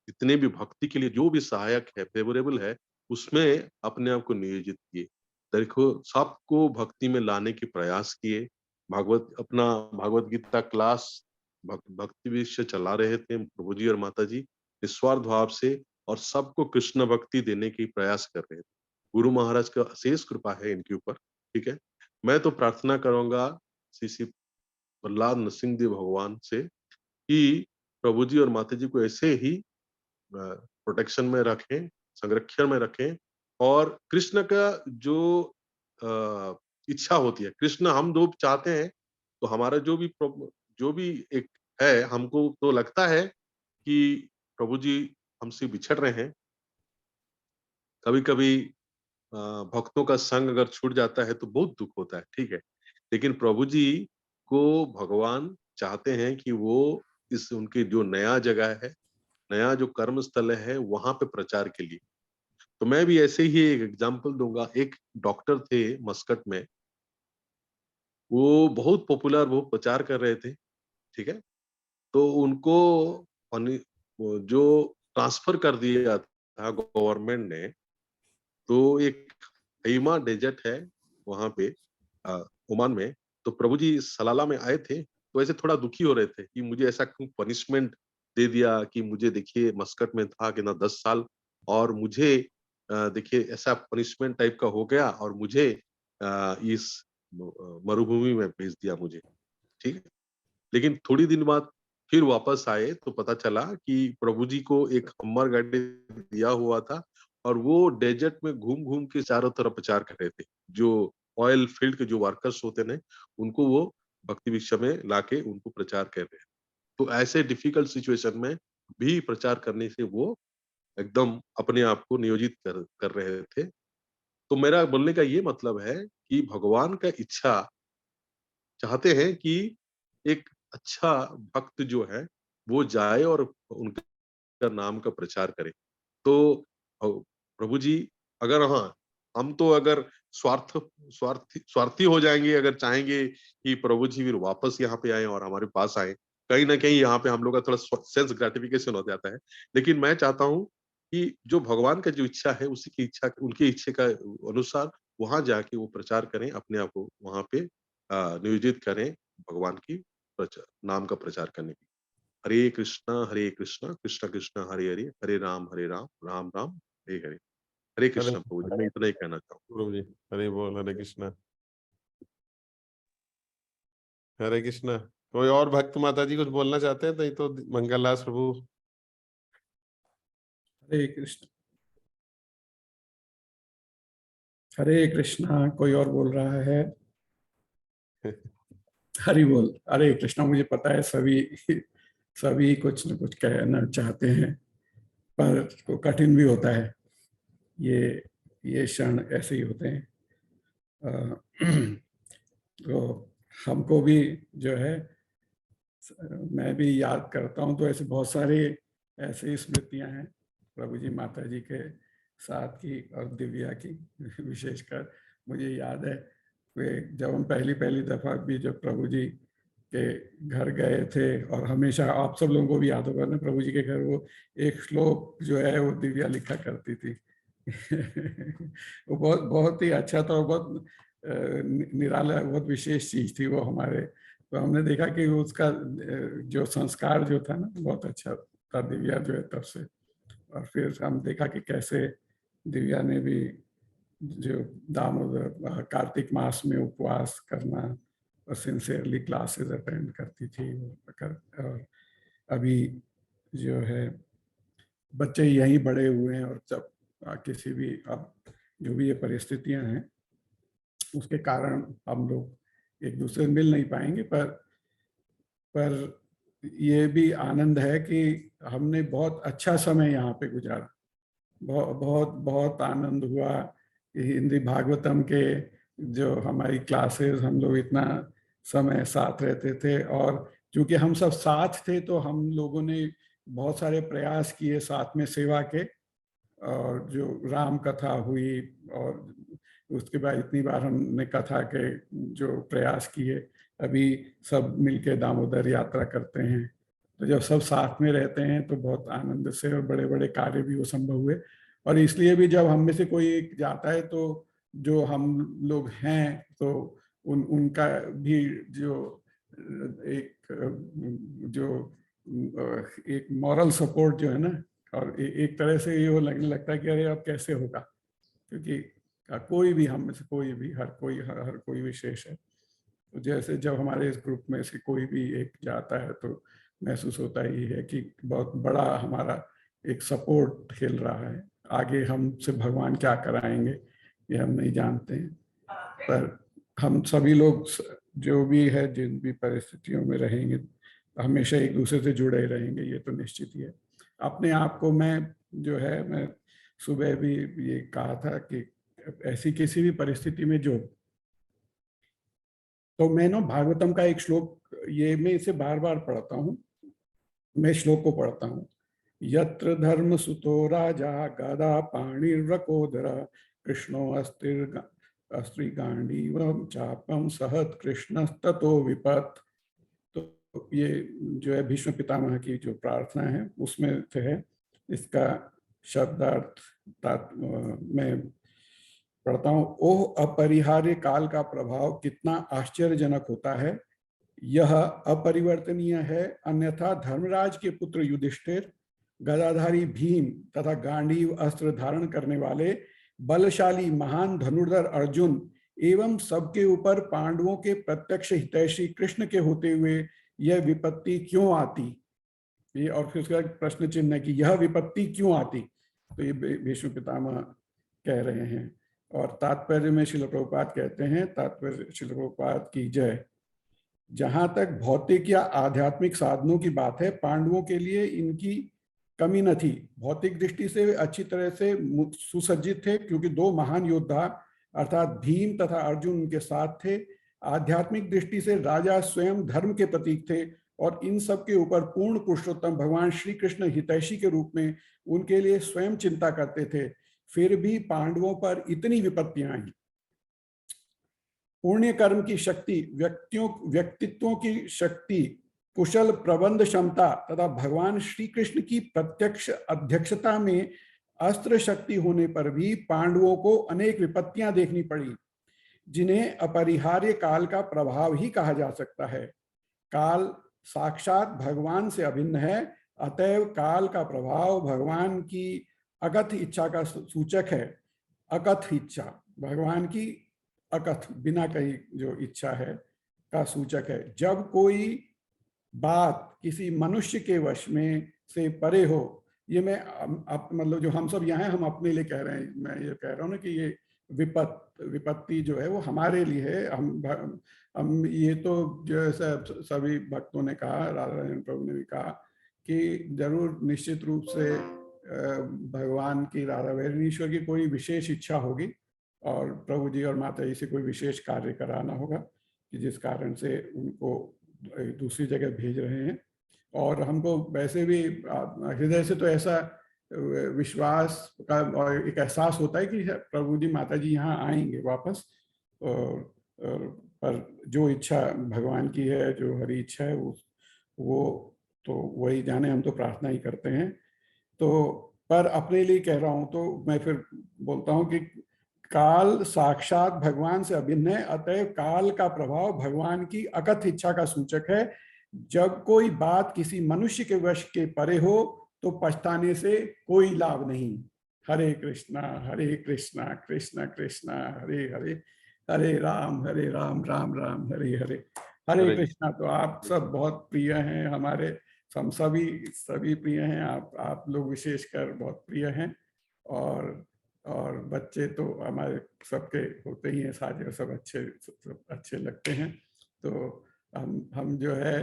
जितने भी भक्ति के लिए जो भी सहायक है, फेवरेबल है, उसमें अपने आप को नियोजित किए। देखो सबको भक्ति में लाने के प्रयास किए। अपना भागवत गीता क्लास भक्ति विषय चला रहे थे प्रभु जी और माता जी निस्वार्थ भाव से, और सबको कृष्ण भक्ति देने की प्रयास कर रहे थे। गुरु महाराज का अशेष कृपा है इनके ऊपर, ठीक है। मैं तो प्रार्थना करूंगा श्री प्रहलाद नरसिंह देव भगवान से कि प्रभु जी और माता जी को ऐसे ही प्रोटेक्शन में रखें, संरक्षण में रखें, और कृष्ण का जो इच्छा होती है, कृष्ण हम दो चाहते हैं, तो हमारा जो भी एक है, हमको तो लगता है कि प्रभु जी हमसे बिछड़ रहे हैं। कभी-कभी भक्तों का संग अगर छूट जाता है तो बहुत दुख होता है, ठीक है। लेकिन प्रभु जी को भगवान चाहते हैं कि वो इस उनकी जो नया जगह है, नया जो कर्म स्थल है, वहां पे प्रचार के लिए। तो मैं भी ऐसे ही एक एग्जांपल दूंगा। एक डॉक्टर थे मस्कट में, वो बहुत पॉपुलर, वो प्रचार कर रहे थे, ठीक है। तो उनको वो जो ट्रांसफर कर दिया था गवर्नमेंट ने, तो एक खैमा डेजर्ट है वहां पे ओमान में। तो प्रभु जी सलाला में आए थे, तो ऐसे थोड़ा दुखी हो रहे थे कि मुझे ऐसा क्यों पनिशमेंट दे दिया, कि मुझे देखिए मस्कट में था कि ना 10 साल, और मुझे देखिए ऐसा पनिशमेंट टाइप का हो गया, और मुझे इस मरुभूमि में भेज दिया मुझे, ठीक है। लेकिन थोड़ी दिन बाद फिर वापस आए तो पता चला कि प्रभु जी को एक हम्मर गाड़ी दिया हुआ था, और वो डेजर्ट में घूम घूम के चारों तरफ प्रचार कर रहे थे। जो ऑयल फील्ड के जो वर्कर्स होते हैं उनको वो भक्ति भिक्षा में लाके उनको प्रचार कर रहे हैं। तो ऐसे डिफिकल्ट सिचुएशन में भी प्रचार करने से वो एकदम अपने आप को नियोजित कर रहे थे। तो मेरा बोलने का ये मतलब है कि भगवान का इच्छा चाहते हैं कि एक अच्छा भक्त जो है वो जाए और उनका नाम का प्रचार करे। तो प्रभु जी अगर हाँ, हम तो अगर स्वार्थी हो जाएंगे, अगर चाहेंगे कि प्रभु जी फिर वापस यहाँ पे आए और हमारे पास आए, कहीं ना कहीं यहाँ पे हम लोग का थोड़ा सेंस ग्रेटिफिकेशन हो जाता है। लेकिन मैं चाहता हूँ कि जो भगवान का जो इच्छा है उसी की इच्छा, उनकी इच्छा का अनुसार वहां जाके वो प्रचार करें, अपने आप को वहां पे नियोजित करें भगवान की नाम का प्रचार करने की। हरे कृष्णा कृष्ण कृष्ण हरे हरे, हरे राम राम राम हरे हरे। हरे कृष्ण प्रभु जी, मैं इतना ही कहना चाहूँ। प्रभु जी हरे बोल, हरे कृष्णा। हरे कृष्णा। कोई और भक्त माता जी कुछ बोलना चाहते हैं? नहीं तो मंगलदास प्रभु। हरे कृष्ण। हरे कृष्णा। कोई और बोल रहा है? हरि बोल। हरे कृष्णा। मुझे पता है सभी कुछ न कुछ कहना चाहते हैं, पर कठिन भी होता है। ये क्षण ऐसे ही होते हैं। तो हमको भी जो है, मैं भी याद करता हूँ तो ऐसे बहुत सारे ऐसे स्मृतियां हैं प्रभु जी माता जी के साथ की और दिव्या की। विशेषकर मुझे याद है वे जब हम पहली दफा भी जब प्रभु जी के घर गए थे, और हमेशा आप सब लोगों को भी याद होगा ना, प्रभु जी के घर वो एक श्लोक जो है वो दिव्या लिखा करती थी। वो बहुत ही अच्छा था, बहुत निराला, बहुत विशेष चीज थी वो हमारे। तो हमने देखा कि उसका जो संस्कार जो था ना बहुत अच्छा था दिव्या जो है तब से। और फिर हम देखा कि कैसे दिव्या ने भी जो दामोदर कार्तिक मास में उपवास करना और सिंसियरली क्लासेस अटेंड करती थी। और अभी जो है बच्चे यहीं बड़े हुए हैं, और जब किसी भी अब जो भी ये परिस्थितियां हैं उसके कारण हम लोग एक दूसरे से मिल नहीं पाएंगे, पर ये भी आनंद है कि हमने बहुत अच्छा समय यहाँ पे गुजारा। बहुत आनंद हुआ। हिंदी भागवतम के जो हमारी क्लासेस, हम लोग इतना समय साथ रहते थे, और क्योंकि हम सब साथ थे तो हम लोगों ने बहुत सारे प्रयास किए साथ में सेवा के। और जो राम कथा हुई, और उसके बाद इतनी बार हमने कथा के जो प्रयास किए, अभी सब मिलके दामोदर यात्रा करते हैं। तो जब सब साथ में रहते हैं तो बहुत आनंद से और बड़े बड़े कार्य भी वो संभव हुए। और इसलिए भी जब हम में से कोई एक जाता है तो जो हम लोग हैं तो उनका भी एक मॉरल सपोर्ट जो है ना, और एक तरह से ये लगने लगता है कि अरे अब कैसे होगा, क्योंकि कोई भी हम में से कोई भी हर कोई विशेष है। तो जैसे जब हमारे इस ग्रुप में से कोई भी एक जाता है तो महसूस होता ही है कि बहुत बड़ा हमारा एक सपोर्ट खेल रहा है। आगे हमसे भगवान क्या कराएंगे ये हम नहीं जानते हैं, पर हम सभी लोग जो भी है जिन भी परिस्थितियों में रहेंगे हमेशा एक दूसरे से जुड़े रहेंगे, ये तो निश्चित ही है। अपने आप को मैं सुबह भी ये कहा था कि ऐसी किसी भी परिस्थिति में तो मैं ना भागवतम का एक श्लोक, ये मैं इसे बार बार पढ़ता हूँ, मैं श्लोक को पढ़ता हूँ। यत्र धर्म सुतो राजा गदा पाणिर्वकोदर कृष्णो अस्त्रि गांडीवम चापम सहत कृष्ण ततो विपत। तो ये जो है भीष्म पितामह की जो प्रार्थना है उसमें से है। इसका शब्दार्थ मैं पढ़ता हूँ। ओह अपरिहार्य काल का प्रभाव कितना आश्चर्यजनक होता है, यह अपरिवर्तनीय है, अन्यथा धर्मराज के पुत्र युधिष्ठिर, गदाधारी भीम तथा गांडीव अस्त्र धारण करने वाले बलशाली महान धनुर्धर अर्जुन एवं सबके ऊपर पांडवों के प्रत्यक्ष हितैषी कृष्ण के होते हुए यह विपत्ति क्यों आती। ये और फिर उसका प्रश्न चिन्ह है कि यह विपत्ति क्यों आती। तो ये भीष्म पितामह कह रहे हैं। और तात्पर्य में श्रील प्रभुपाद कहते हैं, तात्पर्य श्रील प्रभुपाद की जय, जहां तक भौतिक या आध्यात्मिक साधनों की बात है, पांडवों के लिए इनकी कमी न थी। भौतिक दृष्टि से वे अच्छी तरह से सुसज्जित थे, क्योंकि 2 महान योद्धा अर्थात भीम तथा अर्जुन उनके साथ थे। आध्यात्मिक दृष्टि से राजा स्वयं धर्म के प्रतीक थे, और इन सब के ऊपर पूर्ण पुरुषोत्तम भगवान श्री कृष्ण हितैषी के रूप में उनके लिए स्वयं चिंता करते थे। फिर भी पांडवों पर इतनी विपत्तियां आई। पुण्य कर्म की शक्ति, व्यक्तित्वों की शक्ति, कुशल प्रबंध क्षमता तथा भगवान श्री कृष्ण की प्रत्यक्ष अध्यक्षता में अस्त्र शक्ति होने पर भी पांडवों को अनेक विपत्तियां देखनी पड़ी, जिन्हें अपरिहार्य काल का प्रभाव ही कहा जा सकता है। काल साक्षात भगवान से अभिन्न है, अतएव काल का प्रभाव भगवान की अकथ इच्छा का सूचक है। अकथ इच्छा, भगवान की अकथ बिना कही जो इच्छा है का सूचक है। जब कोई बात किसी मनुष्य के वश में से परे हो, ये मैं मतलब जो हम सब यहाँ हैं हम अपने लिए कह रहे हैं, मैं ये कह रहा हूँ ना कि ये विपत्ति जो है वो हमारे लिए है। हम ये तो जैसे सभी भक्तों ने कहा, राधा रानी प्रभु ने भी कहा कि जरूर निश्चित रूप से भगवान की, राधा वैरणीश्वर की कोई विशेष इच्छा होगी और प्रभु जी और माता जी से कोई विशेष कार्य कराना होगा, कि जिस कारण से उनको दूसरी जगह भेज रहे हैं। और हमको वैसे भी हृदय से तो ऐसा विश्वास का और एक एहसास होता है कि प्रभु जी माता जी यहाँ आएंगे वापस, और पर जो इच्छा भगवान की है, जो हरी इच्छा है, वो तो वही जाने, हम तो प्रार्थना ही करते हैं। तो पर अपने लिए कह रहा हूँ तो मैं फिर बोलता हूँ कि काल साक्षात भगवान से अभिन्न है, अतएव काल का प्रभाव भगवान की अकथ इच्छा का सूचक है। जब कोई बात किसी मनुष्य के वश के परे हो तो पछताने से कोई लाभ नहीं। हरे कृष्णा कृष्ण कृष्ण हरे हरे, हरे राम राम राम हरे हरे। हरे कृष्णा। तो आप सब बहुत प्रिय हैं हमारे, हम सभी प्रिय हैं, आप लोग विशेषकर बहुत प्रिय हैं। और बच्चे तो हमारे सबके होते ही हैं, साथ सब अच्छे लगते हैं। तो हम जो है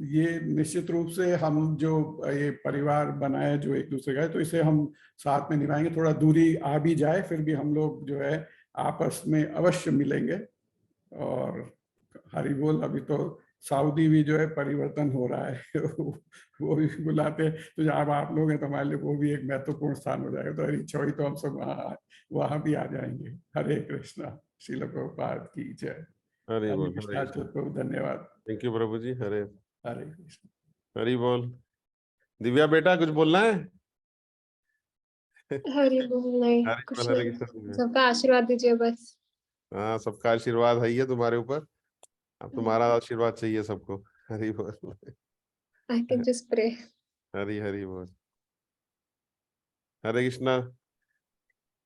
ये निश्चित रूप से हम जो ये परिवार बनाए जो एक दूसरे का है, तो इसे हम साथ में निभाएंगे। थोड़ा दूरी आ भी जाए फिर भी हम लोग जो है आपस में अवश्य मिलेंगे। और हरि बोल। अभी तो सऊदी भी जो है परिवर्तन हो रहा है वो भी बुलाते हैं, तो जब आप लोग हैं तो हमारे लिए वो भी एक महत्वपूर्ण स्थान हो जाएगा। तो हरी इच्छा हुई तो हम सब वहां भी आ जाएंगे। हरे कृष्णा। श्रील प्रभुपाद की जय। हरे बोल। धन्यवाद। थैंक यू प्रभु जी। हरे कृष्ण। हरि बोल। दिव्या बेटा कुछ बोलना है? हरि बोल। नहीं कुछ नहीं, सबका आशीर्वाद दीजिए बस। हाँ, सबका आशीर्वाद है तुम्हारे ऊपर, अब तुम्हारा आशीर्वाद चाहिए सबको। हरि बोल। I can just pray. Hari बोल। हरे कृष्णा।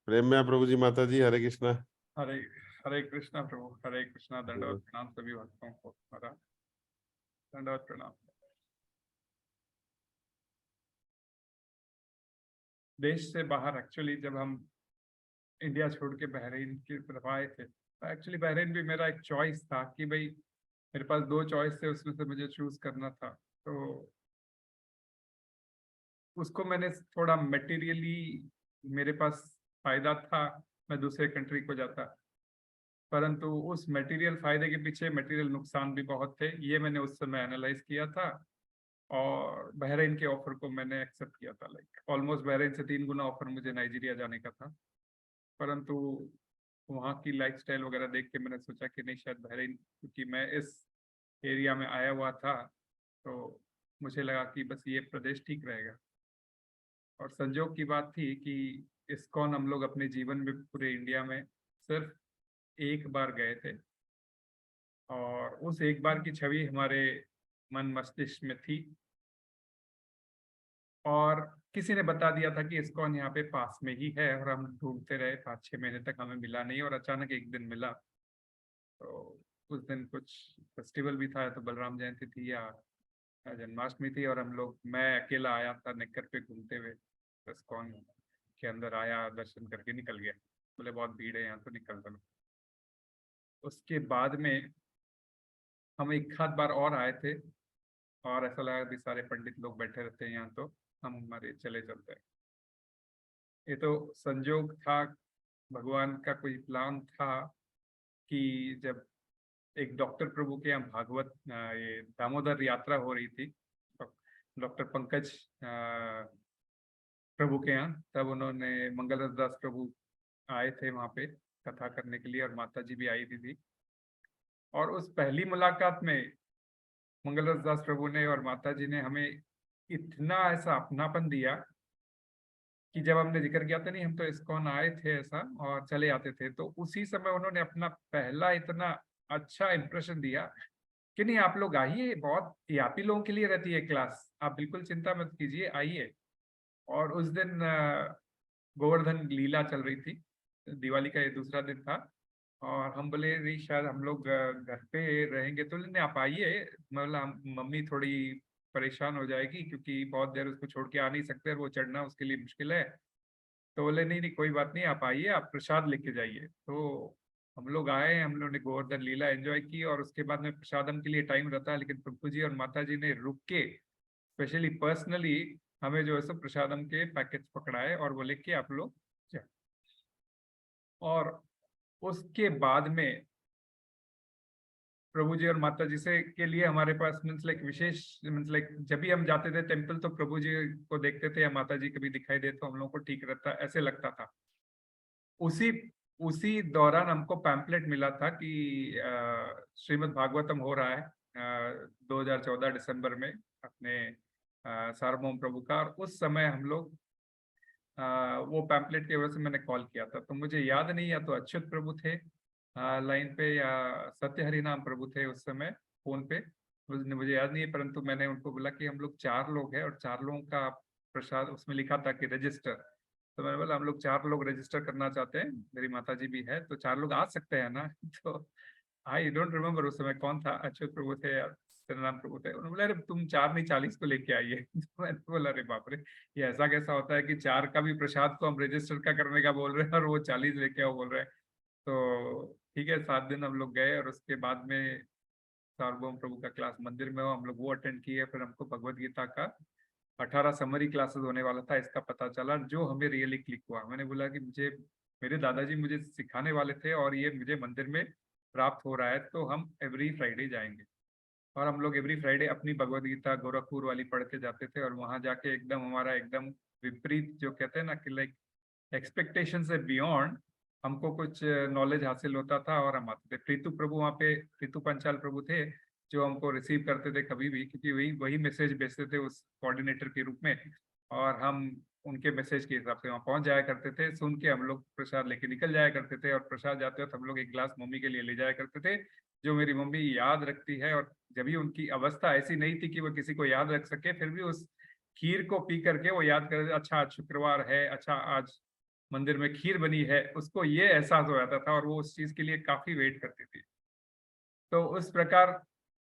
प्रेम में प्रभु जी माता जी। हरे कृष्णा। हरे कृष्णा प्रभु। हरे कृष्णा। दंडवत प्रणाम सभी भक्तों को। हमारा दंडवत प्रणाम। देश से बाहर एक्चुअली जब हम इंडिया छोड़ के बहरीन की तरफ आए थे, तो एक्चुअली बहरीन भी मेरा एक चॉइस था कि भाई मेरे पास 2 चॉइस थे, उसमें से मुझे चूज करना था। तो उसको मैंने थोड़ा मटेरियली, मेरे पास फायदा था, मैं दूसरे कंट्री को जाता, परंतु उस मटेरियल फायदे के पीछे मटेरियल नुकसान भी बहुत थे। ये मैंने उस समय एनालाइज किया था और बहरीन के ऑफर को मैंने एक्सेप्ट किया था। लाइक ऑलमोस्ट बहरीन से 3 गुना ऑफर मुझे नाइजीरिया जाने का था, परंतु वहाँ की लाइफस्टाइल वगैरह देख के मैंने सोचा कि नहीं, शायद बहरीन, क्योंकि मैं इस एरिया में आया हुआ था तो मुझे लगा कि बस ये प्रदेश ठीक रहेगा। और संजोग की बात थी कि इस्कॉन हम लोग अपने जीवन में पूरे इंडिया में सिर्फ एक बार गए थे, और उस एक बार की छवि हमारे मन मस्तिष्क में थी। और किसी ने बता दिया था कि इस्कॉन यहाँ पे पास में ही है, और हम ढूंढते रहे 5-6 महीने तक, हमें मिला नहीं, और अचानक एक दिन मिला। तो उस दिन कुछ फेस्टिवल भी था, तो बलराम जयंती थी या जन्माष्टमी थी, और हम लोग, मैं अकेला आया था नेकर पे घूमते हुए, इस्कॉन के अंदर आया, दर्शन करके निकल गया। बोले बहुत भीड़ है यहाँ तो निकल चलो। उसके बाद में हम एक आध बार और आए थे और ऐसा लगा कि सारे पंडित लोग बैठे रहते हैं यहाँ, तो हम हमारे चले चलते हैं। ये तो संजोग था, भगवान का कोई प्लान था कि जब एक डॉक्टर प्रभु के यहाँ भागवत ये दामोदर यात्रा हो रही थी, डॉक्टर पंकज प्रभु के यहाँ, तब उन्होंने मंगल दास प्रभु आए थे वहाँ पे कथा करने के लिए और माता जी भी आई थी। और उस पहली मुलाकात में मंगल दास प्रभु ने और माता जी ने हमें इतना ऐसा अपनापन दिया कि जब हमने जिक्र किया था नहीं हम तो इस्कॉन आए थे ऐसा और चले आते थे, तो उसी समय उन्होंने अपना पहला इतना अच्छा इंप्रेशन दिया कि नहीं आप लोग आइए, बहुत आप ही लोगों के लिए रहती है क्लास, आप बिल्कुल चिंता मत कीजिए, आइए। और उस दिन गोवर्धन लीला चल रही थी, दिवाली का ये दूसरा दिन था, और हम बोले नहीं शायद हम लोग घर पे रहेंगे, तो नहीं आप आइए, मतलब मम्मी थोड़ी परेशान हो जाएगी क्योंकि बहुत देर उसको छोड़ के आ नहीं सकते, वो चढ़ना उसके लिए मुश्किल है। तो बोले नहीं नहीं कोई बात नहीं, आप आइए, आप प्रसाद लेके जाइए। तो हम लोग आए, हम लोगों ने गोवर्धन लीला एंजॉय की और उसके बाद में प्रसादम के लिए टाइम रहता है, लेकिन प्रभु जी और माता जी ने रुक के स्पेशली पर्सनली हमें जो है सो प्रसादम के पैकेट्स पकड़ाए और बोले कि आप लोग जाओ। और उसके बाद में प्रभु जी और माता जी से के लिए हमारे पास मीन्स लाइक विशेष मीन्स लाइक जब भी हम जाते थे टेम्पल तो प्रभु जी को देखते थे या माता जी कभी दिखाई दे तो हम लोग को ठीक रहता, ऐसे लगता था। उसी दौरान हमको पैम्पलेट मिला था कि श्रीमद् भागवतम हो रहा है 2014 दिसंबर में अपने सार्वभौम प्रभु का, और उस समय हम लोग वो पैम्पलेट की वजह से मैंने कॉल किया था। तो मुझे याद नहीं या तो अच्युत प्रभु थे लाइन पे या सत्य हरि नाम प्रभु थे उस समय फोन पे, मुझे याद नहीं है, परंतु मैंने उनको बोला कि हम लोग 4 लोग हैं और 4 लोगों का प्रसाद, उसमें लिखा था कि रजिस्टर, तो मैंने बोला हम लोग 4 लोग रजिस्टर करना चाहते हैं, मेरी माता जी भी है, तो 4 लोग आ सकते हैं ना। तो आई डोंट रिमेम्बर उस समय कौन था, अच्युत प्रभु थे या नाम प्रभु थे। उन्होंने बोला अरे तुम 4 नहीं 40 को लेके आइए। तो मैंने बोला अरे बाप रे, ये ऐसा कैसा होता है कि 4 का भी प्रसाद को हम रजिस्टर का करने का बोल रहे हैं और वो 40 लेके आओ बोल रहे हैं। तो ठीक है, 7 दिन हम लोग गए और उसके बाद में सार्वभौम प्रभु का क्लास मंदिर में हुआ, हम लोग वो अटेंड किए। फिर हमको भगवत गीता का 18 समरी क्लासेस होने वाला था, इसका पता चला, जो हमें रियली क्लिक हुआ। मैंने बोला कि मुझे मेरे दादाजी मुझे सिखाने वाले थे और ये मुझे मंदिर में प्राप्त हो रहा है, तो हम एवरी फ्राइडे जाएंगे। और हम लोग एवरी फ्राइडे अपनी भगवत गीता गोरखपुर वाली पढ़ के जाते थे और वहां जाके एकदम हमारा एकदम विपरीत, जो कहते हैं ना कि लाइक एक्सपेक्टेशन से बियॉन्ड हमको कुछ नॉलेज हासिल होता था और हम आते थे। प्रीतु प्रभु वहाँ पे, प्रीतु पंचाल प्रभु थे जो हमको रिसीव करते थे कभी भी, क्योंकि वही मैसेज भेजते थे उस कोऑर्डिनेटर के रूप में, और हम उनके मैसेज के हिसाब से वहाँ पहुंच जाया करते थे। सुन के हम लोग प्रसाद लेके निकल जाया करते थे, और प्रसाद जाते वक्त हम लोग एक गिलास मम्मी के लिए ले जाया करते थे, जो मेरी मम्मी याद रखती है। और जब भी उनकी अवस्था ऐसी नहीं थी कि वो किसी को याद रख सके, फिर भी उस खीर को पी करके वो याद कर, अच्छा आज शुक्रवार है, अच्छा आज मंदिर में खीर बनी है, उसको ये एहसास हो जाता था और वो उस चीज के लिए काफी वेट करती थी। तो उस प्रकार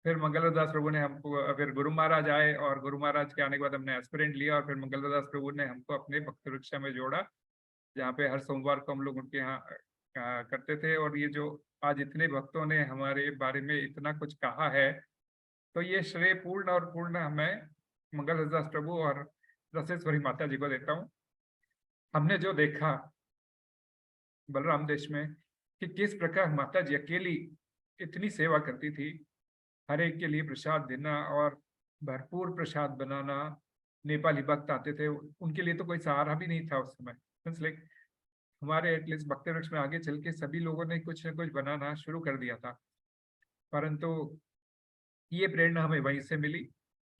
फिर मंगलदास प्रभु ने हमको, फिर गुरु महाराज आए और गुरु महाराज के आने के बाद हमने एस्पिरेंट लिया और फिर मंगलदास प्रभु ने हमको अपने भक्त वृक्षा में जोड़ा, जहाँ पे हर सोमवार को हम लोग उनके यहाँ करते थे। और ये जो आज इतने भक्तों ने हमारे बारे में इतना कुछ कहा है, तो ये श्रेय पूर्ण और पूर्ण हमें मंगलदास प्रभु और रसेश्वरी माता जी को देता हूँ। हमने जो देखा बलराम देश में कि किस प्रकार माता जी अकेली इतनी सेवा करती थी, हर एक के लिए प्रसाद देना और भरपूर प्रसाद बनाना। नेपाली भक्त आते थे, उनके लिए तो कोई सहारा भी नहीं था उस समय। लाइक हमारे एटलीस्ट भक्त वृक्ष में आगे चल के सभी लोगों ने कुछ न कुछ बनाना शुरू कर दिया था, परंतु ये प्रेरणा हमें वहीं से मिली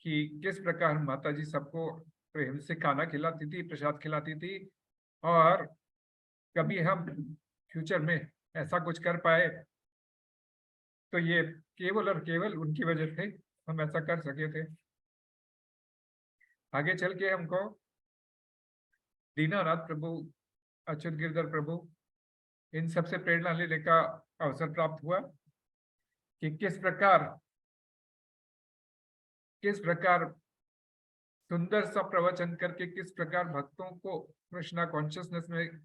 कि किस प्रकार माता जी सबको प्रेम से खाना खिलाती थी, प्रसाद खिलाती थी। और कभी हम फ्यूचर में ऐसा कुछ कर पाए तो ये केवल और केवल उनकी वजह से हम ऐसा कर सके थे। आगे चल के हमको दीनानाथ प्रभु, अच्युत गिरधर प्रभु, इन सबसे प्रेरणा लेने का अवसर प्राप्त हुआ कि किस प्रकार सुंदर सा प्रवचन करके किस प्रकार भक्तों को कृष्णा कॉन्शियसनेस में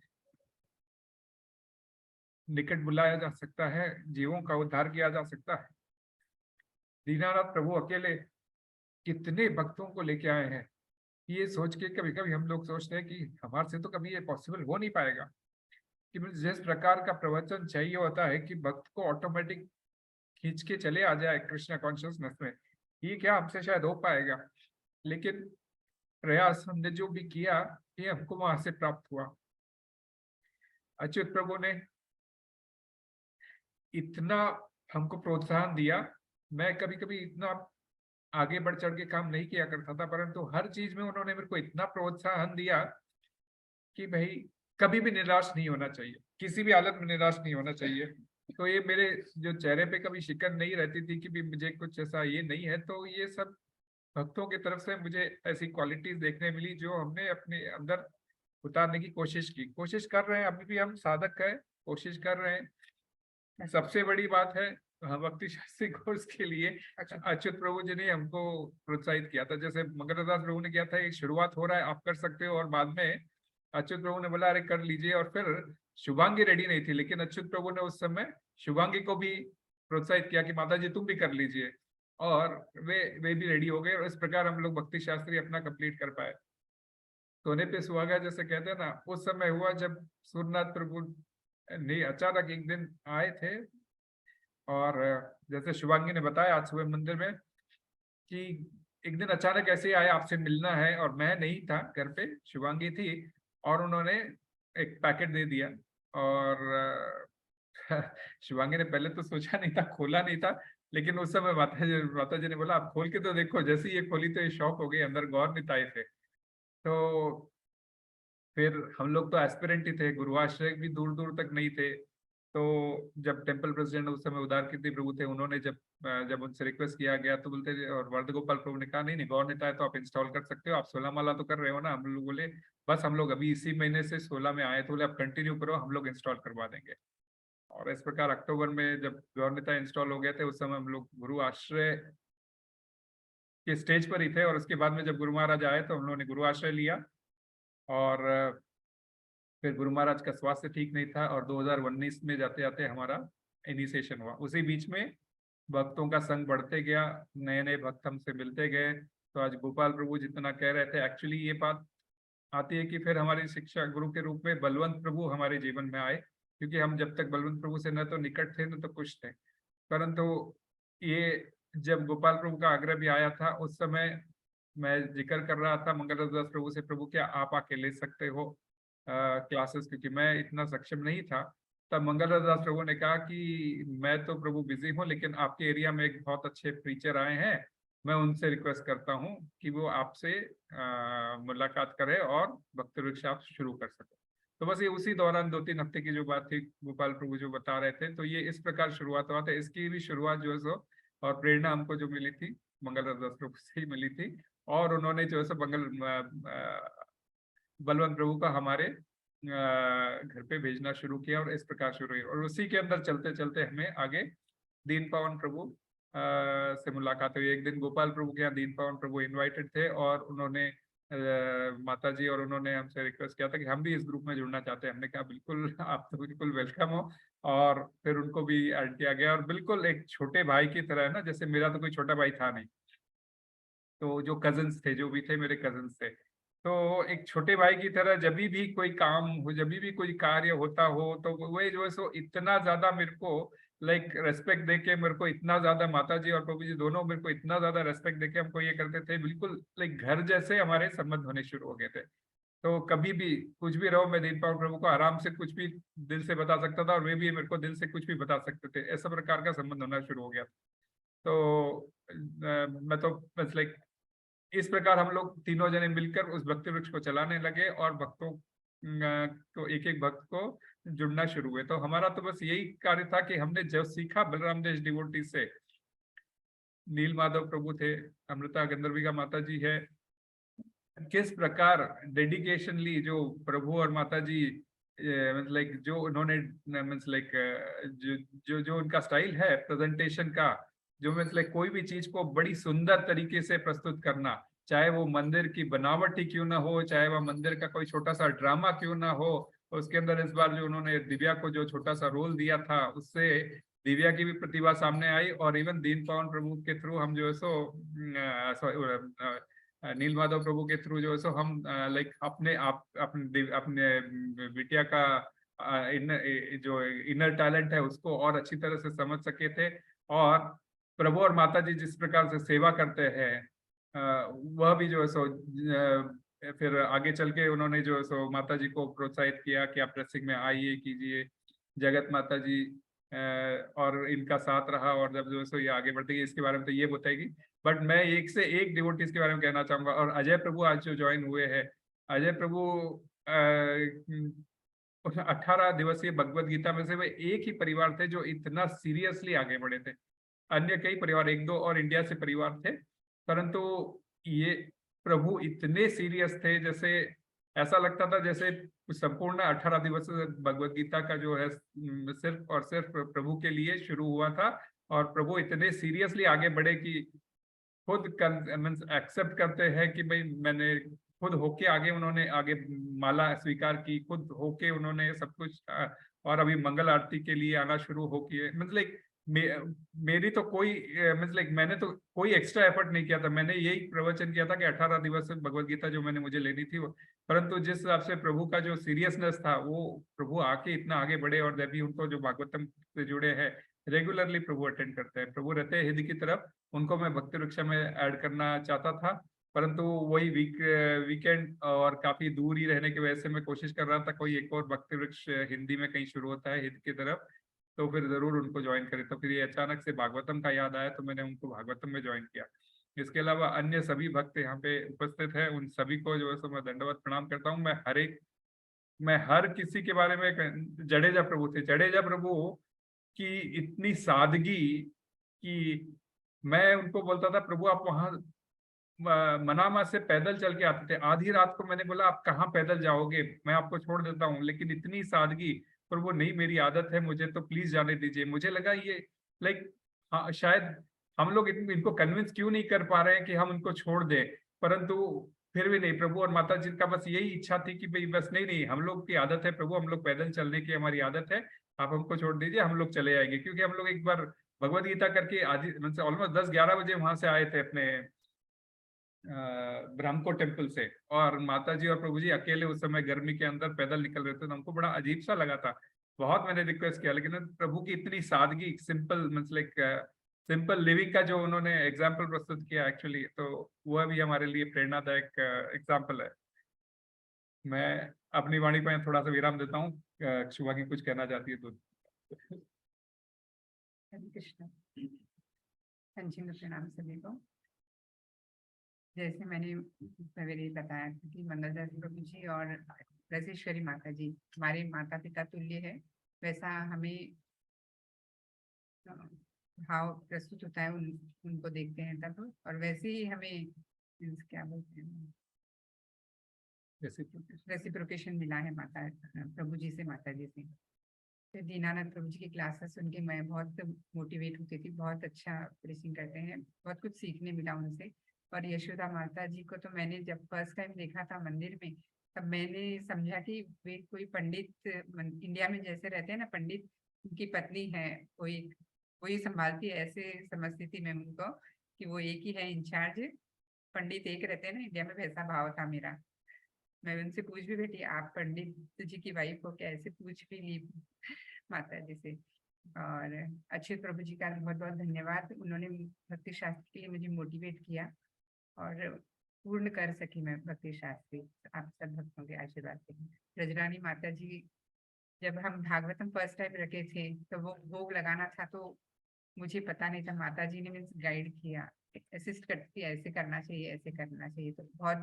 निकट बुलाया जा सकता है, जीवों का उद्धार किया जा सकता है। दीनानाथ प्रभु अकेले कितने भक्तों को लेके आए हैं, ये सोच के कभी कभी हम लोग सोचते हैं कि हमारे से तो कभी ये पॉसिबल हो नहीं पाएगा कि जिस प्रकार का प्रवचन चाहिए होता है कि भक्त को ऑटोमेटिक खींच के चले आ जाए कृष्णा कॉन्शियसनेस में, ये क्या हमसे शायद हो पाएगा। लेकिन प्रयास हमने जो भी किया ये हमको वहां से प्राप्त हुआ। अच्युत प्रभु ने इतना हमको प्रोत्साहन दिया। मैं कभी कभी इतना आगे बढ़ चढ़ के काम नहीं किया करता था, परंतु हर चीज में उन्होंने मेरे को इतना प्रोत्साहन दिया कि भाई कभी भी निराश नहीं होना चाहिए, किसी भी हालत में निराश नहीं होना चाहिए। तो ये मेरे जो चेहरे पे कभी शिकन नहीं रहती थी कि भी मुझे कुछ ऐसा ये नहीं है, तो ये सब भक्तों की तरफ से मुझे ऐसी क्वालिटीज देखने मिली जो हमने अपने अंदर उतारने की कोशिश कर रहे हैं। अभी भी हम साधक है, कोशिश कर रहे हैं। सबसे बड़ी बात है भक्ति शास्त्री कोर्स के लिए अच्युत प्रभु जी ने हमको प्रोत्साहित किया था। जैसे मंगलदास प्रभु ने किया था, एक शुरुआत हो रहा है, आप कर सकते हो, और बाद में अच्युत प्रभु ने बोला अरे कर लीजिए। और फिर शुभांगी रेडी नहीं थी, लेकिन अच्युत प्रभु ने उस समय शुभांगी को भी प्रोत्साहित किया कि माता जी तुम भी कर लीजिए, और वे भी रेडी हो गए, और इस प्रकार हम लोग भक्ति शास्त्री अपना कंप्लीट कर पाए। सोने पे सुहागा जैसे कहते हैं ना, उस समय हुआ जब सूर्यनाथ प्रभु ने अचानक एक दिन आए थे, और जैसे शुभांगी ने बताया आज सुबह मंदिर में कि एक दिन अचानक ऐसे आए आपसे मिलना है, और मैं नहीं था घर पे, शुभांगी थी, और उन्होंने एक पैकेट दे दिया। और शुभांगी ने पहले तो सोचा नहीं था, खोला नहीं था, लेकिन उस समय माता जी ने बोला आप खोल के तो देखो। जैसे ही ये खोली तो ये शॉक हो गई, अंदर गौर नहीं आए थे। तो फिर हम लोग तो एस्पिरेंट ही थे, गुरुआश्रय भी दूर दूर तक नहीं थे। तो जब टेम्पल प्रेसिडेंट उस समय उदार कीर्ति प्रभु थे, उन्होंने जब उनसे रिक्वेस्ट किया गया तो बोलते, और वर्ध गोपाल प्रभु ने कहा नहीं गौर नेता है तो आप इंस्टॉल कर सकते हो, आप 16 माला तो कर रहे हो ना। हम लोग बोले बस हम लोग अभी इसी महीने से 16 में आए, तो बोले आप कंटिन्यू करो, हम लोग इंस्टॉल करवा देंगे। और इस प्रकार अक्टूबर में जब गौर नेता इंस्टॉल हो गए थे, उस समय हम लोग गुरु आश्रय के स्टेज पर ही थे। और उसके बाद में जब गुरु महाराज आए तो हम लोगों ने गुरु आश्रय लिया, और फिर गुरु महाराज का स्वास्थ्य ठीक नहीं था, और 2019 में जाते जाते हमारा इनिशिएशन हुआ। उसी बीच में भक्तों का संग बढ़ते गया, नए नए भक्त हमसे मिलते गए। तो आज गोपाल प्रभु जितना कह रहे थे, एक्चुअली ये बात आती है कि फिर हमारे शिक्षा गुरु के रूप में बलवंत प्रभु हमारे जीवन में आए, क्योंकि हम जब तक बलवंत प्रभु से न तो निकट थे न तो कुछ थे। परंतु ये जब गोपाल प्रभु का आग्रह भी आया था, उस समय मैं जिक्र कर रहा था मंगलदास प्रभु से, प्रभु क्या आप आके ले सकते हो क्लासेस, क्योंकि मैं इतना सक्षम नहीं था। तब मंगलदास प्रभु ने कहा कि मैं तो प्रभु बिजी हूँ, लेकिन आपके एरिया में एक बहुत अच्छे प्रीचर आए हैं, मैं उनसे रिक्वेस्ट करता हूँ कि वो आपसे मुलाकात करें और भक्ति वृक्ष आप शुरू कर सकें। तो बस ये उसी दौरान 2-3 हफ्ते की जो बात थी, गोपाल प्रभु जो बता रहे थे, तो ये इस प्रकार शुरुआत हुआ था। इसकी भी शुरुआत जो है सो और प्रेरणा हमको जो मिली थी मंगलदास प्रभु से ही मिली थी, और उन्होंने जो है सो बलवंत प्रभु का हमारे घर पे भेजना शुरू किया, और इस प्रकार शुरू हुई। और उसी के अंदर चलते चलते हमें आगे दीन पावन प्रभु से मुलाकात हुई। एक दिन गोपाल प्रभु के यहाँ दीन पावन प्रभु इनवाइटेड थे, और उन्होंने माता जी और उन्होंने हमसे रिक्वेस्ट किया था कि हम भी इस ग्रुप में जुड़ना चाहते हैं। हमने कहा बिल्कुल, आप तो बिल्कुल वेलकम हो। और फिर उनको भी ऐड किया गया, और बिल्कुल एक छोटे भाई की तरह है ना, जैसे मेरा तो कोई छोटा भाई था नहीं, तो जो कजन्स थे, जो भी थे मेरे कजन्स थे, तो एक छोटे भाई की तरह जब भी कोई काम हो, जब भी कोई कार्य होता हो, तो वो जो है सो इतना ज्यादा मेरे को लाइक रेस्पेक्ट देके, मेरे को इतना ज्यादा माता जी और प्रभु जी दोनों मेरे को इतना ज्यादा रेस्पेक्ट देके हमको ये करते थे, बिल्कुल लाइक घर जैसे हमारे संबंध होने शुरू हो गए थे। तो कभी भी कुछ भी रहो, मैं दीन पावन प्रभु को आराम से कुछ भी दिल से बता सकता था, और वे भी मेरे को दिल से कुछ भी बता सकते थे। ऐसा प्रकार का संबंध होना शुरू हो गया। तो मैं तो बस लाइक इस प्रकार हम लोग तीनों जने मिलकर उस भक्ति वृक्ष को चलाने लगे, और भक्तों को एक एक भक्त को जुड़ना शुरू हुए। तो हमारा तो बस यही कार्य था कि हमने जो सीखा बलराम देश डिवोटी से, नील माधव प्रभु थे, अमृता गंधर्विका माता जी है, किस प्रकार डेडिकेशनली जो प्रभु और माता जी लाइक जो उन्होंने मीन्स लाइक जो उनका स्टाइल है प्रेजेंटेशन का, जो मीन्स लाइक कोई भी चीज को बड़ी सुंदर तरीके से प्रस्तुत करना, चाहे वो मंदिर की बनावट ही क्यों ना हो, चाहे वह मंदिर का कोई छोटा सा ड्रामा क्यों ना हो, उसके अंदर इस बार जो उन्होंने दिव्या को जो छोटा सा रोल दिया था, उससे दिव्या की भी प्रतिभा सामने आई। और इवन दीन पावन प्रभु के थ्रू हम जो है सो नील माधव प्रभु के थ्रू जो है सो हम लाइक अपने आप अपने बिटिया का जो इनर टैलेंट है उसको और अच्छी तरह से समझ सके थे। और प्रभु और माता जी जिस प्रकार से सेवा करते हैं वह भी जो है सो फिर आगे चल के उन्होंने जो है सो माता जी को प्रोत्साहित किया कि आप ड्रेसिंग में आइए, कीजिए। जगत माता जी और इनका साथ रहा, और जब जो है सो ये आगे बढ़ती है इसके बारे में तो ये बताएगी। बट मैं एक से एक डिवोटीज के बारे में कहना चाहूंगा। और अजय प्रभु आज जो ज्वाइन हुए हैं, अजय प्रभु 18 दिवसीय भगवत गीता में से वे एक ही परिवार थे जो इतना सीरियसली आगे बढ़े थे। अन्य कई परिवार, एक दो और इंडिया से परिवार थे, परंतु ये प्रभु इतने सीरियस थे, जैसे ऐसा लगता था जैसे संपूर्ण 18 दिवसीय भगवत गीता का जो है सिर्फ और सिर्फ प्रभु के लिए शुरू हुआ था। और प्रभु इतने सीरियसली आगे बढ़े कि खुद एक्सेप्ट करते हैं कि भाई मैंने खुद होके आगे, उन्होंने आगे माला स्वीकार की, खुद होके उन्होंने सब कुछ और अभी मंगल आरती के लिए आना शुरू हो किए। मतलब मेरी तो कोई मतलब मैंने तो कोई एक्स्ट्रा एफर्ट नहीं किया था। मैंने यही प्रवचन किया था कि 18 दिवस भगवत गीता जो मैंने मुझे लेनी थी वो, परंतु जिस हिसाब से प्रभु का जो सीरियसनेस था, वो प्रभु आके इतना आगे बढ़े। और जब भी उनको जो भागवतम से जुड़े हैं, रेगुलरली प्रभु अटेंड करते हैं, प्रभु रहते हैं हिंदी की तरफ, उनको मैं भक्ति वृक्षा में ऐड करना चाहता था, परंतु वही वीकेंड और काफी दूर ही रहने की वजह से मैं कोशिश कर रहा था कोई एक और भक्ति वृक्ष हिंदी में कहीं शुरू होता है हिंदी की तरफ, तो फिर जरूर उनको ज्वाइन करें। तो फिर ये अचानक से भागवतम का याद आया, तो मैंने उनको भागवतम में ज्वाइन किया। इसके अलावा अन्य सभी भक्त यहाँ पे उपस्थित हैं, उन सभी को जो है सो मैं दंडवत प्रणाम करता हूँ। मैं हर किसी के बारे में, जडेजा प्रभु थे, जडेजा प्रभु की इतनी सादगी कि मैं उनको बोलता था प्रभु आप वहां मनामा से पैदल चल के आते थे। आधी रात को मैंने बोला आप कहाँ पैदल जाओगे, मैं आपको छोड़ देता हूँ, लेकिन इतनी सादगी, प्रभु नहीं मेरी आदत है, मुझे तो प्लीज जाने दीजिए। मुझे लगा ये हाँ, शायद हम लोग इनको कन्विंस क्यों नहीं कर पा रहे हैं कि हम उनको छोड़ दें, परंतु फिर भी नहीं, प्रभु और माता जी का बस यही इच्छा थी कि भाई बस नहीं, हम लोग की आदत है प्रभु, हम लोग पैदल चलने की हमारी आदत है, आप हमको छोड़ दीजिए, हम लोग चले आएंगे। क्योंकि हम लोग एक बार भगवत गीता करके आधी मतलब ऑलमोस्ट 10-11 बजे वहां से आए थे अपने ब्रह्मको टेम्पल से, और माता जी और प्रभु जी अकेले उस समय गर्मी के अंदर पैदल निकल रहे थे, तो हमको बड़ा अजीब सा लगा था। बहुत मैंने रिक्वेस्ट किया, लेकिन प्रभु की इतनी सादगी, सिंपल लिविंग का जो उन्होंने एग्जाम्पल प्रस्तुत किया एक्चुअली, तो वह भी हमारे लिए प्रेरणादायक एग्जाम्पल है। मैं अपनी वाणी पर थोड़ा सा विराम देता हूँ। शुभा की कुछ कहना चाहती है तो। हरे कृष्ण। पंचमी में प्रणाम सभी को। जैसे मैंने पहले बताया कि मंगलदास प्रभु जी और रसेश्वरी माता जी हमारे माता पिता तुल्य है, वैसा हमें भाव प्रस्तुत होता है उनको देखते हैं तब, और वैसे ही हमें क्या बोलते हैं रेसिप्रोकेशन मिला है माता प्रभु जी से, माता जी से। तो दीनानाथ प्रभु जी की क्लासेस सुन के मैं बहुत मोटिवेट होती थी, बहुत अच्छा प्रीचिंग करते हैं, बहुत कुछ सीखने मिला उनसे। और यशोदा माता जी को तो मैंने जब फर्स्ट टाइम देखा था मंदिर में, तब मैंने समझा कि वे कोई पंडित, इंडिया में जैसे रहते हैं ना पंडित, उनकी पत्नी है, कोई संभालती है, ऐसे समझती थी मैं उनको कि वो एक ही है इंचार्ज, पंडित एक रहते हैं ना इंडिया में, वैसा भाव था मेरा। मैं उनसे पूछ भी बैठी, आप पंडित जी की वाइफ हो क्या, ऐसे पूछ भी ली माता जी से। और अच्युत प्रभु जी का बहुत बहुत धन्यवाद, उन्होंने भक्ति शास्त्र के लिए मुझे मोटिवेट किया और पूर्ण कर सकी मैं भक्ति शास्त्री आप सब भक्तों के आशीर्वाद से। रजरानी माता जी, जब हम भागवतम फर्स्ट टाइम रखे थे तो वो भोग लगाना था, तो मुझे पता नहीं था, माता जी ने मुझे गाइड किया, असिस्ट करती है, ऐसे करना चाहिए, ऐसे करना चाहिए, तो बहुत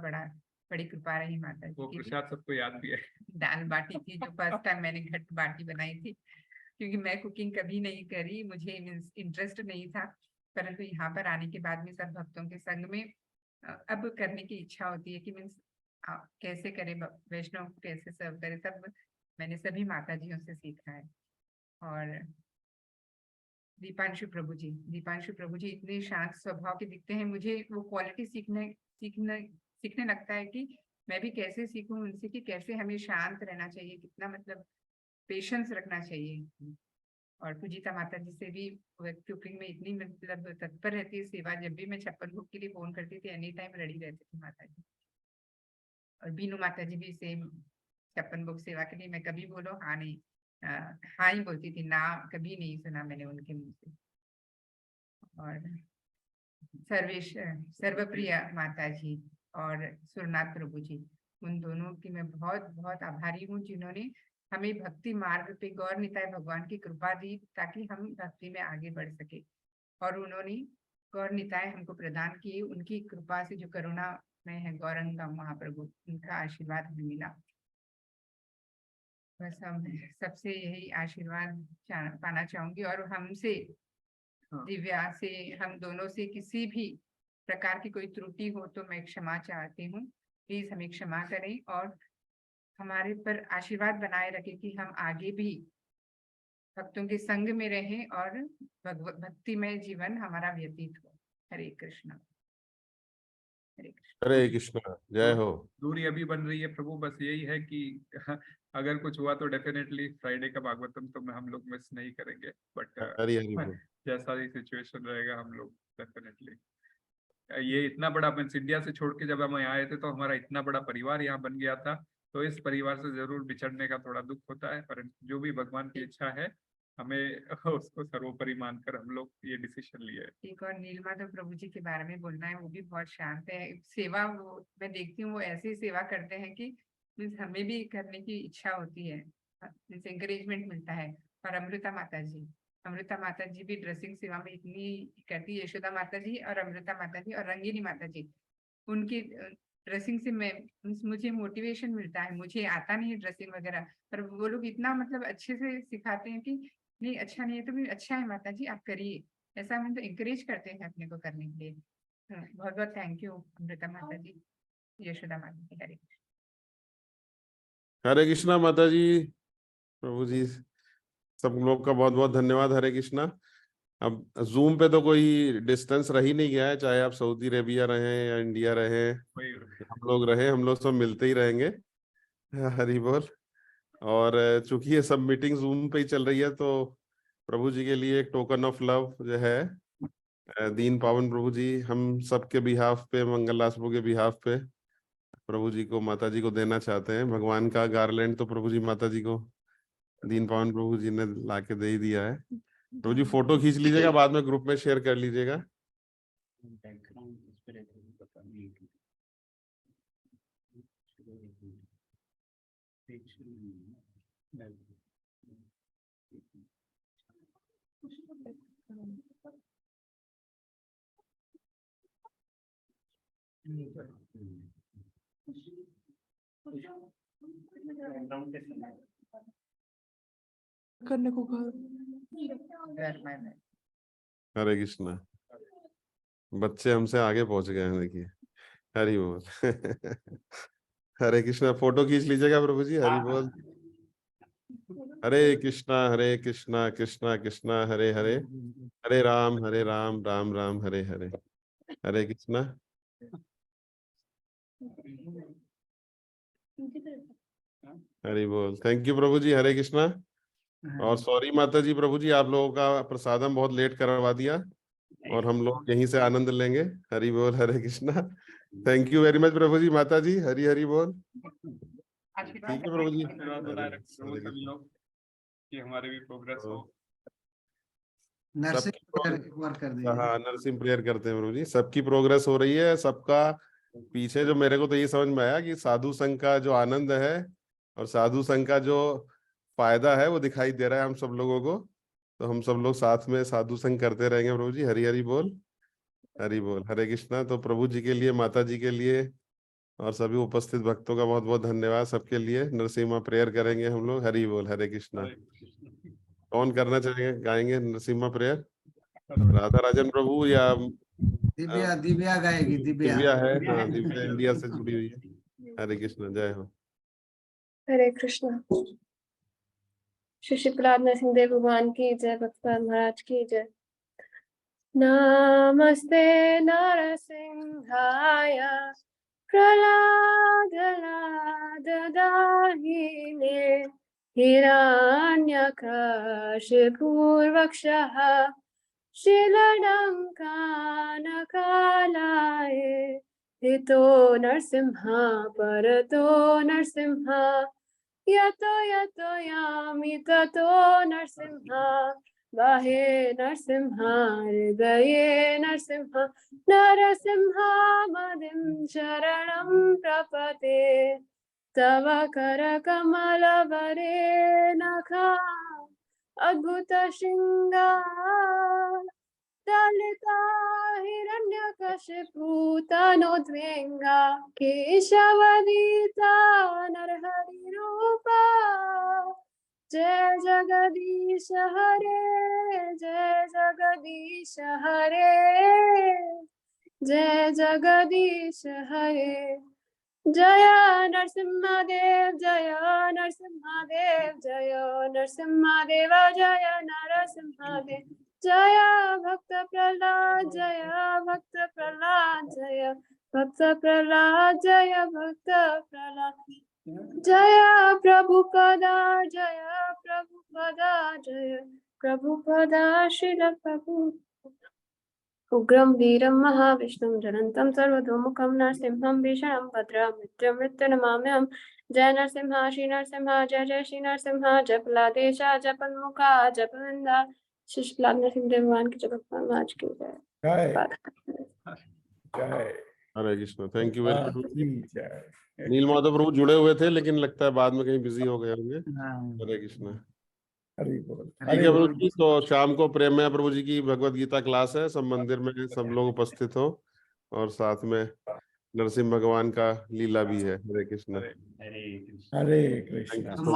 बड़ी कृपा रही माता जी वो की। प्रसाद सबको याद भी है। दाल बाटी थी जो फर्स्ट टाइम मैंने घट बाटी बनाई थी, क्योंकि मैं कुकिंग कभी नहीं करी, मुझे इंटरेस्ट नहीं था, परंतु यहाँ पर आने के बाद में सब भक्तों के संग में अब करने की इच्छा होती है कि कैसे करें, वैष्णव को कैसे सर्व करें, सब मैंने सभी माता जियों से सीखा है। और दीपांशु प्रभु जी इतने शांत स्वभाव के दिखते हैं। मुझे वो क्वालिटी सीखने लगता है कि मैं भी कैसे सीखूं उनसे कि कैसे हमें शांत रहना चाहिए, कितना मतलब पेशेंस रखना चाहिए। और पूजिता माता जी से भी कुकिंग में इतनी मतलब तत्पर रहती है सेवा। जब भी मैं छप्पन भोग के लिए फोन करती थी एनी टाइम रेडी रहती थी माता जी। और बीनू माता जी भी सेम छप्पन भोग सेवा के लिए मैं कभी बोलो हाँ नहीं, हाँ ही बोलती थी, ना कभी नहीं सुना मैंने उनके मुंह से। और सर्वप्रिय माता जी और सुरनाथ प्रभु जी, उन दोनों की मैं बहुत बहुत आभारी हूँ जिन्होंने हमें भक्ति मार्ग पे गौर निताय भगवान की कृपा दी ताकि हम भक्ति में आगे बढ़ सके। और उन्होंने गौर निताय हमको प्रदान किए, उनकी कृपा से जो करुणा में है गौरंगा महाप्रभु, उनका आशीर्वाद हमें मिला। बस हम सबसे यही आशीर्वाद पाना चाहूंगी। और हमसे दिव्या से, हम दोनों से किसी भी प्रकार की कोई त्रुटि हो तो मैं क्षमा चाहती हूँ। प्लीज हमें क्षमा करें और हमारे पर आशीर्वाद बनाए रखें कि हम आगे भी भक्तों के संग में रहें और भक्तिमय जीवन हमारा व्यतीत हो। हरे कृष्णा। हरे कृष्ण, जय हो। दूरी अभी बन रही है प्रभु, बस यही है कि अगर कुछ हुआ तो डेफिनेटली फ्राइडे का भागवतम तो हम लोग मिस नहीं करेंगे, बट हरि हरि बोल। जैसा भी सिचुएशन रहेगा हम लोग डेफिनेटली। ये इतना बड़ा, मैं इंडिया से छोड़ के जब हम यहाँ आए थे तो हमारा इतना बड़ा परिवार यहाँ बन गया था, तो इस परिवार से जरूर बिछड़ने का थोड़ा दुख होता है, पर जो भी भगवान की इच्छा है हमें उसको सर्वोपरि मानकर हम लोग ये डिसीजन लिए है। एक और नीलमाधव प्रभु जी के बारे में बोलना है, वो भी बहुत शांत है। सेवा वो मैं देखती हूँ वो ऐसी सेवा करते हैं कि मीन्स हमें भी करने की इच्छा होती है, मीन्स एंकरेजमेंट मिलता है। और अमृता माता जी भी ड्रेसिंग सेवा में इतनी करती है। यशोदा माता जी और अमृता माता जी और रंगीनी माता जी, उनकी ड्रेसिंग से मैं मुझे मोटिवेशन मिलता है। मुझे आता नहीं है ड्रेसिंग वगैरह, पर वो लोग इतना मतलब अच्छे से सिखाते हैं कि नहीं अच्छा नहीं है तो भी अच्छा है माता जी आप करिए, ऐसा हम तो इंकरेज करते हैं अपने को करने के लिए। बहुत बहुत थैंक यू अमृता माता जी, यशोदा माता जी। हरे कृष्णा माता जी, प्रभु जी सब लोग का बहुत बहुत धन्यवाद। हरे कृष्णा। अब जूम पे तो कोई डिस्टेंस रह ही नहीं गया है, चाहे आप सऊदी अरेबिया रहे या इंडिया रहे, हम लोग रहे, हम लोग सब मिलते ही रहेंगे। हरि बोल। और चूंकि ये सब मीटिंग जूम पे ही चल रही है तो प्रभु जी के लिए एक टोकन ऑफ लव जो है दीन पावन प्रभु जी हम सबके बिहाफ पे, मंगलासपो के बिहाफ पे प्रभु जी को, माता जी को देना चाहते हैं। भगवान का गार्लैंड तो प्रभु जी माता जी को दीन पावन प्रभु जी ने लाके दे ही दिया है। प्रभु जी फोटो खींच लीजिएगा, बाद में ग्रुप में शेयर कर लीजिएगा। करने को हरे कृष्णा। बच्चे हमसे आगे पहुंच गए हैं, देखिए। हरि बोल। हरे कृष्णा। फोटो खींच लीजिएगा प्रभु जी। हरि बोल। हरे कृष्णा कृष्णा कृष्णा हरे हरे, हरे राम राम राम हरे हरे। हरे कृष्णा। हरि बोल। थैंक यू प्रभु जी। हरे कृष्णा। और सॉरी माता जी, प्रभु जी आप लोगों का प्रसादम बहुत लेट करवा दिया और हम लोग यहीं से आनंद लेंगे। हरि बोल। Hare Krishna. Thank you very much प्रभु जी, माता जी। हरि हरि बोल। ठीक है प्रभु जी। कि हमारे भी प्रोग्रेस हो। नरसिंह प्रेयर करते हैं प्रभु जी। सबकी प्रोग्रेस हो रही है, सबका पीछे जो मेरे को तो ये समझ में आया कि साधु संघ का जो आनंद है और साधु संघ का जो फायदा है वो दिखाई दे रहा है हम सब लोगों को। तो हम सब लोग साथ में साधु संघ करते रहेंगे प्रभु जी। हरि हरि बोल। हरि बोल। हरे कृष्णा। तो प्रभु जी के लिए, माता जी के लिए और सभी उपस्थित भक्तों का बहुत बहुत धन्यवाद। सबके लिए नरसिम्हा प्रेयर करेंगे हम लोग। हरि बोल। हरे कृष्णा। कौन करना चाहेंगे, गाएंगे नरसिम्हा प्रेयर? राधा राजन प्रभु या दिव्या गाएगी। दिव्या है, हाँ दिव्या इंडिया से जुड़ी हुई है। हरे कृष्णा। जय हो। हरे कृष्णा। श्री श्री प्रहलाद नरसिंहदेव भगवान की जय, भक्तपाल महाराज की जय। नमस्ते नरसिंहाय प्रहलादलाददाहिने हिरण्यकशिपूर्वक्षः शीलडङ्कानकालाय हितो नरसिंह परतो नरसिंह यतो यतो यामि ततो नरसिंह बाहे नरसिंह हृदये नरसिंह नरसिंहामदिं शरणं प्रपते तव करकमलवरे नखा अद्भुत शृङ्गा दलिता हिरण्यकशिपूतनोद्वेङ्गा केशवदीता नरहरिरूपा जय जगदीश हरे, जय जगदीश हरे, जय जगदीश हरे। जय नरसिंहदेव जय नरसिंहदेव जय नरसिंहदेव जय नरसिंहदेव जय भक्त प्रहलाद जय भक्त प्रहलाद जय भक्त प्रहलाद जय भक्त प्रहलाद जय प्रभुपदा जय प्रभुपदा जय प्रभुपदा श्रील प्रभु। उग्रं वीरं महाविष्णुं ज्वलन्तं सर्वतोमुखं नरसिंहं भीषणं भद्रं मृत्युनमाम्यहं। जय नरसिंह श्री नरसिंह जय जय श्री नरसिंह जय प्रहलादेश जय पद्मुखा जय प्रविंदा। श्री प्रहलाद नरसिंहदेव भगवान की जय, भगवान महाराज की जय। जय Hare Krishna. Thank you very much. जय। नील माधव प्रभु जुड़े हुए थे लेकिन लगता है बाद में कहीं बिजी हो गए होंगे। हरे कृष्ण। हरि बोल। ठीक है प्रभु जी, तो शाम को प्रेममय प्रभु जी की भगवत गीता क्लास है, सब मंदिर में सब लोग उपस्थित हो और साथ में नरसिंह भगवान का लीला भी है। हरे कृष्ण। हरे कृष्ण। हरे थैंक यू कृष्ण। सो